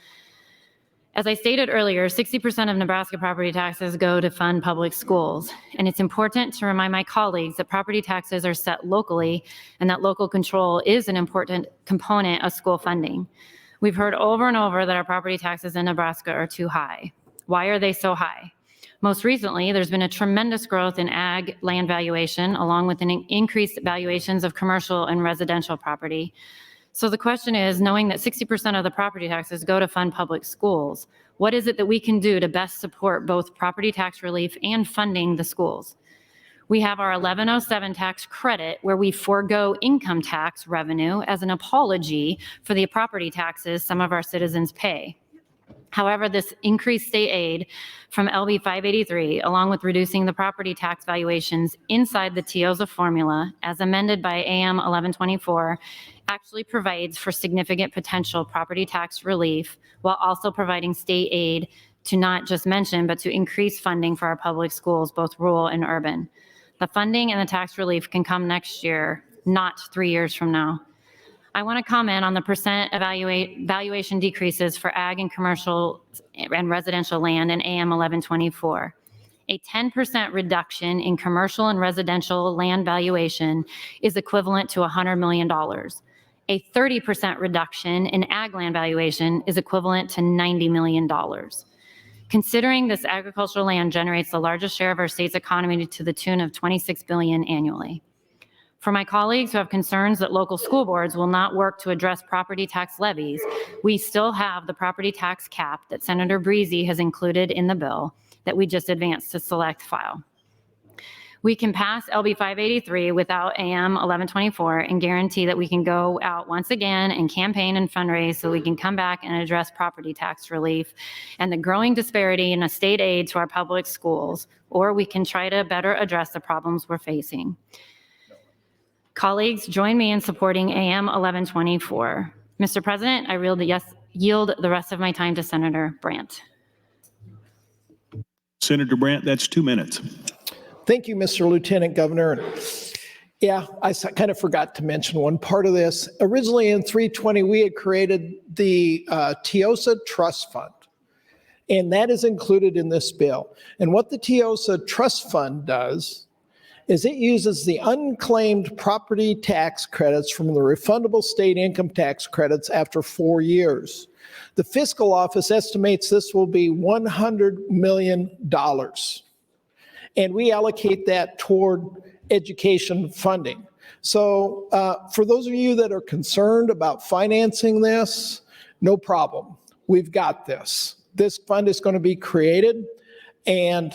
As I stated earlier, 60% of Nebraska property taxes go to fund public schools, and it's important to remind my colleagues that property taxes are set locally and that local control is an important component of school funding. We've heard over and over that our property taxes in Nebraska are too high. Why are they so high? Most recently, there's been a tremendous growth in ag land valuation, along with an increased valuations of commercial and residential property. So the question is, knowing that 60% of the property taxes go to fund public schools, what is it that we can do to best support both property tax relief and funding the schools? We have our 1107 tax credit, where we forego income tax revenue as an apology for the property taxes some of our citizens pay. However, this increased state aid from LB 583, along with reducing the property tax valuations inside the TIOSA formula, as amended by AM 1124, actually provides for significant potential property tax relief, while also providing state aid to not just mention, but to increase funding for our public schools, both rural and urban. The funding and the tax relief can come next year, not 3 years from now. I want to comment on the percent valuation decreases for ag and commercial and residential land in AM 1124. A 10% reduction in commercial and residential land valuation is equivalent to $100 million. A 30% reduction in ag land valuation is equivalent to $90 million. Considering this agricultural land generates the largest share of our state's economy to the tune of $26 billion annually. For my colleagues who have concerns that local school boards will not work to address property tax levies, we still have the property tax cap that Senator Breezy has included in the bill that we just advanced to select file. We can pass LB 583 without AM 1124 and guarantee that we can go out once again and campaign and fundraise so we can come back and address property tax relief and the growing disparity in state aid to our public schools, or we can try to better address the problems we're facing. Colleagues, join me in supporting AM 1124. Mr. President, I yield the rest of my time to Senator Brandt. Senator Brandt, that's 2 minutes. Thank you, Mr. Lieutenant Governor. Yeah, I kind of forgot to mention one part of this. Originally in 320, we had created the TIOSA Trust Fund, and that is included in this bill. And what the TIOSA Trust Fund does is it uses the unclaimed property tax credits from the refundable state income tax credits after 4 years. The fiscal office estimates this will be $100 million. And we allocate that toward education funding. So for those of you that are concerned about financing this, no problem. We've got this. this fund is going to be created, and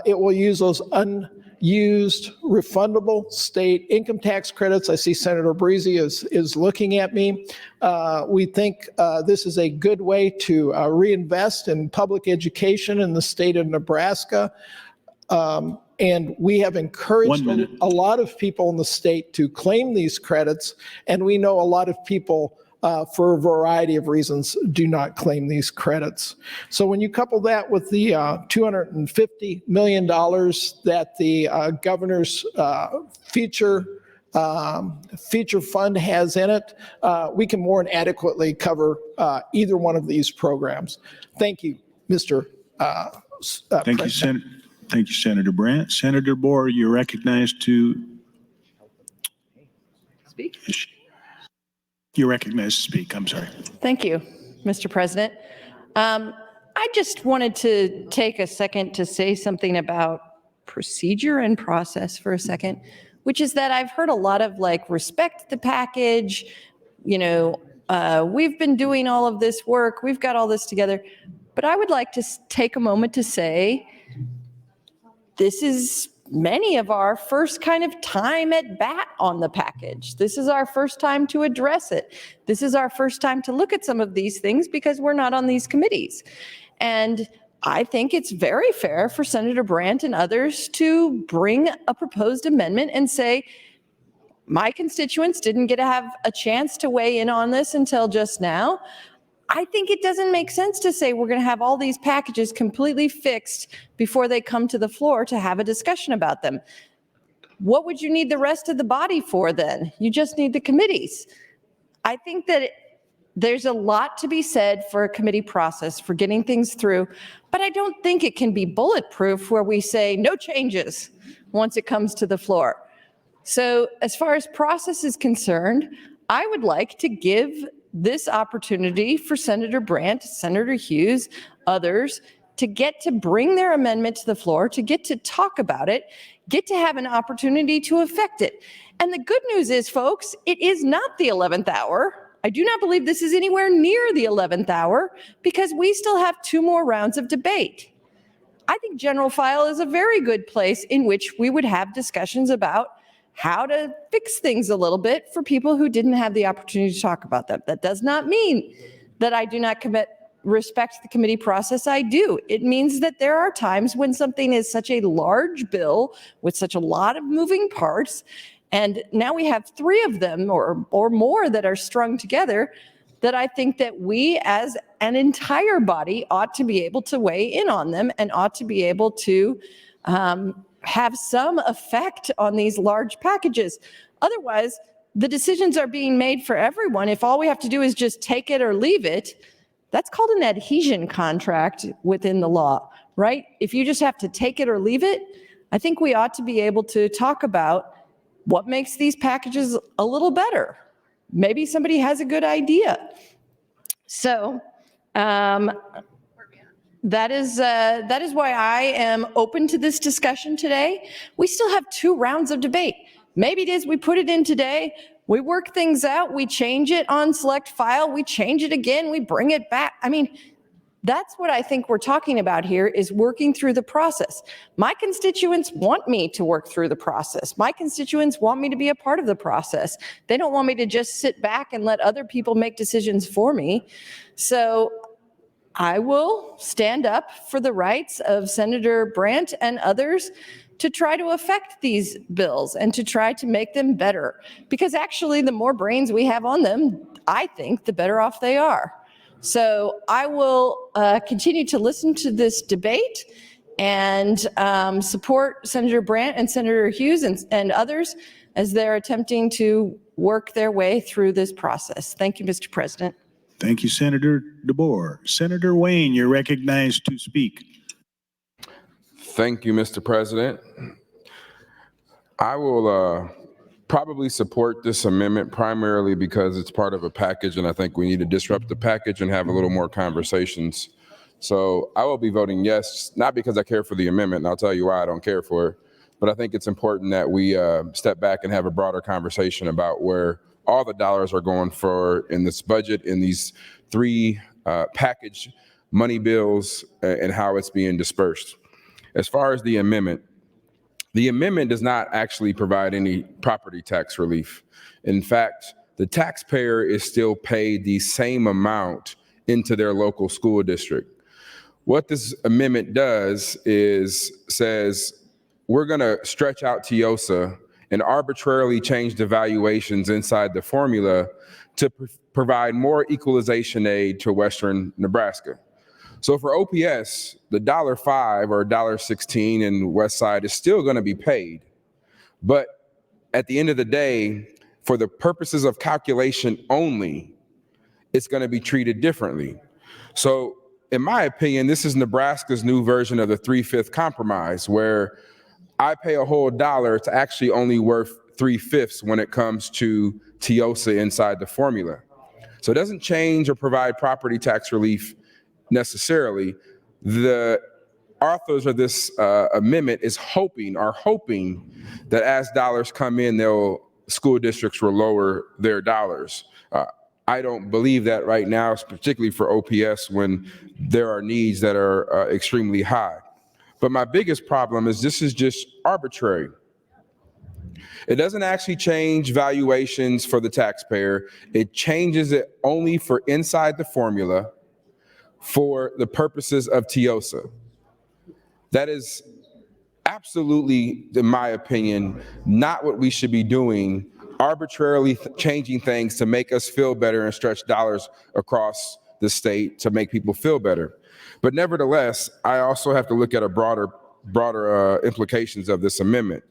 it will use those unused refundable state income tax credits. I see Senator Breezy is looking at me. We think this is a good way to reinvest in public education in the state of Nebraska. And we have encouraged a lot of people in the state to claim these credits, and we know a lot of people for a variety of reasons do not claim these credits. So when you couple that with the $250 million that the governor's feature fund has in it, we can more than adequately cover either one of these programs. Thank you, Mr. Thank you, Senator. Thank you, Senator Brandt. Senator Bohr, you're recognized to Speak. You're recognized to speak. I'm sorry. Thank you, Mr. President. I just wanted to take a second to say something about procedure and process for a second, which is that I've heard a lot of like, respect the package, we've been doing all of this work, we've got all this together. But I would like to take a moment to say, this is many of our first kind of time at bat on the package. This is our first time to address it. This is our first time to look at some of these things because we're not on these committees. And I think it's very fair for Senator Brandt and others to bring a proposed amendment and say, my constituents didn't get to have a chance to weigh in on this until just now. I think it doesn't make sense to say we're going to have all these packages completely fixed before they come to the floor to have a discussion about them. What would you need the rest of the body for then? You just need the committees. I think that there's a lot to be said for a committee process, for getting things through, but I don't think it can be bulletproof where we say no changes once it comes to the floor. So as far as process is concerned, I would like to give this opportunity for Senator Brandt, Senator Hughes, others, to get to bring their amendment to the floor, to get to talk about it, get to have an opportunity to affect it. And the good news is, folks, it is not the 11th hour. I do not believe this is anywhere near the 11th hour because we still have 2 more rounds of debate. I think general file is a very good place in which we would have discussions about how to fix things a little bit for people who didn't have the opportunity to talk about them. That does not mean that I do not respect the committee process. I do. It means that there are times when something is such a large bill with such a lot of moving parts, and now we have 3 of them or more that are strung together, that I think that we as an entire body ought to be able to weigh in on them and ought to be able to have some effect on these large packages. Otherwise, the decisions are being made for everyone. If all we have to do is just take it or leave it, that's called an adhesion contract within the law, right? If you just have to take it or leave it, I think we ought to be able to talk about what makes these packages a little better. Maybe somebody has a good idea. So, that is why I am open to this discussion today. We still have 2 rounds of debate. Maybe it is we put it in today, we work things out, we change it on select file, we change it again, we bring it back. I mean, that's what I think we're talking about here, is working through the process. My constituents want me to work through the process. My constituents want me to be a part of the process. They don't want me to just sit back and let other people make decisions for me. So I will stand up for the rights of Senator Brandt and others to try to affect these bills and to try to make them better. Because actually, the more brains we have on them, I think the better off they are. So I will continue to listen to this debate and support Senator Brandt and Senator Hughes and others as they're attempting to work their way through this process. Thank you, Mr. President. Thank you, Senator DeBoer. Senator Wayne, you're recognized to speak. Thank you, Mr. President. I will probably support this amendment primarily because it's part of a package, and I think we need to disrupt the package and have a little more conversations. So I will be voting yes, not because I care for the amendment, and I'll tell you why I don't care for it, but I think it's important that we step back and have a broader conversation about where all the dollars are going for in this budget, in these 3 package money bills and how it's being dispersed. As far as the amendment does not actually provide any property tax relief. In fact, the taxpayer is still paid the same amount into their local school district. What this amendment does is says, we're going to stretch out TIOSA and arbitrarily change the valuations inside the formula to provide more equalization aid to Western Nebraska. So for OPS, the $5 or $16 in West Side is still going to be paid. But at the end of the day, for the purposes of calculation only, it's going to be treated differently. So in my opinion, this is Nebraska's new version of the 3/5 compromise, where I pay a whole dollar, it's actually only worth 3/5 when it comes to TIOSA inside the formula. So it doesn't change or provide property tax relief necessarily. The authors of this amendment are hoping that as dollars come in, school districts will lower their dollars. I don't believe that right now, particularly for OPS when there are needs that are extremely high. But my biggest problem is this is just arbitrary. It doesn't actually change valuations for the taxpayer. It changes it only for inside the formula for the purposes of TIOSA. That is absolutely, in my opinion, not what we should be doing, arbitrarily changing things to make us feel better and stretch dollars across the state to make people feel better. But nevertheless, I also have to look at a broader implications of this amendment.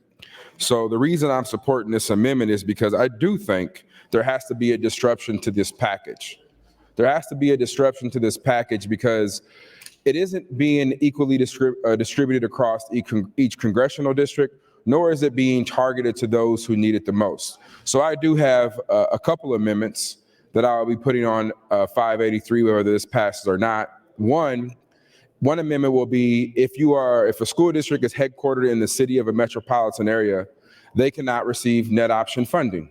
So the reason I'm supporting this amendment is because I do think there has to be a disruption to this package. There has to be a disruption to this package because it isn't being equally distributed across each congressional district, nor is it being targeted to those who need it the most. So I do have a couple amendments that I'll be putting on 583, whether this passes or not. One amendment will be if a school district is headquartered in the city of a metropolitan area, they cannot receive net option funding.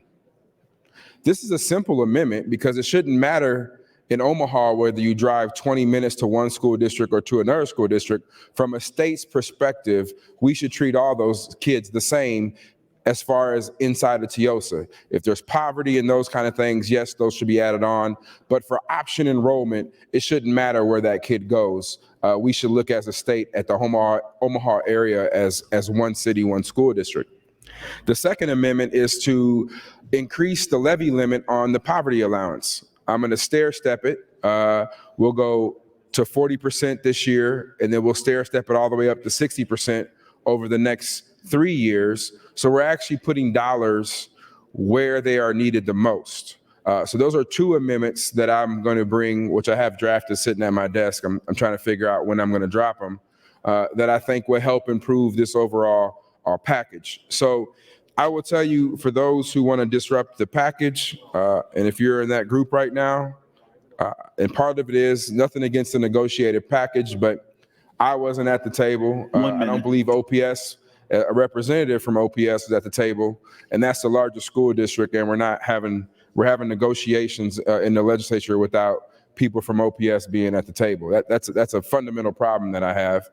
This is a simple amendment because it shouldn't matter in Omaha whether you drive 20 minutes to one school district or to another school district. From a state's perspective, we should treat all those kids the same as far as inside of TIOSA. If there's poverty and those kind of things, yes, those should be added on. But for option enrollment, it shouldn't matter where that kid goes. We should look as a state at the Omaha area as one city, one school district. The second amendment is to increase the levy limit on the poverty allowance. I'm going to stair step it. We'll go to 40% this year, and then we'll stair step it all the way up to 60% over the next 3 years. So we're actually putting dollars where they are needed the most. So those are two amendments that I'm going to bring, which I have drafted sitting at my desk. I'm trying to figure out when I'm going to drop them, that I think will help improve this overall package. So I will tell you, for those who want to disrupt the package, and if you're in that group right now, and part of it is nothing against the negotiated package, but I wasn't at the table. I don't believe OPS, a representative from OPS is at the table, and that's the largest school district, and we're having negotiations in the legislature without people from OPS being at the table. That's a fundamental problem that I have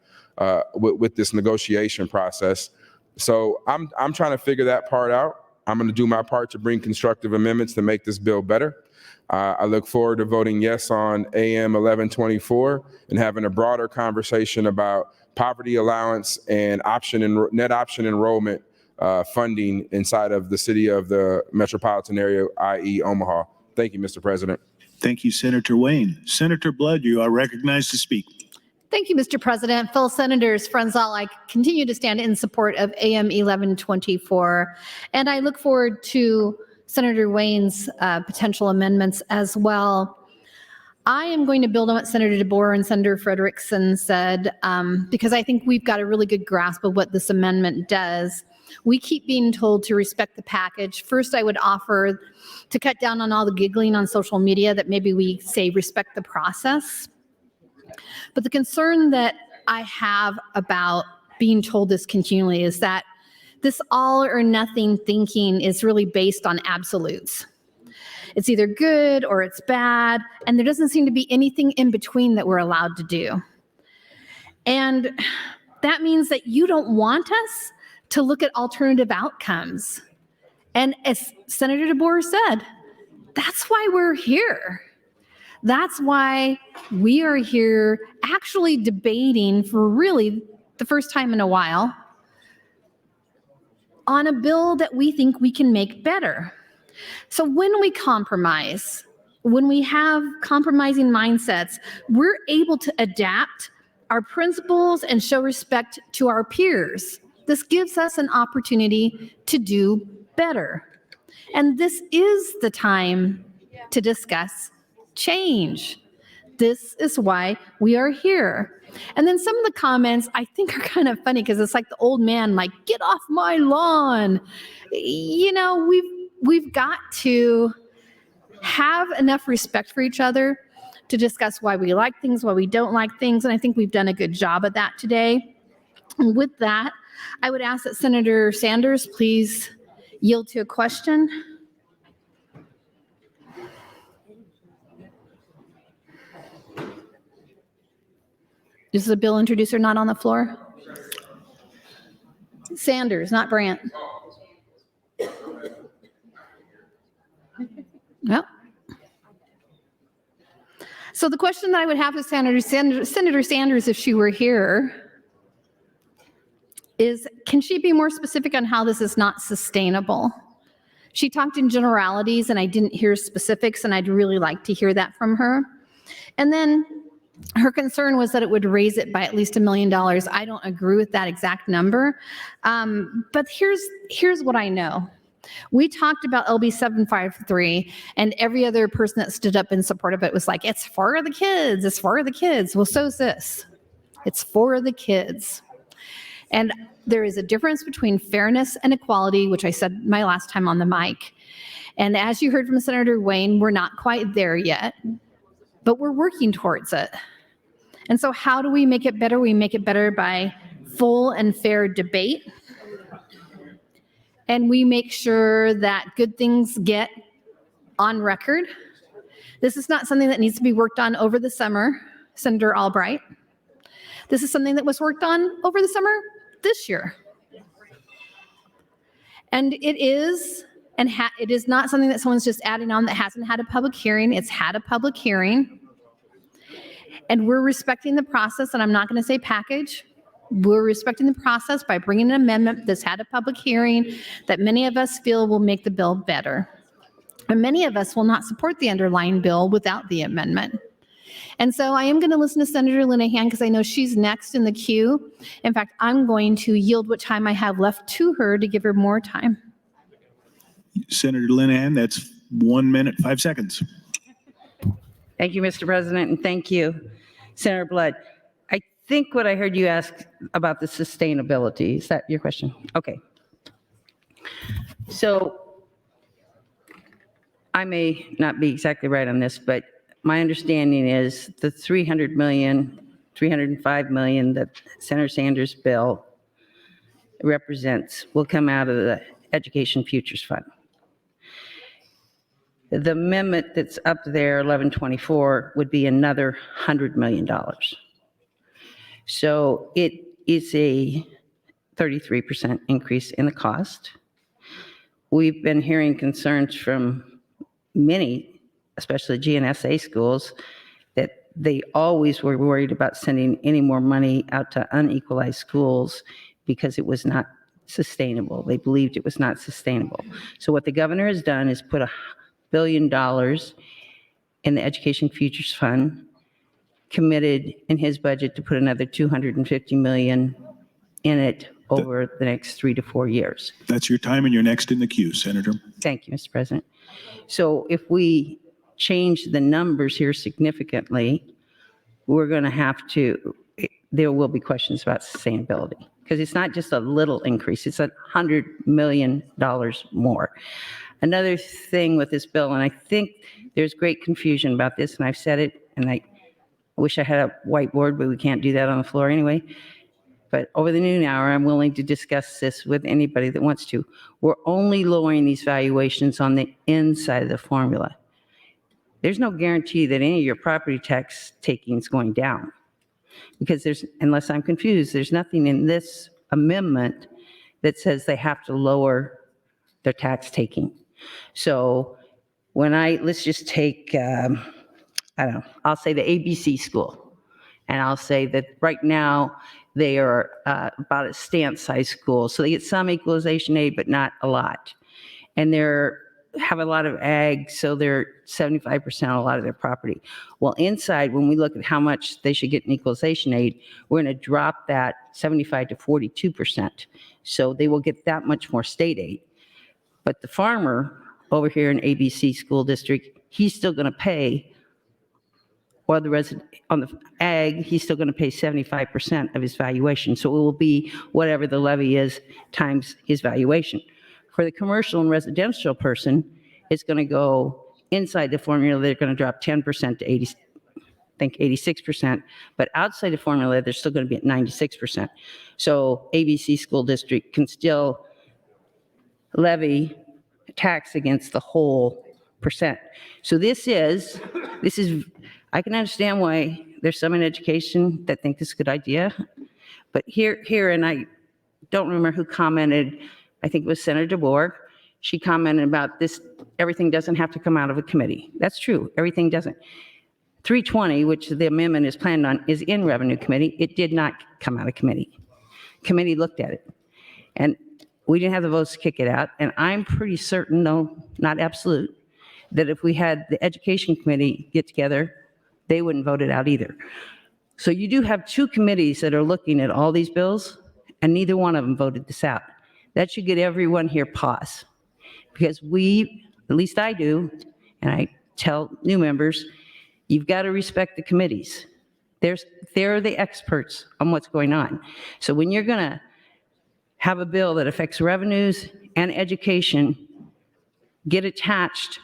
with this negotiation process. So I'm trying to figure that part out. I'm going to do my part to bring constructive amendments to make this bill better. I look forward to voting yes on AM 1124 and having a broader conversation about poverty allowance and net option enrollment funding inside of the city of the metropolitan area, i.e. Omaha. Thank you, Mr. President. Thank you, Senator Wayne. Senator Blood, you are recognized to speak. Thank you, Mr. President. Fellow senators, friends all, I continue to stand in support of AM 1124, and I look forward to Senator Wayne's potential amendments as well. I am going to build on what Senator DeBoer and Senator Frederickson said, because I think we've got a really good grasp of what this amendment does. We keep being told to respect the package. First, I would offer to cut down on all the giggling on social media, that maybe we say respect the process. But the concern that I have about being told this continually is that this all or nothing thinking is really based on absolutes. It's either good or it's bad, and there doesn't seem to be anything in between that we're allowed to do. And that means that you don't want us to look at alternative outcomes. And as Senator DeBoer said, that's why we're here. That's why we are here actually debating for really the first time in a while on a bill that we think we can make better. So when we compromise, when we have compromising mindsets, we're able to adapt our principles and show respect to our peers. This gives us an opportunity to do better. And this is the time to discuss change. This is why we are here. And then some of the comments I think are kind of funny because it's like the old man, like, get off my lawn. You know, we've got to have enough respect for each other to discuss why we like things, why we don't like things. And I think we've done a good job of that today. And with that, I would ask that Senator Sanders please yield to a question. Is the bill introducer not on the floor? Sanders, not Brandt. No. So the question that I would have with Senator Sanders, if she were here, is can she be more specific on how this is not sustainable? She talked in generalities and I didn't hear specifics, and I'd really like to hear that from her. And then her concern was that it would raise it by at least $1 million. I don't agree with that exact number. But here's what I know. We talked about LB 753, and every other person that stood up in support of it was like, it's for the kids, it's for the kids. Well, so is this. It's for the kids. And there is a difference between fairness and equality, which I said my last time on the mic. And as you heard from Senator Wayne, we're not quite there yet, but we're working towards it. And so how do we make it better? We make it better by full and fair debate. And we make sure that good things get on record. This is not something that needs to be worked on over the summer, Senator Albright. This is something that was worked on over the summer this year. And it is not something that someone's just adding on that hasn't had a public hearing. It's had a public hearing. And we're respecting the process, and I'm not going to say package. We're respecting the process by bringing an amendment that's had a public hearing that many of us feel will make the bill better. And many of us will not support the underlying bill without the amendment. And so I am going to listen to Senator Linehan because I know she's next in the queue. In fact, I'm going to yield what time I have left to her to give her more time. Senator Linehan, that's 1 minute, 5 seconds. Thank you, Mr. President, and thank you, Senator Blood. I think what I heard you ask about the sustainability, is that your question? Okay. So I may not be exactly right on this, but my understanding is the $305 million that Senator Sanders' bill represents will come out of the Education Futures Fund. The amendment that's up there, 1124, would be another $100 million. So it is a 33% increase in the cost. We've been hearing concerns from many, especially GNSA schools, that they always were worried about sending any more money out to unequalized schools because it was not sustainable. They believed it was not sustainable. So what the governor has done is put $1 billion in the Education Futures Fund, committed in his budget to put another $250 million in it over the next 3 to 4 years. That's your time, and you're next in the queue, Senator. Thank you, Mr. President. So if we change the numbers here significantly, we're going to have to, there will be questions about sustainability, because it's not just a little increase, it's $100 million more. Another thing with this bill, and I think there's great confusion about this, and I've said it, and I wish I had a whiteboard, but we can't do that on the floor anyway. But over the noon hour, I'm willing to discuss this with anybody that wants to. We're only lowering these valuations on the inside of the formula. there's no guarantee that any of your property tax taking is going down. Because unless I'm confused, there's nothing in this amendment that says they have to lower their tax taking. So let's just take, I don't know, I'll say the ABC school. And I'll say that right now they are about a Stance-sized school. So they get some equalization aid, but not a lot. And have a lot of ag, so they're 75% on a lot of their property. Well, inside, when we look at how much they should get in equalization aid, we're going to drop that 75 to 42%. So they will get that much more state aid. But the farmer over here in ABC school district, he's still going to pay, or the resident on the ag, he's still going to pay 75% of his valuation. So it will be whatever the levy is times his valuation. For the commercial and residential person, it's going to go inside the formula. They're going to drop 10% to 86%. But outside the formula, they're still going to be at 96%. So ABC school district can still levy tax against the whole percent. So this is, I can understand why there's some in education that think this is a good idea. But here, and I don't remember who commented, I think it was Senator DeBoer. She commented about this, everything doesn't have to come out of a committee. That's true, everything doesn't. 320, which the amendment is planned on, is in Revenue Committee. It did not come out of committee. Committee looked at it. And we didn't have the votes to kick it out. And I'm pretty certain, though not absolute, that if we had the Education Committee get together, they wouldn't vote it out either. So you do have two committees that are looking at all these bills, and neither one of them voted this out. That should get everyone here pause. Because at least I do, and I tell new members, you've got to respect the committees. They're the experts on what's going on. So when you're going to have a bill that affects revenues and education get attached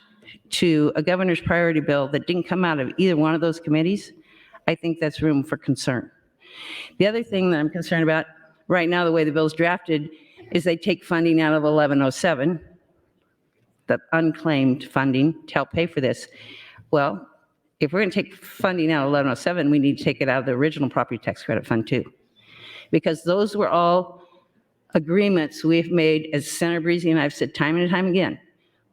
to a governor's priority bill that didn't come out of either one of those committees, I think that's room for concern. The other thing that I'm concerned about right now, the way the bill's drafted, is they take funding out of 1107, the unclaimed funding, to help pay for this. Well, if we're going to take funding out of 1107, we need to take it out of the original property tax credit fund too. Because those were all agreements we've made, as Senator Breezy and I've said time and time again.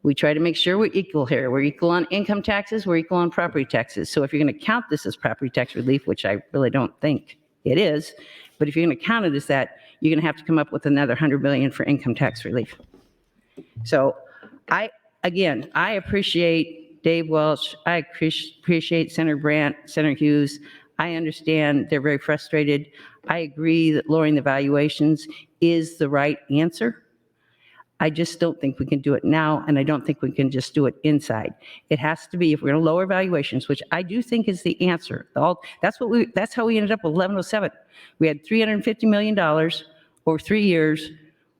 We try to make sure we're equal here. We're equal on income taxes, we're equal on property taxes. So if you're going to count this as property tax relief, which I really don't think it is, but if you're going to count it as that, you're going to have to come up with another $100 billion for income tax relief. So I appreciate Dave Welch. I appreciate Senator Brandt, Senator Hughes. I understand they're very frustrated. I agree that lowering the valuations is the right answer. I just don't think we can do it now, and I don't think we can just do it inside. It has to be, if we're going to lower valuations, which I do think is the answer. That's how we ended up with 1107. We had $350 million over 3 years.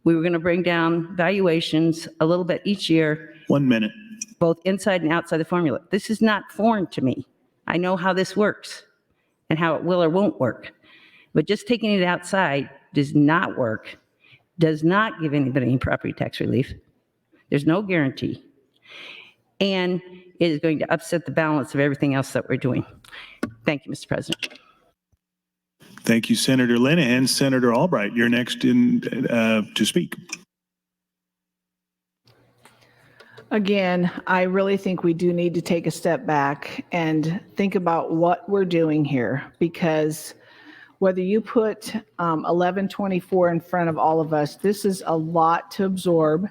We were going to bring down valuations a little bit each year. 1 minute. Both inside and outside the formula. This is not foreign to me. I know how this works and how it will or won't work. But just taking it outside does not work, does not give anybody any property tax relief. There's no guarantee. And it is going to upset the balance of everything else that we're doing. Thank you, Mr. President. Thank you, Senator Linehan. Senator Albright, you're next to speak. Again, I really think we do need to take a step back and think about what we're doing here, because whether you put 1124 in front of all of us, this is a lot to absorb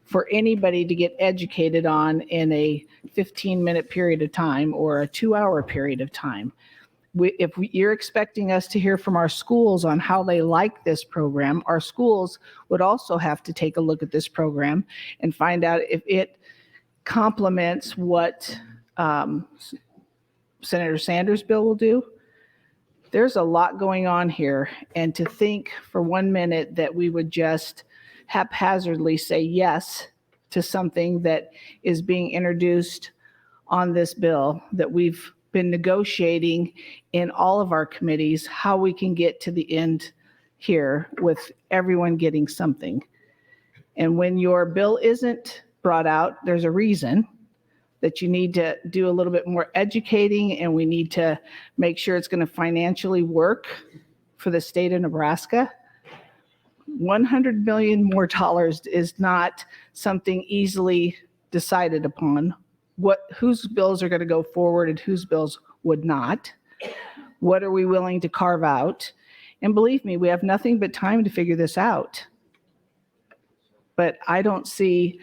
for anybody to get educated on in a 15-minute period of time or a 2-hour period of time. You're expecting us to hear from our schools on how they like this program, our schools would also have to take a look at this program and find out if it complements what Senator Sanders' bill will do. There's a lot going on here, and to think for 1 minute that we would just haphazardly say yes to something that is being introduced on this bill that we've been negotiating in all of our committees, how we can get to the end here with everyone getting something. And when your bill isn't brought out, there's a reason. that you need to do a little bit more educating, and we need to make sure it's going to financially work for the state of Nebraska. $100 million more is not something easily decided upon. Whose bills are going to go forward and whose bills would not? What are we willing to carve out? And believe me, we have nothing but time to figure this out. But I don't see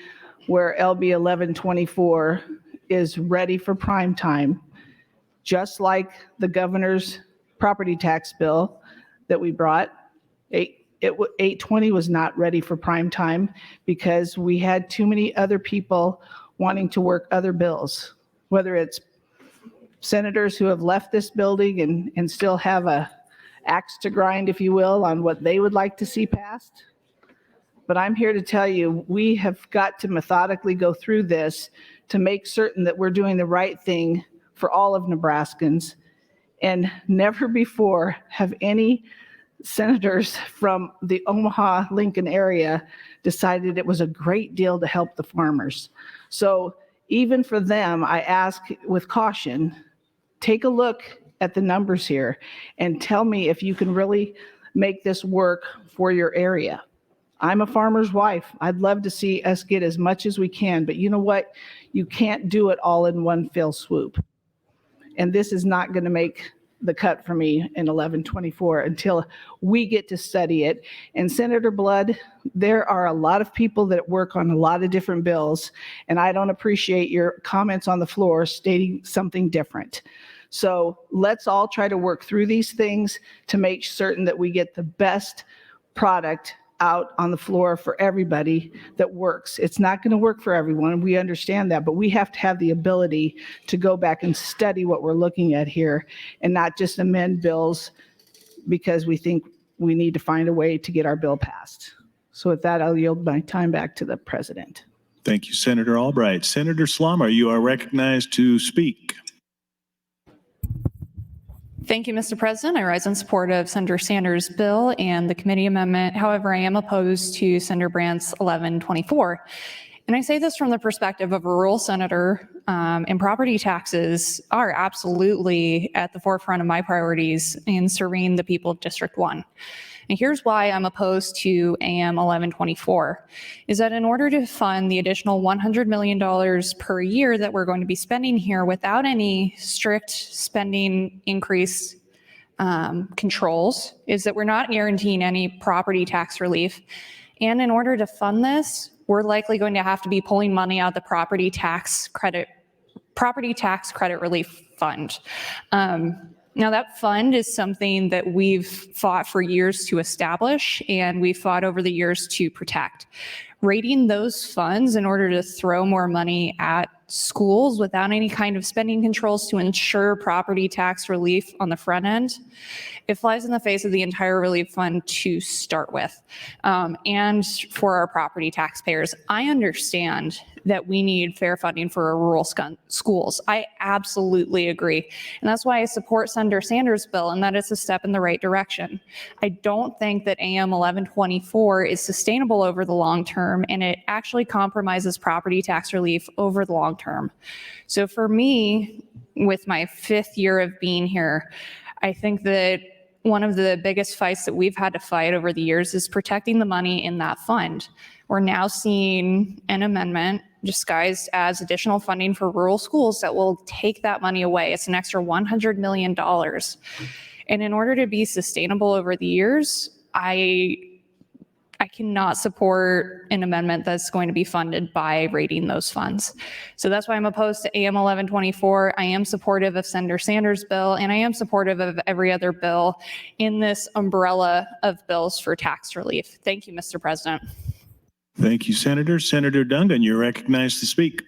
where LB 1124 is ready for prime time, just like the governor's property tax bill that we brought. 820 was not ready for prime time because we had too many other people wanting to work other bills, whether it's senators who have left this building and still have a axe to grind, if you will, on what they would like to see passed. But I'm here to tell you, we have got to methodically go through this to make certain that we're doing the right thing for all of Nebraskans. And never before have any senators from the Omaha-Lincoln area decided it was a great deal to help the farmers. So even for them, I ask with caution, take a look at the numbers here and tell me if you can really make this work for your area. I'm a farmer's wife. I'd love to see us get as much as we can, but you know what? You can't do it all in one fell swoop. And this is not going to make the cut for me in 1124 until we get to study it. And Senator Blood, there are a lot of people that work on a lot of different bills, and I don't appreciate your comments on the floor stating something different. So let's all try to work through these things to make certain that we get the best product out on the floor for everybody that works. It's not going to work for everyone. We understand that, but we have to have the ability to go back and study what we're looking at here and not just amend bills because we think we need to find a way to get our bill passed. So with that, I'll yield my time back to the president. Thank you, Senator Albright. Senator Slummer, you are recognized to speak. Thank you, Mr. President. I rise in support of Senator Sanders' bill and the committee amendment. However, I am opposed to Senator Brandt's 1124. And I say this from the perspective of a rural senator, and property taxes are absolutely at the forefront of my priorities in serving the people of District 1. And here's why I'm opposed to AM 1124, is that in order to fund the additional $100 million per year that we're going to be spending here without any strict spending increase controls, is that we're not guaranteeing any property tax relief. And in order to fund this, we're likely going to have to be pulling money out of the property tax credit relief fund. Now, that fund is something that we've fought for years to establish, and we've fought over the years to protect. Raiding those funds in order to throw more money at schools without any kind of spending controls to ensure property tax relief on the front end, it flies in the face of the entire relief fund to start with. And for our property taxpayers, I understand that we need fair funding for our rural schools. I absolutely agree. And that's why I support Senator Sanders' bill, and that it's a step in the right direction. I don't think that AM 1124 is sustainable over the long term, and it actually compromises property tax relief over the long term. So for me, with my 5th year of being here, I think that one of the biggest fights that we've had to fight over the years is protecting the money in that fund. We're now seeing an amendment disguised as additional funding for rural schools that will take that money away. It's an extra $100 million. And in order to be sustainable over the years, I cannot support an amendment that's going to be funded by raiding those funds. So that's why I'm opposed to AM 1124. I am supportive of Senator Sanders' bill, and I am supportive of every other bill in this umbrella of bills for tax relief. Thank you, Mr. President. Thank you, Senator. Senator Dungan, you're recognized to speak.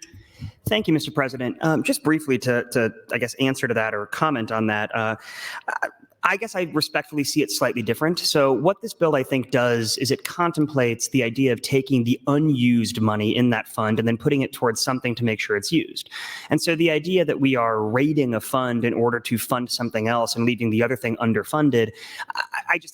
Thank you, Mr. President. Just briefly to I guess, answer to that or comment on that, I guess I respectfully see it slightly different. So what this bill, I think, does is it contemplates the idea of taking the unused money in that fund and then putting it towards something to make sure it's used. And so the idea that we are raiding a fund in order to fund something else and leaving the other thing underfunded,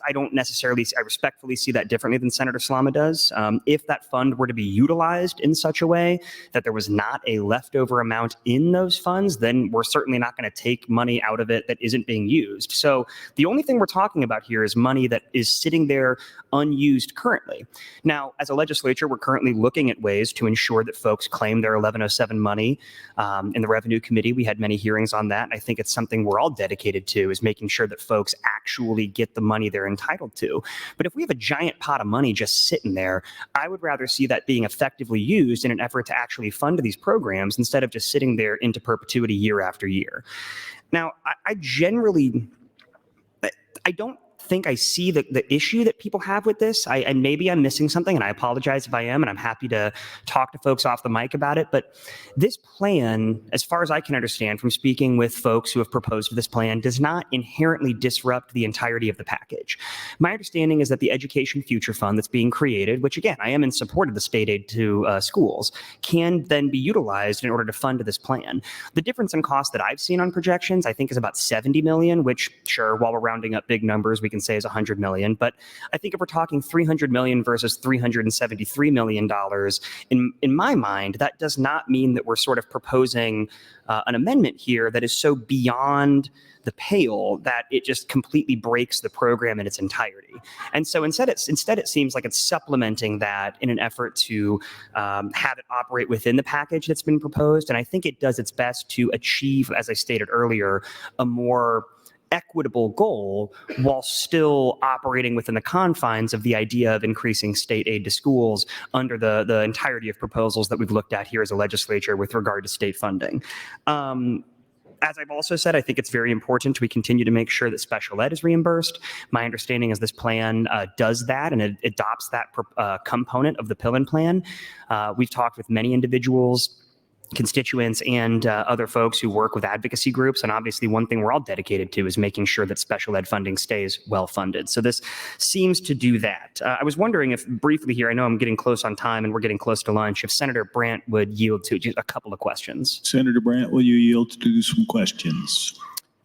I don't necessarily, I respectfully see that differently than Senator Slama does. If that fund were to be utilized in such a way that there was not a leftover amount in those funds, then we're certainly not going to take money out of it that isn't being used. So the only thing we're talking about here is money that is sitting there unused currently. Now, as a legislature, we're currently looking at ways to ensure that folks claim their 1107 money. In the Revenue Committee, we had many hearings on that. I think it's something we're all dedicated to, is making sure that folks actually get the money they're entitled to. But if we have a giant pot of money just sitting there, I would rather see that being effectively used in an effort to actually fund these programs instead of just sitting there into perpetuity year after year. Now, I don't think I see the issue that people have with this. And maybe I'm missing something, and I apologize if I am, and I'm happy to talk to folks off the mic about it. But this plan, as far as I can understand from speaking with folks who have proposed this plan, does not inherently disrupt the entirety of the package. My understanding is that the Education Future Fund that's being created, which again, I am in support of the state aid to schools, can then be utilized in order to fund this plan. The difference in cost that I've seen on projections, I think, is about 70 million, which, sure, while we're rounding up big numbers, we can say is 100 million. But I think if we're talking 300 million versus $373 million, in my mind, that does not mean that we're sort of proposing an amendment here that is so beyond the pale that it just completely breaks the program in its entirety. And so instead it seems like it's supplementing that in an effort to have it operate within the package that's been proposed. And I think it does its best to achieve, as I stated earlier, a more equitable goal while still operating within the confines of the idea of increasing state aid to schools under the entirety of proposals that we've looked at here as a legislature with regard to state funding. As I've also said, I think it's very important we continue to make sure that special ed is reimbursed. My understanding is this plan does that, and it adopts that component of the Pillen plan. We've talked with many individuals, constituents, and other folks who work with advocacy groups. And obviously one thing we're all dedicated to is making sure that special ed funding stays well funded. So this seems to do that. I was wondering if briefly here, I know I'm getting close on time and we're getting close to lunch, if Senator Brandt would yield to just a couple of questions. Senator Brandt, will you yield to do some questions?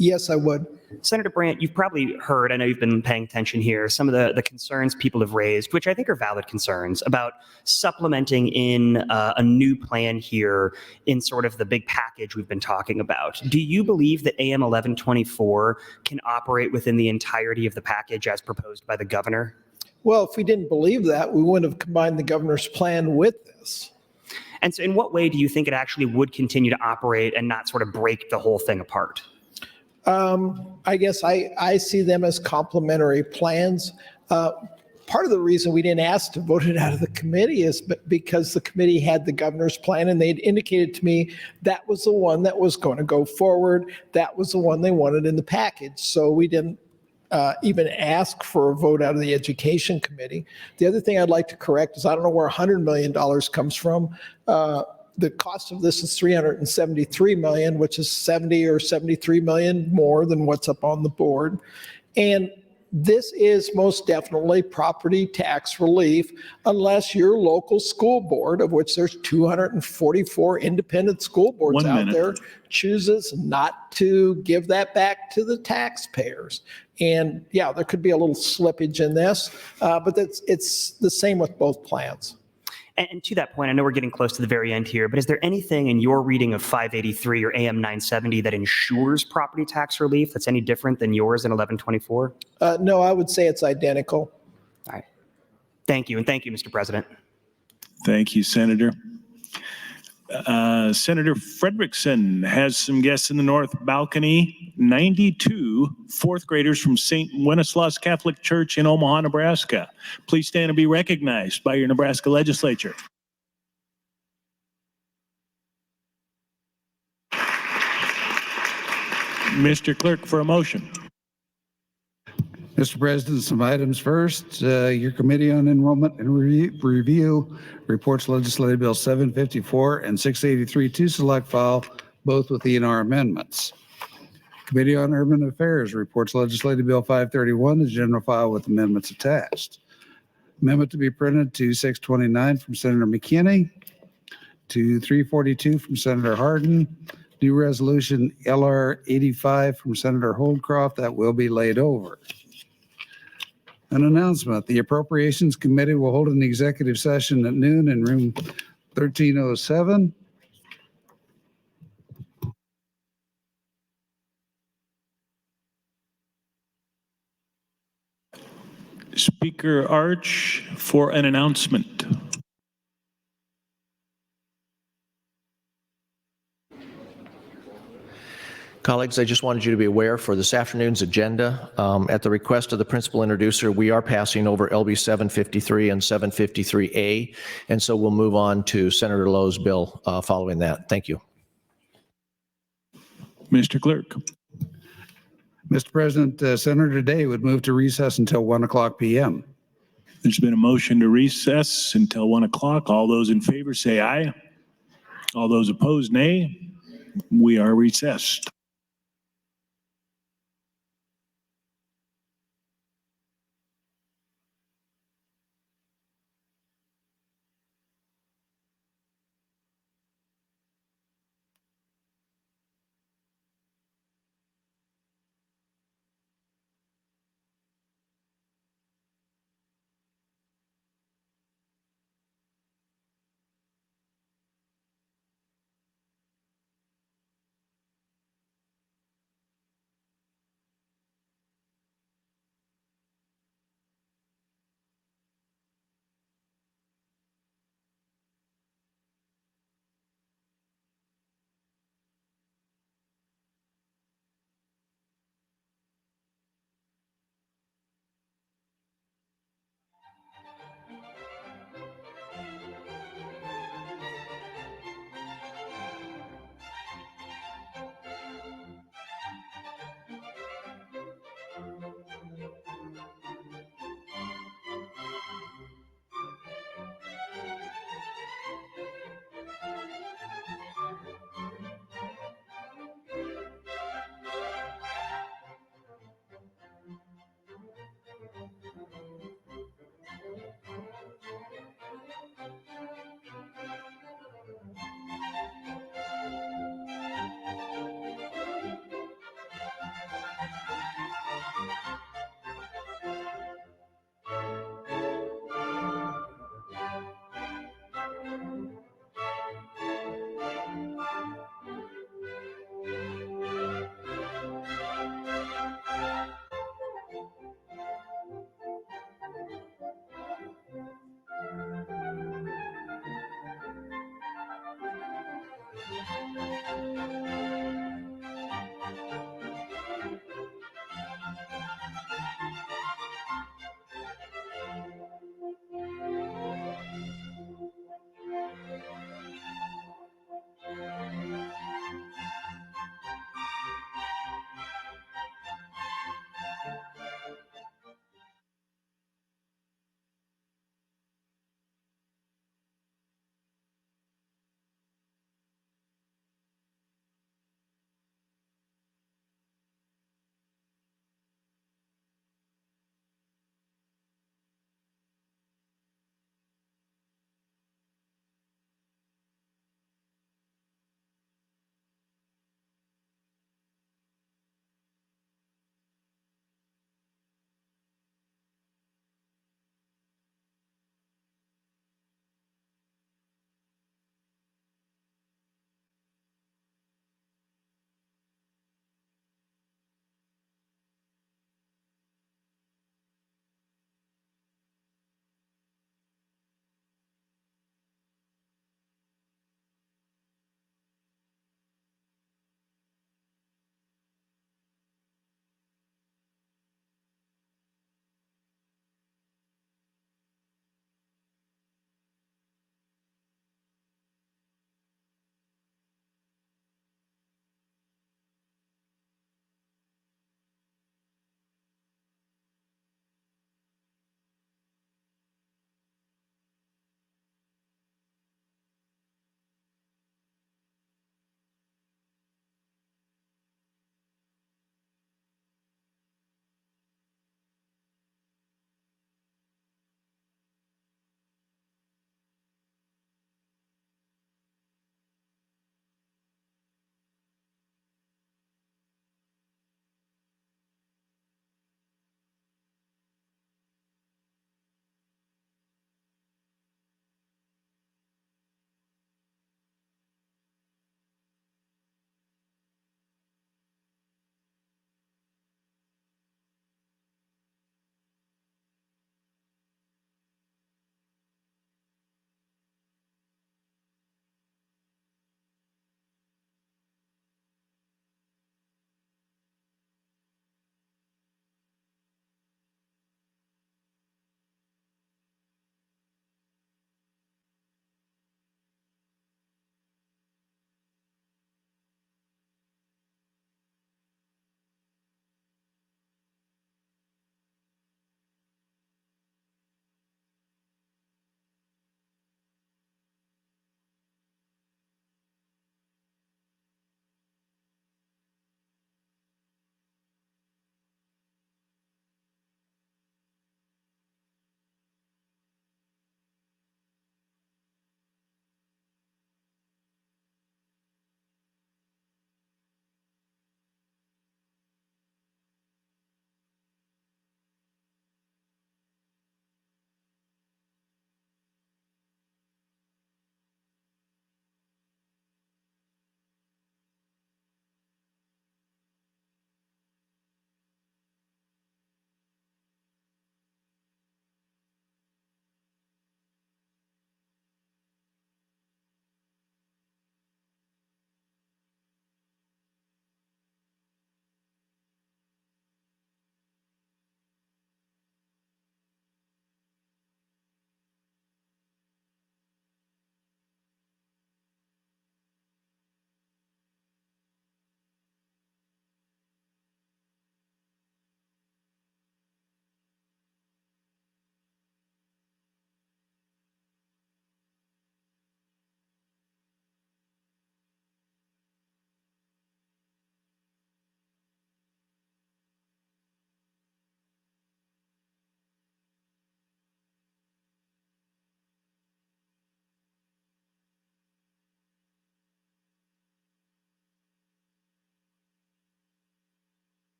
Yes, I would. Senator Brandt, you've probably heard, I know you've been paying attention here, some of the concerns people have raised, which I think are valid concerns, about supplementing in a new plan here in sort of the big package we've been talking about. Do you believe that AM 1124 can operate within the entirety of the package as proposed by the governor? Well, if we didn't believe that, we wouldn't have combined the governor's plan with this. And so in what way do you think it actually would continue to operate and not sort of break the whole thing apart? I guess I see them as complementary plans. Part of the reason we didn't ask to vote it out of the committee is because the committee had the governor's plan, and they'd indicated to me that was the one that was going to go forward. That was the one they wanted in the package. So we didn't even ask for a vote out of the Education Committee. The other thing I'd like to correct is I don't know where $100 million comes from. The cost of this is $373 million, which is 70 or 73 million more than what's up on the board. And this is most definitely property tax relief unless your local school board, of which there's 244 independent school boards out there, chooses not to give that back to the taxpayers. And yeah, there could be a little slippage in this, but it's the same with both plans. And to that point, I know we're getting close to the very end here, but is there anything in your reading of 583 or AM 970 that ensures property tax relief that's any different than yours in 1124? No, I would say it's identical. All right. Thank you. And thank you, Mr. President. Thank you, Senator. Senator Frederickson has some guests in the north balcony. 92 fourth graders from St. Wenceslaus Catholic Church in Omaha, Nebraska. Please stand and be recognized by your Nebraska legislature. Mr. Clerk, for a motion. Mr. President, some items first. Your Committee on Enrollment and Review reports Legislative Bill 754 and 683 to select file, both with ENR amendments. Committee on Urban Affairs reports Legislative Bill 531 is general file with amendments attached. Amendment to be printed to 629 from Senator McKinney, to 342 from Senator Hardin, new resolution LR 85 from Senator Holdcroft that will be laid over. An announcement, the Appropriations Committee will hold an executive session at noon in room 1307. Speaker Arch for an announcement. Colleagues, I just wanted you to be aware for this afternoon's agenda, at the request of the principal introducer, we are passing over LB 753 and 753A, and so we'll move on to Senator Lowe's bill following that. Thank you. Mr. Clerk. Mr. President, Senator Day would move to recess until 1:00 p.m. There's been a motion to recess until 1 o'clock. All those in favor say aye. All those opposed, nay. We are recessed.